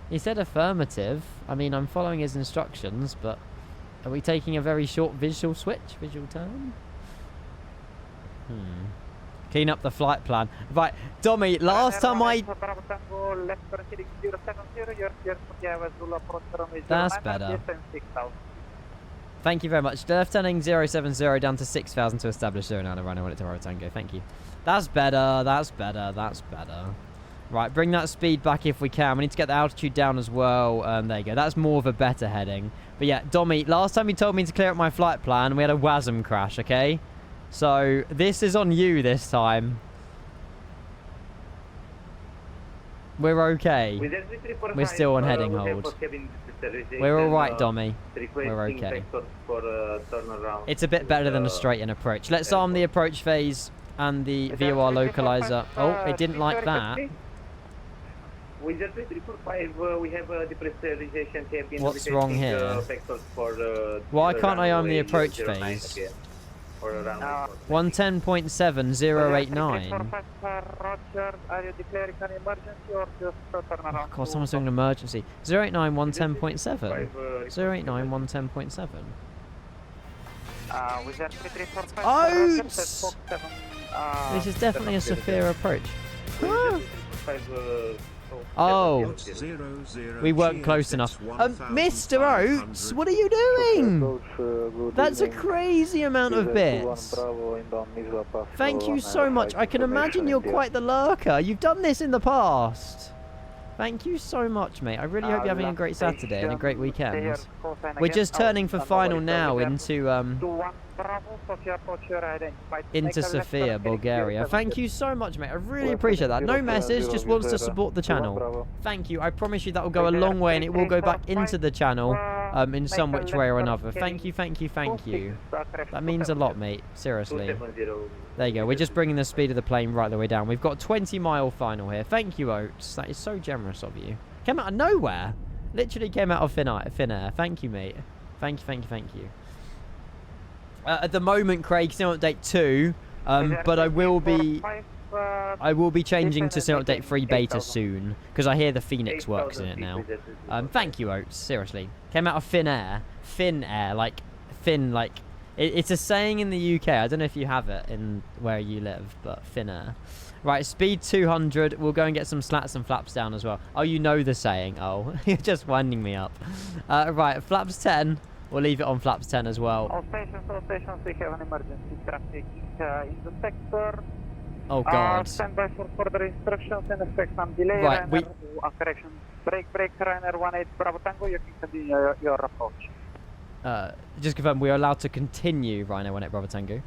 A: He said affirmative. I mean, I'm following his instructions, but are we taking a very short visual switch? Visual turn? Clean up the flight plan. Right, Dommy, last time I... That's better. Thank you very much. Left turning 070 down to 6,000 to establish 09 and Ryanair 18 Bravo Tango. Thank you. That's better. That's better. That's better. Right, bring that speed back if we can. We need to get the altitude down as well. There you go. That's more of a better heading. But yeah, Dommy, last time you told me to clear up my flight plan, we had a WASM crash, okay? So, this is on you this time. We're okay. We're still on heading hold. We're alright, Dommy. We're okay. It's a bit better than a straight-in approach. Let's arm the approach phase and the VOR localizer. Oh, it didn't like that. What's wrong here? Why can't I arm the approach phase? 110.7089. Oh, God, someone's doing an emergency. 089 110.7. 089 110.7. Oats! This is definitely a SOFIA approach. Oh, we weren't close enough. Mr. Oates, what are you doing? That's a crazy amount of bits. Thank you so much. I can imagine you're quite the lurker. You've done this in the past. Thank you so much, mate. I really hope you're having a great Saturday and a great weekend. We're just turning for final now into SOFIA, Bulgaria. Thank you so much, mate. I really appreciate that. No message, just wants to support the channel. Thank you. I promise you that will go a long way and it will go back into the channel in some which way or another. Thank you, thank you, thank you. That means a lot, mate. Seriously. There you go. We're just bringing the speed of the plane right the way down. We've got a 20-mile final here. Thank you, Oates. That is so generous of you. Came out of nowhere. Literally came out of thin air. Thank you, mate. Thank you, thank you, thank you. At the moment, Craig, still update 2, but I will be changing to still update 3 beta soon because I hear the Phoenix works in it now. Thank you, Oates. Seriously, came out of thin air, like thin, like it's a saying in the UK. I don't know if you have it in where you live, but thin air. Right, speed 200. We'll go and get some slats and flaps down as well. Oh, you know the saying. Oh, you're just winding me up. Right, flaps 10. We'll leave it on flaps 10 as well.
C: All stations, we have an emergency traffic in the sector.
A: Oh, God.
C: Stand by for further instructions and expect some delay.
A: Right,
C: correction. Break, Ryanair 18 Bravo Tango, you can continue your approach.
A: Just confirm, we are allowed to continue Ryanair 18 Bravo Tango.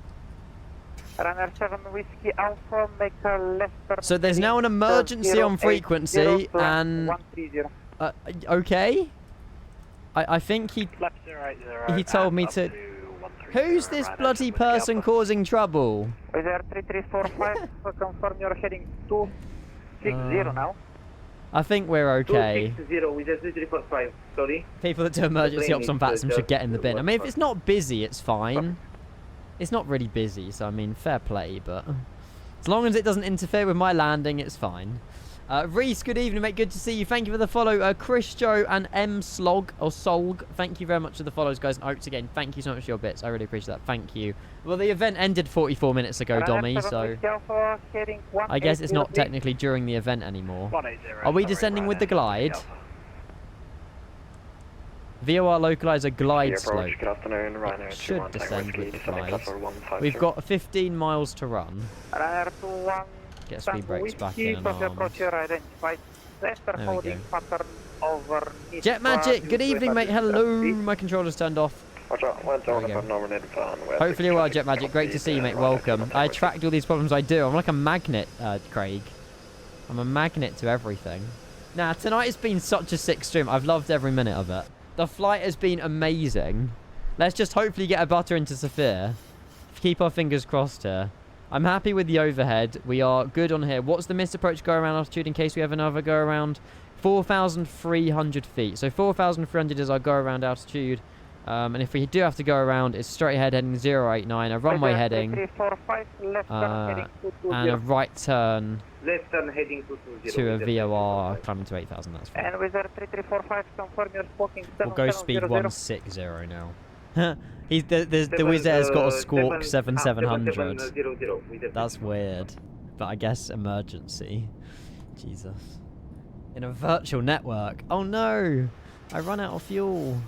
C: Ryanair 7 Whiskey Alpha, make a left turn.
A: So there's now an emergency on frequency and... okay. I think he told me to... Who's this bloody person causing trouble?
C: With Air 3345, confirm you're heading 260 now.
A: I think we're okay.
F: 260 with Air 3345, sorry.
A: People that do emergency ops on VATSIM should get in the bin. I mean, if it's not busy, it's fine. It's not really busy, so I mean, fair play, but... As long as it doesn't interfere with my landing, it's fine. Reese, good evening, mate. Good to see you. Thank you for the follow. Chris, Joe, and M Slog or Solg. Thank you very much for the follows, guys. And Oates again. Thank you so much for your bits. I really appreciate that. Thank you. Well, the event ended 44 minutes ago, Dommy, so I guess it's not technically during the event anymore. Are we descending with the glide? VOR localizer glide slope. Should descend with the glide. We've got 15 miles to run. Get speed brakes back in and armed. There we go. Jet Magic, good evening, mate. Hello, my controller's turned off. Hopefully you're well, Jet Magic. Great to see you, mate. Welcome. I attract all these problems I do. I'm like a magnet, Craig. I'm a magnet to everything. Nah, tonight has been such a sick stream. I've loved every minute of it. The flight has been amazing. Let's just hopefully get a butter into SOFIA. Keep our fingers crossed here. I'm happy with the overhead. We are good on here. What's the missed approach go around altitude in case we have another go around? 4,300 feet. So 4,300 is our go around altitude. And if we do have to go around, it's straight ahead heading 089, a runway heading, and a right turn
F: Left turn heading
A: to a VOR climbing to 8,000. That's fine.
C: And with 3345, confirm you're squawking
A: We'll go speed 160 now. The Wizz Air's got a squawk 7700. That's weird. But I guess emergency. Jesus. In a virtual network. Oh no! I run out of fuel.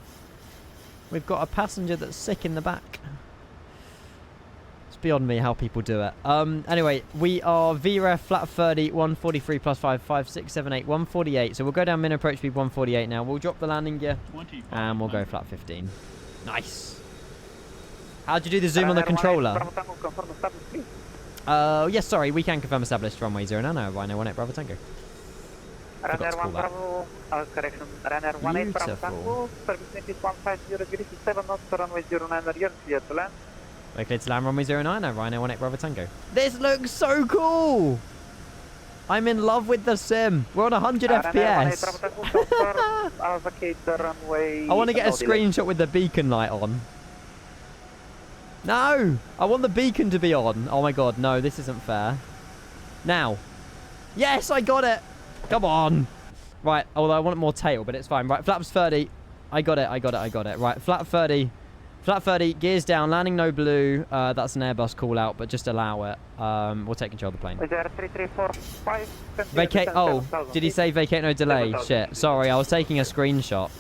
A: We've got a passenger that's sick in the back. It's beyond me how people do it. Anyway, we are VREF flat 30, 143 plus 5, 5, 6, 7, 8, 148. So we'll go down min approach speed 148 now. We'll drop the landing gear and we'll go flat 15. Nice. How'd you do the zoom on the controller? Yes, sorry, we can confirm established runway 09, Ryanair 18 Bravo Tango.
C: Ryanair 1 Bravo, correction, Ryanair 18 Bravo Tango, service wind is 150 degrees, 7 knots, runway 09, you're clear to land.
A: We're clear to land runway 09, Ryanair 18 Bravo Tango. This looks so cool! I'm in love with the sim. We're on 100 FPS. I want to get a screenshot with the beacon light on. No! I want the beacon to be on. Oh my god, no, this isn't fair. Now. Yes, I got it! Come on! Right, although I want more tail, but it's fine. Right, flaps 30. I got it. Right, flat 30. Flat 30, gears down, landing no blue. That's an Airbus call out, but just allow it. We'll take control of the plane. Vacate. Oh, did he say vacate no delay? Shit. Sorry, I was taking a screenshot.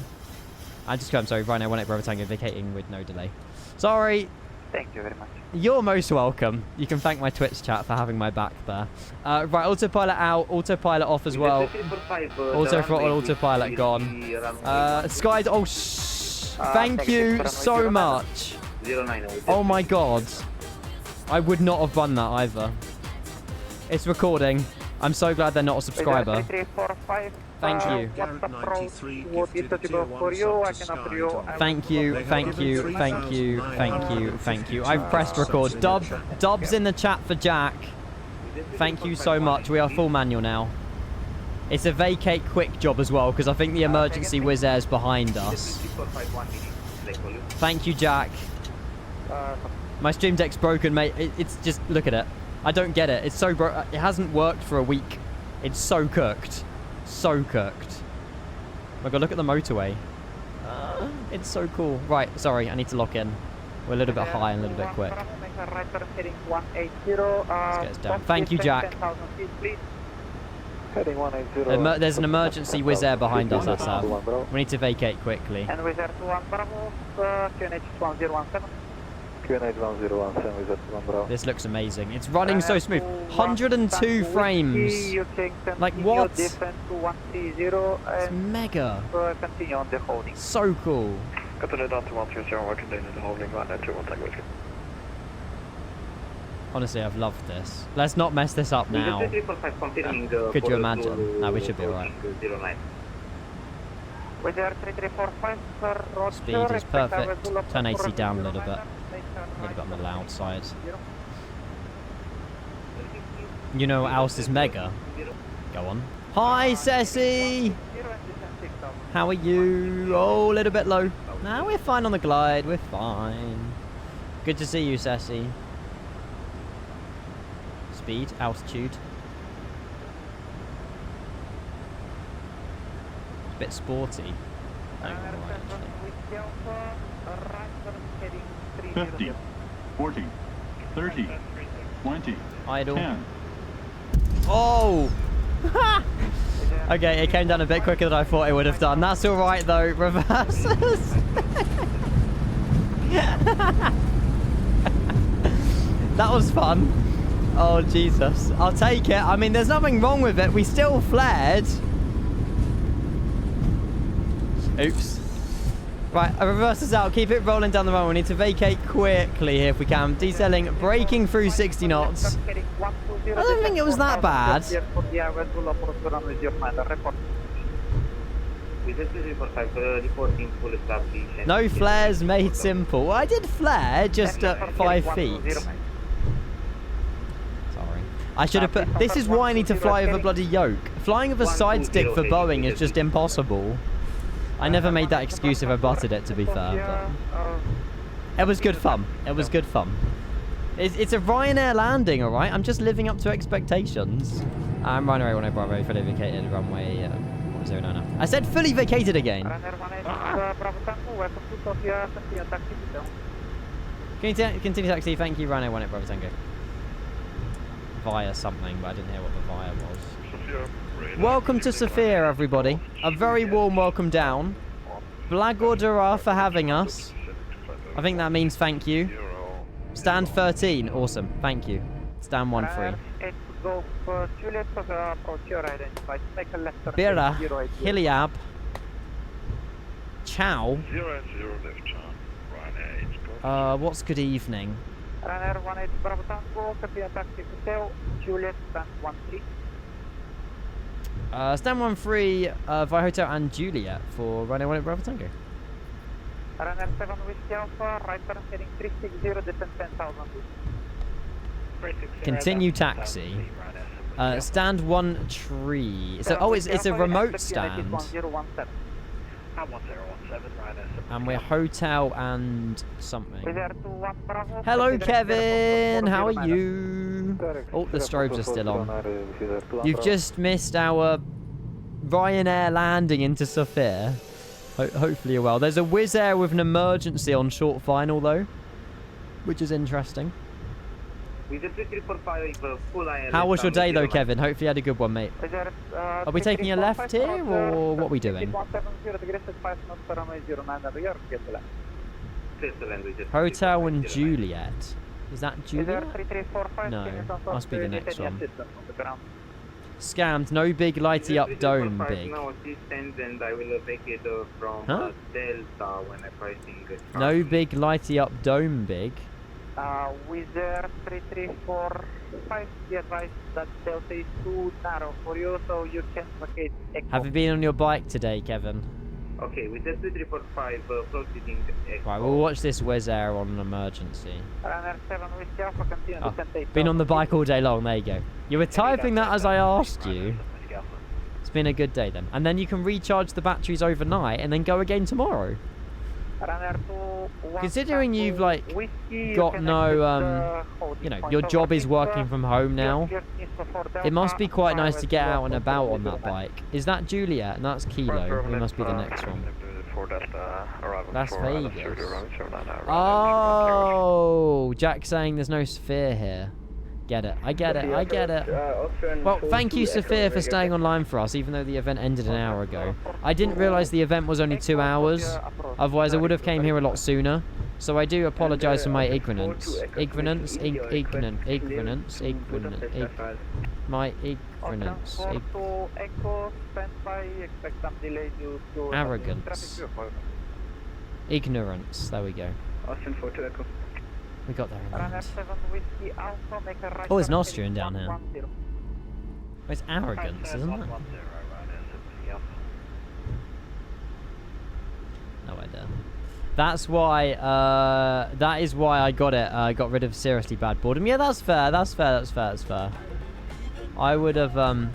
A: I'm sorry, Ryanair 18 Bravo Tango vacating with no delay. Sorry.
C: Thank you very much.
A: You're most welcome. You can thank my Twitch chat for having my back there. Right, autopilot out, autopilot off as well. Auto throttle, autopilot gone. Skies. Oh, thank you so much. Oh my god. I would not have won that either. It's recording. I'm so glad they're not a subscriber. Thank you. Thank you. I've pressed record. Dubs in the chat for Jack. Thank you so much. We are full manual now. It's a vacate quick job as well, because I think the emergency Wizz Air's behind us. Thank you, Jack. My stream deck's broken, mate. It's just, look at it. I don't get it. It's so broke. It hasn't worked for a week. It's so cooked. So cooked. Oh my god, look at the motorway. It's so cool. Right, sorry, I need to lock in. We're a little bit high and a little bit quick. Let's get us down. Thank you, Jack. There's an emergency Wizz Air behind us, Asaf. We need to vacate quickly.
C: And Wizz Air 1 Bravo, QNH 1017. QNH 1017, Wizz Air 1 Bravo.
A: This looks amazing. It's running so smooth. 102 frames. Like what? It's mega.
C: Continue on the holding.
A: So cool.
D: Continue down to 130, we're continuing the holding line at 21 Tango.
A: Honestly, I've loved this. Let's not mess this up now. Could you imagine? No, we should be alright. Speed is perfect. Turn AC down a little bit. A little bit on the loud side. You know what else is mega? Go on. Hi, Ceci! How are you? Oh, a little bit low. Nah, we're fine on the glide. We're fine. Good to see you, Ceci. Speed, altitude. A bit sporty.
G: 50, 40, 30, 20,
A: idle.
G: 10.
A: Oh! Okay, it came down a bit quicker than I thought it would have done. That's alright though. Reverses. That was fun. Oh, Jesus. I'll take it. I mean, there's nothing wrong with it. We still flared. Oops. Right, a reverse is out. Keep it rolling down the road. We need to vacate quickly here if we can. Deselling, breaking through 60 knots. I don't think it was that bad.
F: Wizard 345, reporting full establishment.
A: No flares made simple. I did flare just at 5 feet. Sorry. I should have put... This is why I need to fly with a bloody yoke. Flying with a side stick for Boeing is just impossible. I never made that excuse if I butted it, to be fair. But it was good fun. It was good fun. It's a Ryanair landing, alright? I'm just living up to expectations. I'm RYANAIR 10 Bravo, fully vacated, runway 10 now. I said fully vacated again. Continue taxi, thank you, RYANAIR 10 Bravo Tango. Via something, but I didn't hear what the via was. Welcome to SOFIA, everybody. A very warm welcome down. Blagordera for having us. I think that means thank you. Stand 13, awesome, thank you. Stand 13. Bira, Hiliab, Chow. What's good evening?
C: RYANAIR 18 Bravo Tango, copy a taxi hotel, Juliet, stand 13.
A: Stand 13 via hotel and Juliet for RYANAIR 18 Bravo Tango.
C: RYANAIR 7 Whiskey Alpha, right turn heading 360, descend 10,000.
A: Continue taxi. Stand 1 tree. So, oh, it's a remote stand. And we're hotel and something. Hello, Kevin. How are you? Oh, the strobes are still on. You've just missed our RYANAIR landing into SOFIA. Hopefully you're well. There's a Wizz Air with an emergency on short final though, which is interesting. How was your day though, Kevin? Hopefully you had a good one, mate. Are we taking a left here, or what are we doing? Hotel and Juliet. Is that Juliet? No, must be the next one. Scammed, no big lighty up dome big. Huh? No big lighty up dome big.
C: Wizard 3345, be advised that Delta is too narrow for you, so you can vacate Echo.
A: Have you been on your bike today, Kevin?
F: Okay, Wizard 3345, proceeding Echo.
A: Right, we'll watch this Wizz Air on an emergency.
C: RYANAIR 7 Whiskey Alpha, continue descent 8.
A: Been on the bike all day long, there you go. You were typing that as I asked you. It's been a good day then. And then you can recharge the batteries overnight and then go again tomorrow. Considering you've like got no you know, your job is working from home now, it must be quite nice to get out and about on that bike. Is that Juliet? And that's Kilo. We must be the next one. Las Vegas. Oh, Jack's saying there's no SOFIA here. Get it. I get it. I get it. Well, thank you, SOFIA, for staying online for us, even though the event ended an hour ago. I didn't realise the event was only 2 hours. Otherwise, I would have came here a lot sooner. So I do apologise for my ignorance. My ignorance. Arrogance. Ignorance. There we go. We got there in the end. Oh, there's an Austrian down here. Oh, it's arrogance, isn't it? No idea. That's why, that is why I got it. I got rid of seriously bad boredom. Yeah, that's fair. That's fair. That's fair. That's fair. I would have, well,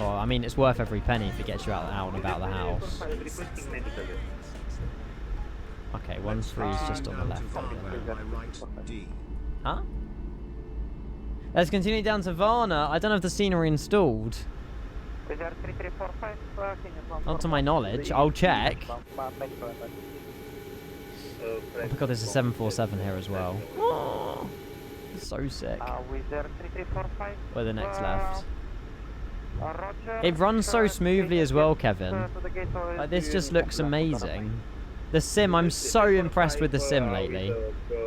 A: I mean, it's worth every penny if it gets you out and about the house. Okay, 13 is just on the left. Huh? Let's continue down to Varna. I don't have the scenery installed. Not to my knowledge. I'll check. Oh my god, there's a 747 here as well. Oh, so sick. Where the next left? It runs so smoothly as well, Kevin. Like, this just looks amazing. The sim, I'm so impressed with the sim lately.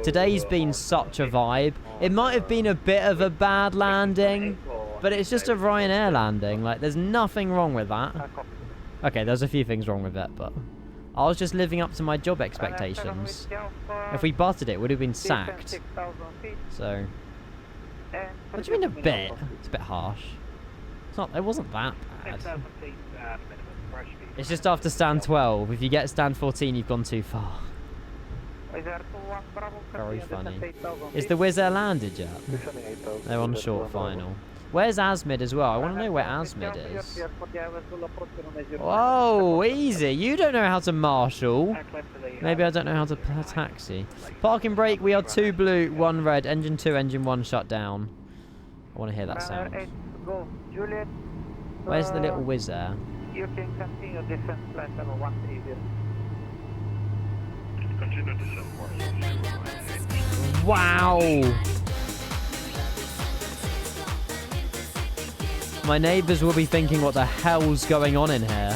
A: Today's been such a vibe. It might have been a bit of a bad landing, but it's just a RYANAIR landing. Like, there's nothing wrong with that. Okay, there's a few things wrong with it, but I was just living up to my job expectations. If we butted it, it would have been sacked. So, what do you mean a bit? It's a bit harsh. It's not. It wasn't that bad. It's just after stand 12. If you get stand 14, you've gone too far. Very funny. Is the Wizz Air landed yet? They're on short final. Where's Asmid as well? I want to know where Asmid is. Whoa, easy. You don't know how to marshal. Maybe I don't know how to taxi. Parking brake, we are 2 blue, 1 red. Engine 2, engine 1 shut down. I want to hear that sound. Where's the little Wizz Air?
C: You can continue descent flight level 130.
D: Continue descent course.
A: Wow! My neighbours will be thinking, what the hell's going on in here?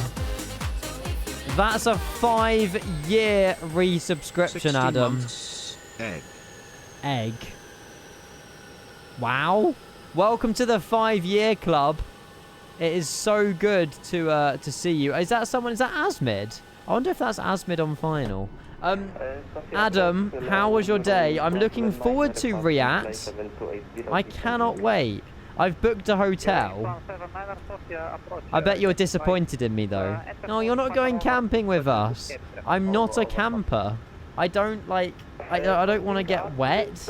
A: That's a 5-year resubscription, Adam. Egg. Wow. Welcome to the 5-year club. It is so good to see you. Is that someone? Is that Asmid? I wonder if that's Asmid on final. Adam, how was your day? I'm looking forward to Riyadh. I cannot wait. I've booked a hotel. I bet you're disappointed in me though. No, you're not going camping with us. I'm not a camper. I don't like. I don't want to get wet.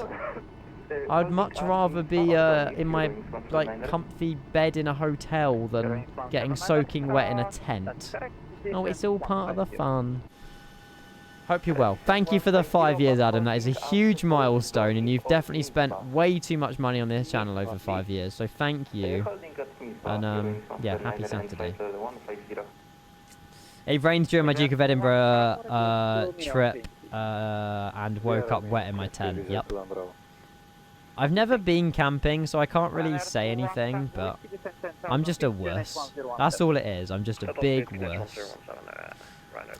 A: I'd much rather be in my comfy bed in a hotel than getting soaking wet in a tent. Oh, it's all part of the fun. Hope you're well. Thank you for the 5 years, Adam. That is a huge milestone, and you've definitely spent way too much money on this channel over 5 years. So thank you. And yeah, happy Saturday. It rained during my Duke of Edinburgh trip and woke up wet in my tent. Yep. I've never been camping, so I can't really say anything, but I'm just a wuss. That's all it is. I'm just a big wuss.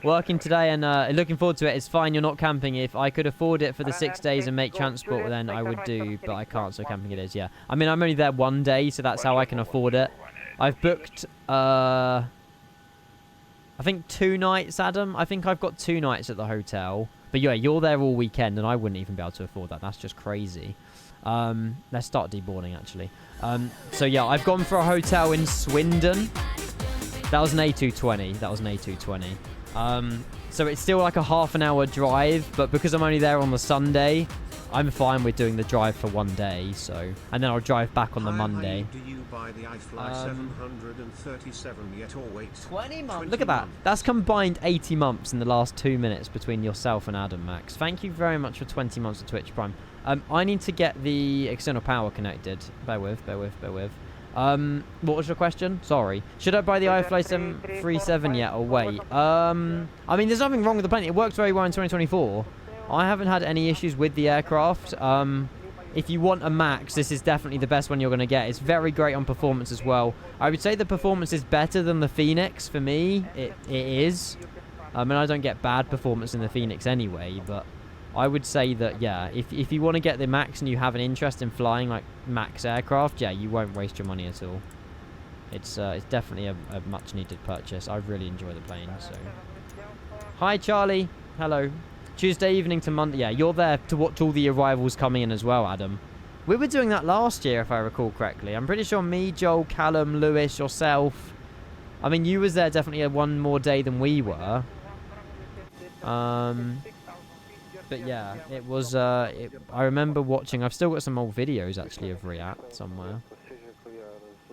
A: Working today and looking forward to it. It's fine, you're not camping. If I could afford it for the 6 days and make transport, then I would do, but I can't, so camping it is, yeah. I mean, I'm only there 1 day, so that's how I can afford it. I've booked, I think 2 nights, Adam. I think I've got 2 nights at the hotel. But yeah, you're there all weekend, and I wouldn't even be able to afford that. That's just crazy. Let's start deboarding, actually. So yeah, I've gone for a hotel in Swindon. That was an A220. That was an A220. So it's still like a half-an-hour drive, but because I'm only there on the Sunday, I'm fine with doing the drive for 1 day. So, and then I'll drive back on the Monday. 20 months. Look at that. That's combined 80 months in the last 2 minutes between yourself and Adam Max. Thank you very much for 20 months of Twitch Prime. I need to get the external power connected. Bear with. What was your question? Sorry. Should I buy the iFly 737 yet or wait? I mean, there's nothing wrong with the plane. It works very well in 2024. I haven't had any issues with the aircraft. If you want a Max, this is definitely the best one you're going to get. It's very great on performance as well. I would say the performance is better than the Phoenix for me. It is. I mean, I don't get bad performance in the Phoenix anyway, but I would say that, yeah, if you want to get the Max and you have an interest in flying like Max aircraft, yeah, you won't waste your money at all. It's definitely a much needed purchase. I really enjoy the plane. So, hi Charlie, hello. Tuesday evening to Monday. Yeah, you're there to watch all the arrivals coming in as well, Adam. We were doing that last year, if I recall correctly. I'm pretty sure me, Joel, Callum, Lewis, yourself. I mean, you was there definitely 1 more day than we were. But yeah, it was, I remember watching, I've still got some old videos actually of Riyadh somewhere.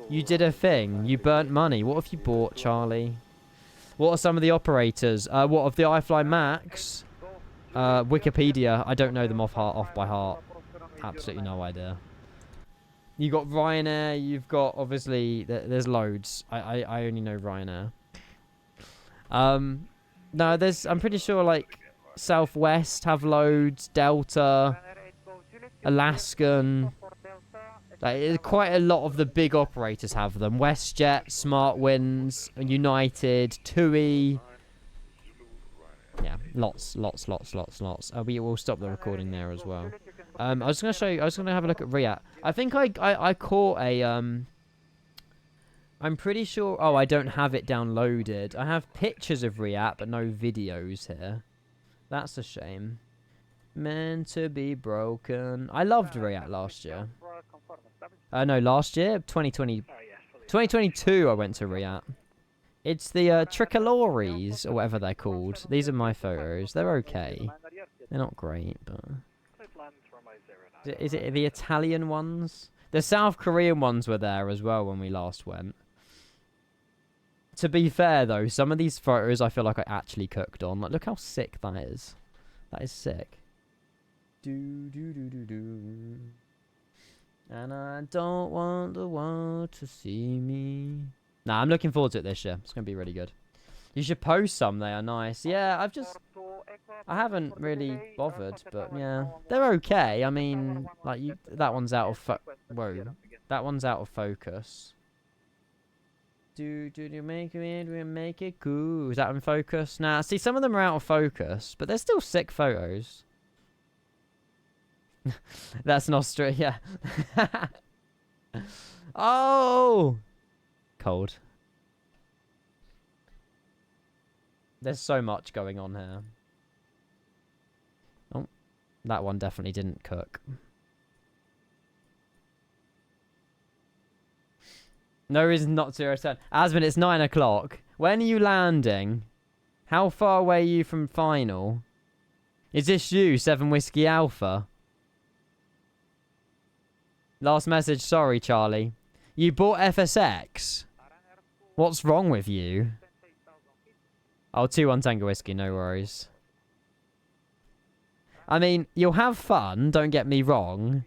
A: You did a thing, you burnt money. What have you bought, Charlie? What are some of the operators? What of the iFly Max? Wikipedia, I don't know them off by heart. Absolutely no idea. You got Ryanair, you've got, obviously, there's loads. I only know Ryanair. No, I'm pretty sure, like, Southwest have loads, Delta, Alaskan. Like, quite a lot of the big operators have them. WestJet, Smartwinds, United, TUI. Yeah, lots. We will stop the recording there as well. I was going to show you. I was going to have a look at Riyadh. I think I caught a. I'm pretty sure. Oh, I don't have it downloaded. I have pictures of Riyadh, but no videos here. That's a shame. Meant to be broken. I loved Riyadh last year. No, last year, 2020. 2022, I went to Riyadh. It's the tricolores, or whatever they're called. These are my photos. They're okay. They're not great, but... Is it the Italian ones? The South Korean ones were there as well when we last went. To be fair, though, some of these photos I feel like I actually cooked on. Like, look how sick that is. That is sick. Do. And I don't want the world to see me. Nah, I'm looking forward to it this year. It's going to be really good. You should post some. They are nice. Yeah, I haven't really bothered, but yeah. They're okay. I mean, like, that one's out of whoa. That one's out of focus. Do make it cool. Is that in focus? Nah, see, some of them are out of focus, but they're still sick photos. That's an Australia. Oh! Cold. There's so much going on here. Oh, that one definitely didn't cook. No reason not to return. Asmin, it's 9 o'clock. When are you landing? How far away are you from final? Is this you, 7 Whiskey Alpha? Last message, sorry, Charlie. You bought FSX? What's wrong with you? Oh, 2-1 Tango Whiskey, no worries. I mean, you'll have fun, don't get me wrong.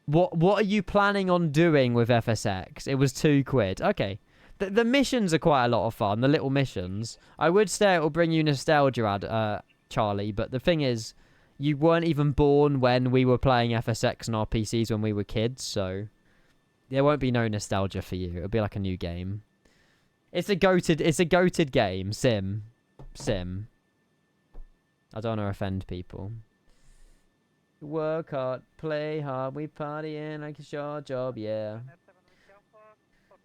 A: What are you planning on doing with FSX? It was £2. Okay. The missions are quite a lot of fun, the little missions. I would say it will bring you nostalgia, Charlie, but the thing is, you weren't even born when we were playing FSX on our PCs when we were kids, so there won't be no nostalgia for you. It'll be like a new game. It's a goated game. Sim. I don't want to offend people. Work hard, play hard, we partying like it's your job, yeah.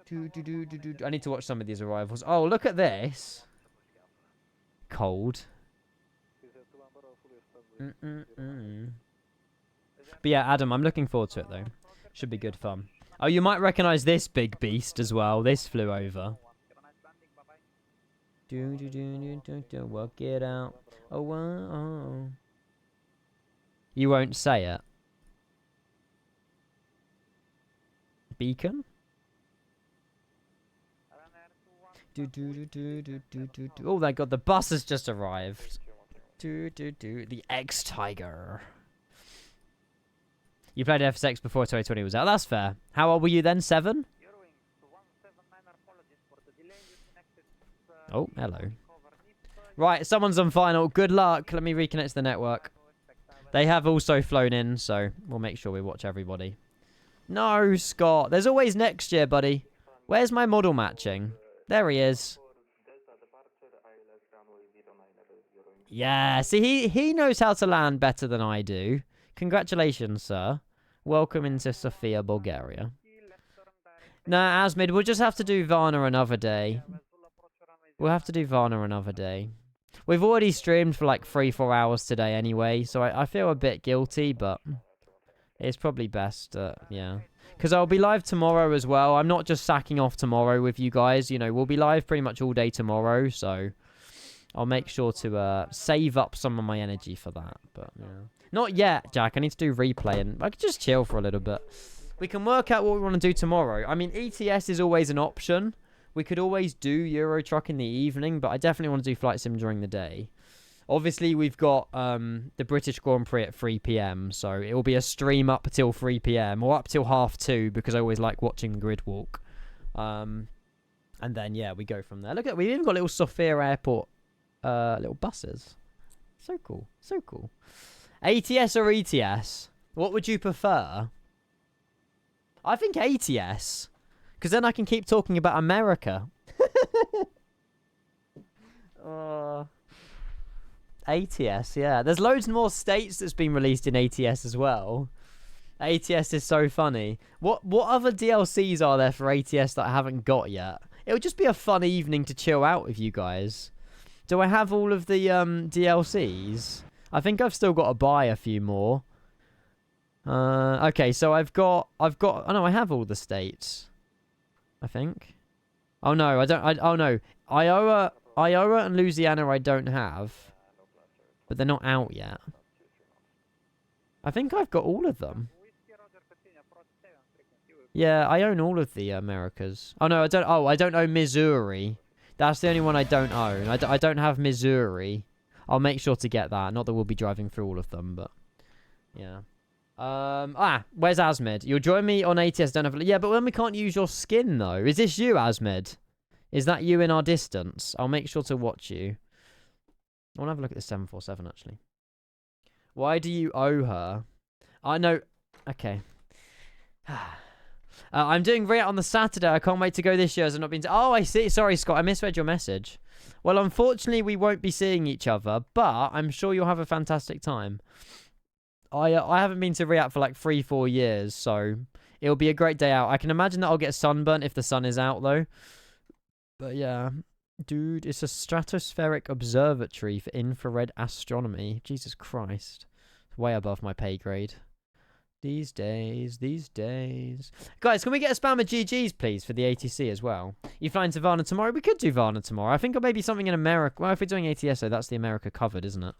A: I need to watch some of these arrivals. Oh, look at this. Cold. But yeah, Adam, I'm looking forward to it, though. Should be good fun. Oh, you might recognise this big beast as well. This flew over. Work it out. Oh. You won't say it. Beacon? Oh my god, the bus has just arrived. The X-Tiger. You played FSX before 2020 was out. That's fair. How old were you then? 7? Oh, hello. Right, someone's on final. Good luck. Let me reconnect to the network. They have also flown in, so we'll make sure we watch everybody. No, Scott. There's always next year, buddy. Where's my model matching? There he is. Yeah, see, he knows how to land better than I do. Congratulations, sir. Welcome into Sofia, Bulgaria. Nah, Asmid, we'll just have to do Varna another day. We'll have to do Varna another day. We've already streamed for like 3-4 hours today anyway, so I feel a bit guilty, but it's probably best, yeah. Because I'll be live tomorrow as well. I'm not just sacking off tomorrow with you guys. You know, we'll be live pretty much all day tomorrow, so I'll make sure to save up some of my energy for that. But yeah, not yet, Jack. I need to do replay, and I could just chill for a little bit. We can work out what we want to do tomorrow. I mean, ETS is always an option. We could always do Euro Truck in the evening, but I definitely want to do Flight Sim during the day. Obviously, we've got the British Grand Prix at 3 PM, so it will be a stream up till 3 PM, or up till 2:30, because I always like watching the grid walk. And then, yeah, we go from there. Look at, we've even got little Sofia Airport little buses. So cool, so cool. ATS or ETS? What would you prefer? I think ATS. Because then I can keep talking about America. ATS, yeah. There's loads more states that's been released in ATS as well. ATS is so funny. What other DLCs are there for ATS that I haven't got yet? It would just be a fun evening to chill out with you guys. Do I have all of the DLCs? I think I've still got to buy a few more. Okay, so I've got. Oh no, I have all the states. I think. Oh no, I don't. Oh no, Iowa and Louisiana I don't have, but they're not out yet. I think I've got all of them. Yeah, I own all of the Americas. Oh no, I don't. Oh, I don't own Missouri. That's the only one I don't own. I don't have Missouri. I'll make sure to get that. Not that we'll be driving through all of them, but yeah. Where's Asmid? You'll join me on ATS. Don't have. Yeah, but then we can't use your skin though. Is this you, Asmid? Is that you in our distance? I'll make sure to watch you. I want to have a look at the 747 actually. Why do you owe her? I know. Okay. I'm doing RYAT on the Saturday. I can't wait to go this year as I've not been to... Oh, I see. Sorry, Scott. I misread your message. Well, unfortunately, we won't be seeing each other, but I'm sure you'll have a fantastic time. I haven't been to RYAT for like 3-4 years, so it'll be a great day out. I can imagine that I'll get sunburnt if the sun is out, though. But yeah. Dude, it's a stratospheric observatory for infrared astronomy. Jesus Christ. It's way above my pay grade. These days. Guys, can we get a spam of GGs, please, for the ATC as well? You flying to Varna tomorrow? We could do Varna tomorrow. I think maybe something in America. Well, if we're doing ATS, though, that's the America covered, isn't it?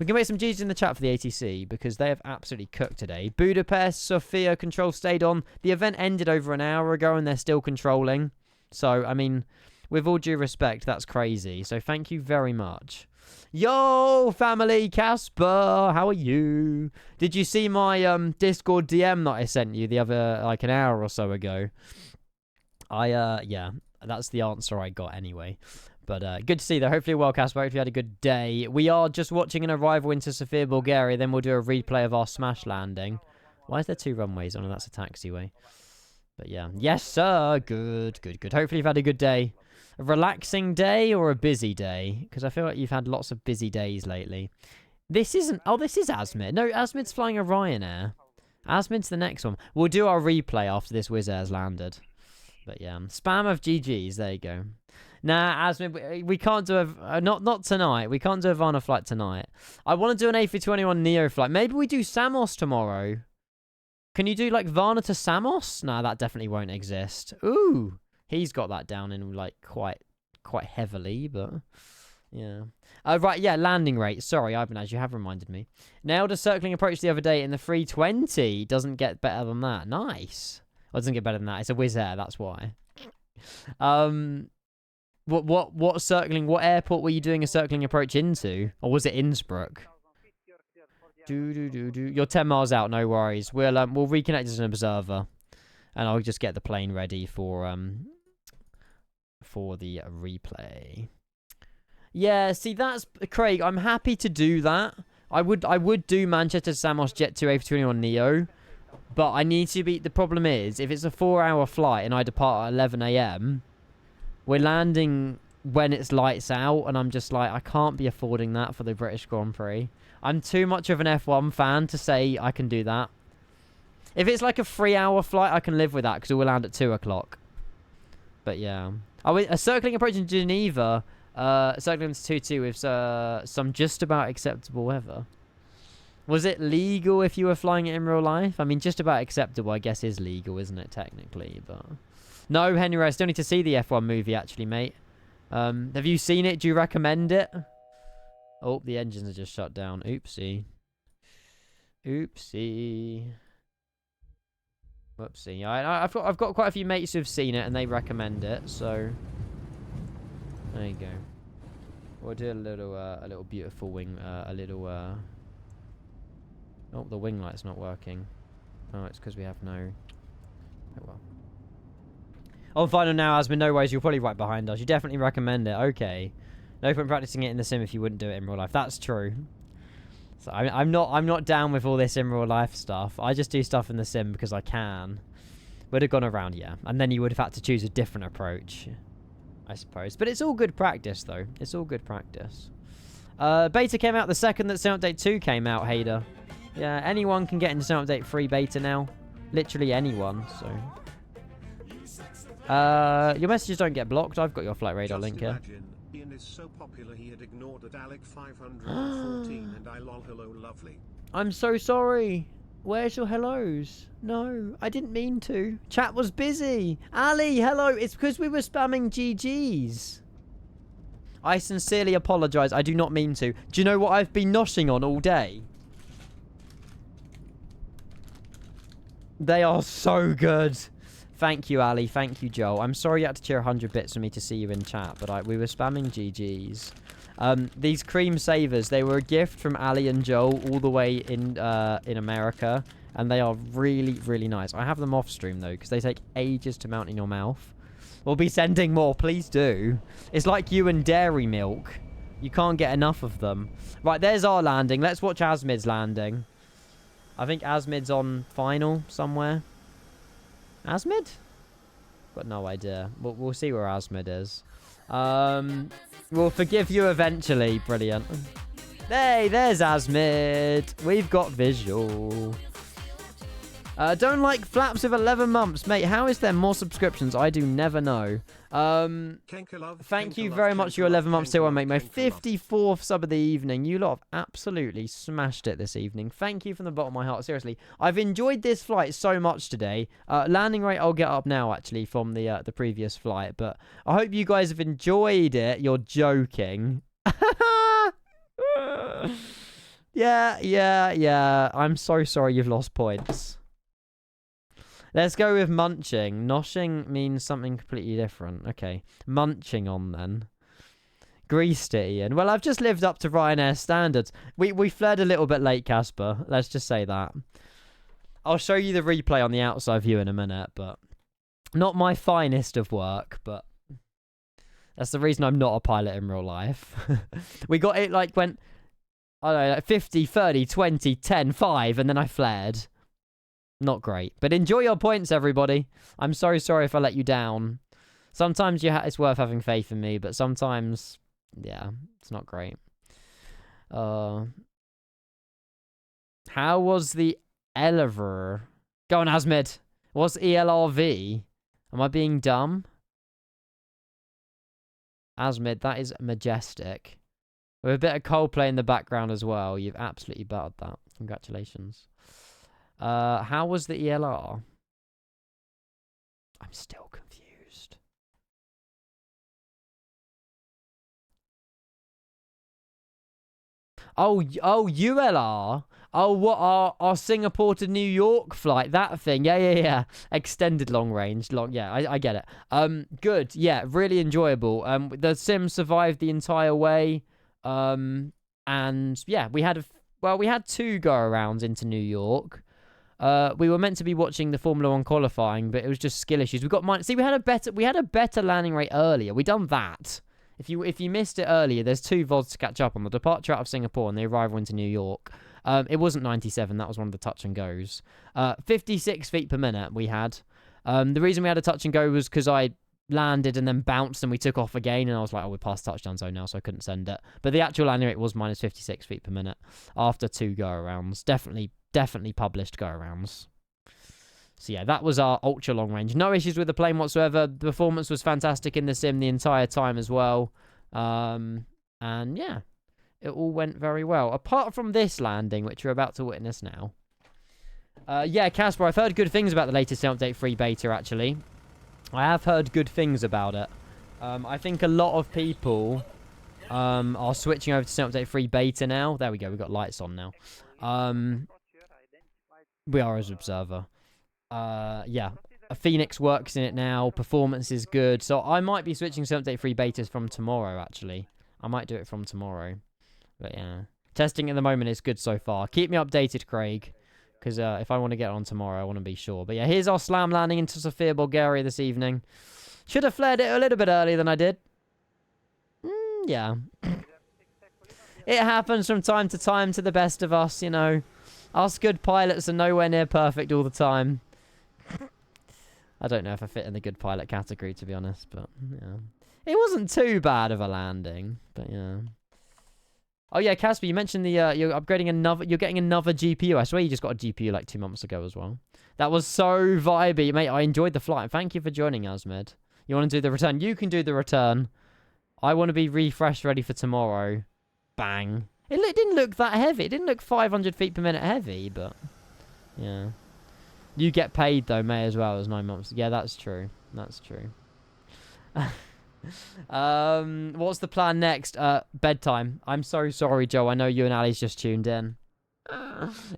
A: We can make some GGs in the chat for the ATC, because they have absolutely cooked today. Budapest, Sofia, control stayed on. The event ended over an hour ago, and they're still controlling. So, I mean, with all due respect, that's crazy. So, thank you very much. Yo, family, Casper, how are you? Did you see my Discord DM that I sent you the other, like, an hour or so ago? Yeah, that's the answer I got anyway. But good to see you there. Hopefully well, Casper. Hopefully you had a good day. We are just watching an arrival into Sofia, Bulgaria. Then we'll do a replay of our smash landing. Why is there 2 runways? Oh, no, that's a taxiway. But yeah. Yes, sir. Good. Hopefully you've had a good day. A relaxing day or a busy day? Because I feel like you've had lots of busy days lately. This isn't... Oh, this is Asmid. No, Asmid's flying a RYANAIR. Asmid's the next one. We'll do our replay after this Wizz Air's landed. But yeah. Spam of GGs. There you go. Nah, Asmid, we can't do a... Not tonight. We can't do a Varna flight tonight. I want to do an A321 Neo flight. Maybe we do Samos tomorrow. Can you do, like, Varna to Samos? Nah, that definitely won't exist. Ooh. He's got that down in, like, quite heavily, but... Yeah. Right, yeah, landing rate. Sorry, Ivan, you have reminded me. Nailed a circling approach the other day in the 320. Doesn't get better than that. Nice. Well, it doesn't get better than that. It's a Wizz Air, that's why. What circling? What airport were you doing a circling approach into? Or was it Innsbruck? You're 10 miles out, no worries. We'll reconnect as an observer. And I'll just get the plane ready for the replay. Yeah, see, that's Craig. I'm happy to do that. I would do Manchester Samos Jet 2 A321 Neo, but I need to be. The problem is, if it's a 4-hour flight and I depart at 11 AM, we're landing when it's lights out, and I'm just like, I can't be affording that for the British Grand Prix. I'm too much of an F1 fan to say I can do that. If it's like a 3-hour flight, I can live with that because we'll land at 2 o'clock. But yeah. A circling approach in Geneva, circling to 2-2 with some just about acceptable weather. Was it legal if you were flying it in real life? I mean, just about acceptable, I guess, is legal, isn't it, technically? But no, Henry, I still need to see the F1 movie, actually, mate. Have you seen it? Do you recommend it? Oh, the engines are just shut down. Oopsie. Whoopsie. Yeah, I've got quite a few mates who've seen it and they recommend it, so there you go. We'll do a little beautiful wing, oh, the wing light's not working. Oh, it's because we have no. Oh well. On final now, Asmin, no worries. You're probably right behind us. You definitely recommend it. Okay. No point practicing it in the sim if you wouldn't do it in real life. That's true. So I'm not down with all this in real life stuff. I just do stuff in the sim because I can. Would have gone around, yeah. And then you would have had to choose a different approach, I suppose. But it's all good practice, though. It's all good practice. Beta came out the second that Sim Update 2 came out, Hader. Yeah, anyone can get into Sim Update 3 beta now. Literally anyone, so. Your messages don't get blocked. I've got your flight radar link here.
B: Ian is so popular he had ignored at Alec 514 and I lol hello lovely.
A: I'm so sorry. Where's your hellos? No, I didn't mean to. Chat was busy. Ali, hello. It's because we were spamming GGs. I sincerely apologise. I do not mean to. Do you know what I've been noshing on all day? They are so good. Thank you, Ali. Thank you, Joel. I'm sorry you had to cheer 100 bits for me to see you in chat, but we were spamming GGs. These cream savers, they were a gift from Ali and Joel all the way in America, and they are really, really nice. I have them off stream, though, because they take ages to mount in your mouth. We'll be sending more, please do. It's like you and dairy milk. You can't get enough of them. Right, there's our landing. Let's watch Asmid's landing. I think Asmid's on final somewhere. Asmid? Got no idea. We'll see where Asmid is. We'll forgive you eventually. Brilliant. Hey, there's Asmid. We've got visual. Don't like flaps of 11 months. Mate, how is there more subscriptions? I do never know. Thank you very much for your 11 months too, mate. My 54th sub of the evening. You lot have absolutely smashed it this evening. Thank you from the bottom of my heart. Seriously, I've enjoyed this flight so much today. Landing rate I'll get up now, actually, from the previous flight. But I hope you guys have enjoyed it. You're joking. Yeah. I'm so sorry you've lost points. Let's go with munching. Noshing means something completely different. Okay. Munching on, then. Greased it, Ian. Well, I've just lived up to Ryanair standards. We flared a little bit late, Casper. Let's just say that. I'll show you the replay on the outside view in a minute, but... Not my finest of work, but... That's the reason I'm not a pilot in real life. We got it, like, went... I don't know, like 50, 30, 20, 10, 5, and then I flared. Not great. But enjoy your points, everybody. I'm so sorry if I let you down. Sometimes it's worth having faith in me, but sometimes, yeah, it's not great. How was the elevator? Go on, Asmid. What's ELRV? Am I being dumb? Asmid, that is majestic. With a bit of Coldplay in the background as well. You've absolutely battered that. Congratulations. How was the ELR? I'm still confused. Oh, ULR. Oh, what, our Singapore to New York flight? That thing. Yeah. Extended long range. Yeah, I get it. Good. Yeah, really enjoyable. The sim survived the entire way. And yeah, we had two go-arounds into New York. We were meant to be watching the Formula 1 qualifying, but it was just skill issues. See, we had a better landing rate earlier. We done that. If you missed it earlier, there's 2 VODs to catch up on: the departure out of Singapore and the arrival into New York. It wasn't 97. That was one of the touch and goes. 56 feet per minute we had. The reason we had a touch and go was because I landed and then bounced and we took off again, and I was like, oh, we're past touchdown zone now, so I couldn't send it. But the actual landing rate was minus 56 feet per minute after 2 go-arounds. Definitely published go-arounds. So yeah, that was our ultra long range. No issues with the plane whatsoever. The performance was fantastic in the sim the entire time as well. And yeah, it all went very well. Apart from this landing, which you're about to witness now. Yeah, Casper, I've heard good things about the latest update 3 beta, actually. I have heard good things about it. I think a lot of people are switching over to update 3 beta now. There we go, we've got lights on now. We are as observer. Yeah, a Phoenix works in it now. Performance is good. So I might be switching to update 3 betas from tomorrow, actually. I might do it from tomorrow. But yeah. Testing at the moment is good so far. Keep me updated, Craig. Because if I want to get on tomorrow, I want to be sure. But yeah, here's our slam landing into Sofia, Bulgaria this evening. Should have flared it a little bit earlier than I did. Yeah. It happens from time to time to the best of us, you know. Us good pilots are nowhere near perfect all the time. I don't know if I fit in the good pilot category, to be honest, but yeah. It wasn't too bad of a landing, but yeah. Oh yeah, Casper, you mentioned the you're getting another GPU. I swear you just got a GPU like 2 months ago as well. That was so vibey, mate. I enjoyed the flight. Thank you for joining, Asmid. You want to do the return? You can do the return. I want to be refreshed, ready for tomorrow. Bang. It didn't look that heavy. It didn't look 500 feet per minute heavy, but Yeah. You get paid, though, May, as well as 9 months. Yeah, that's true. That's true. What's the plan next? Bedtime. I'm so sorry, Joe. I know you and Ali's just tuned in.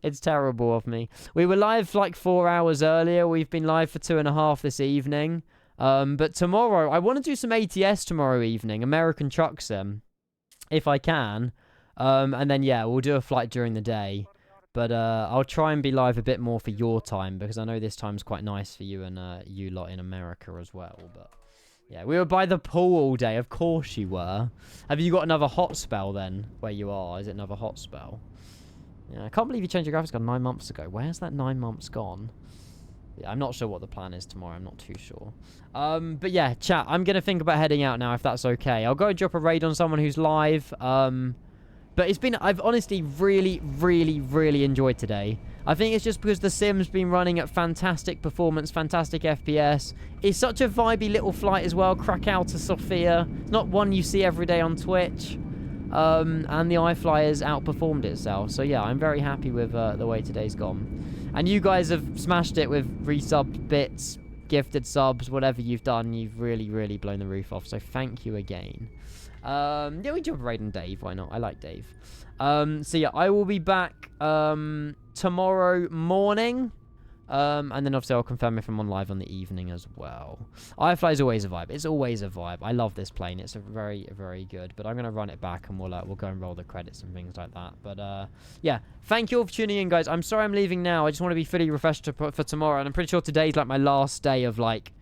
A: It's terrible of me. We were live like 4 hours earlier. We've been live for 2.5 this evening. But tomorrow, I want to do some ATS tomorrow evening. American Truck Sim. If I can. And then, yeah, we'll do a flight during the day. But I'll try and be live a bit more for your time, because I know this time's quite nice for you and you lot in America as well. But yeah, we were by the pool all day. Of course you were. Have you got another hot spell then, where you are? Is it another hot spell? Yeah, I can't believe you changed your graphics card 9 months ago. Where's that 9 months gone? Yeah, I'm not sure what the plan is tomorrow. I'm not too sure. But yeah, chat, I'm going to think about heading out now, if that's okay. I'll go drop a raid on someone who's live. But I've honestly really, really, really enjoyed today. I think it's just because the sim's been running at fantastic performance, fantastic FPS. It's such a vibey little flight as well, Krakow to Sofia. It's not one you see every day on Twitch. And the iFly has outperformed itself. So yeah, I'm very happy with the way today's gone. And you guys have smashed it with resub bits, gifted subs, whatever you've done. You've really, really blown the roof off. So thank you again. Yeah, we jump right on Dave. Why not? I like Dave. So yeah, I will be back tomorrow morning. And then obviously I'll confirm if I'm on live on the evening as well. iFly is always a vibe. It's always a vibe. I love this plane. It's a very, very good. But I'm gonna run it back and we'll go and roll the credits and things like that. But yeah, thank you all for tuning in, guys. I'm sorry I'm leaving now. I just want to be fully refreshed for tomorrow, and I'm pretty sure today's like my last day of like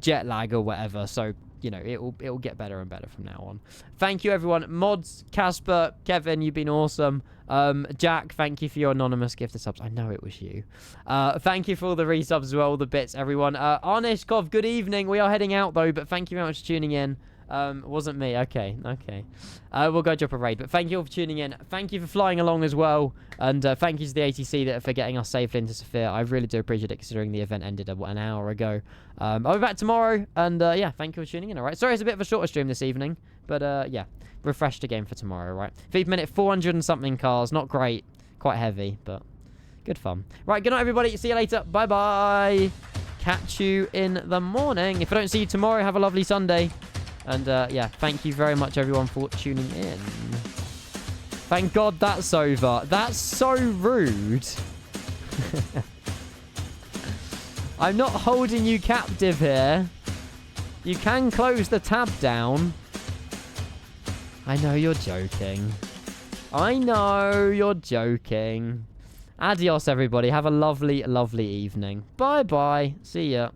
A: jet lag or whatever. So you know, it'll get better and better from now on. Thank you, everyone. Mods, Casper, Kevin, you've been awesome. Jack, thank you for your anonymous gift of subs. I know it was you. Thank you for all the resubs as well, all the bits, everyone. Arneshkov, good evening. We are heading out, though, but thank you very much for tuning in. It wasn't me. Okay. We'll go drop a raid, but thank you all for tuning in. Thank you for flying along as well, and thank you to the ATC for getting us safely into Sofia. I really do appreciate it, considering the event ended an hour ago. I'll be back tomorrow, and yeah, thank you for tuning in, alright? Sorry it's a bit of a shorter stream this evening, but yeah, refreshed again for tomorrow, right? 5 minute, 400 and something cars, not great, quite heavy, but good fun. Right, good night, everybody. See you later. Bye-bye. Catch you in the morning. If I don't see you tomorrow, have a lovely Sunday. And yeah, thank you very much, everyone, for tuning in. Thank God that's over. That's so rude. I'm not holding you captive here. You can close the tab down. I know you're joking. I know you're joking. Adios, everybody. Have a lovely, lovely evening. Bye-bye. See ya.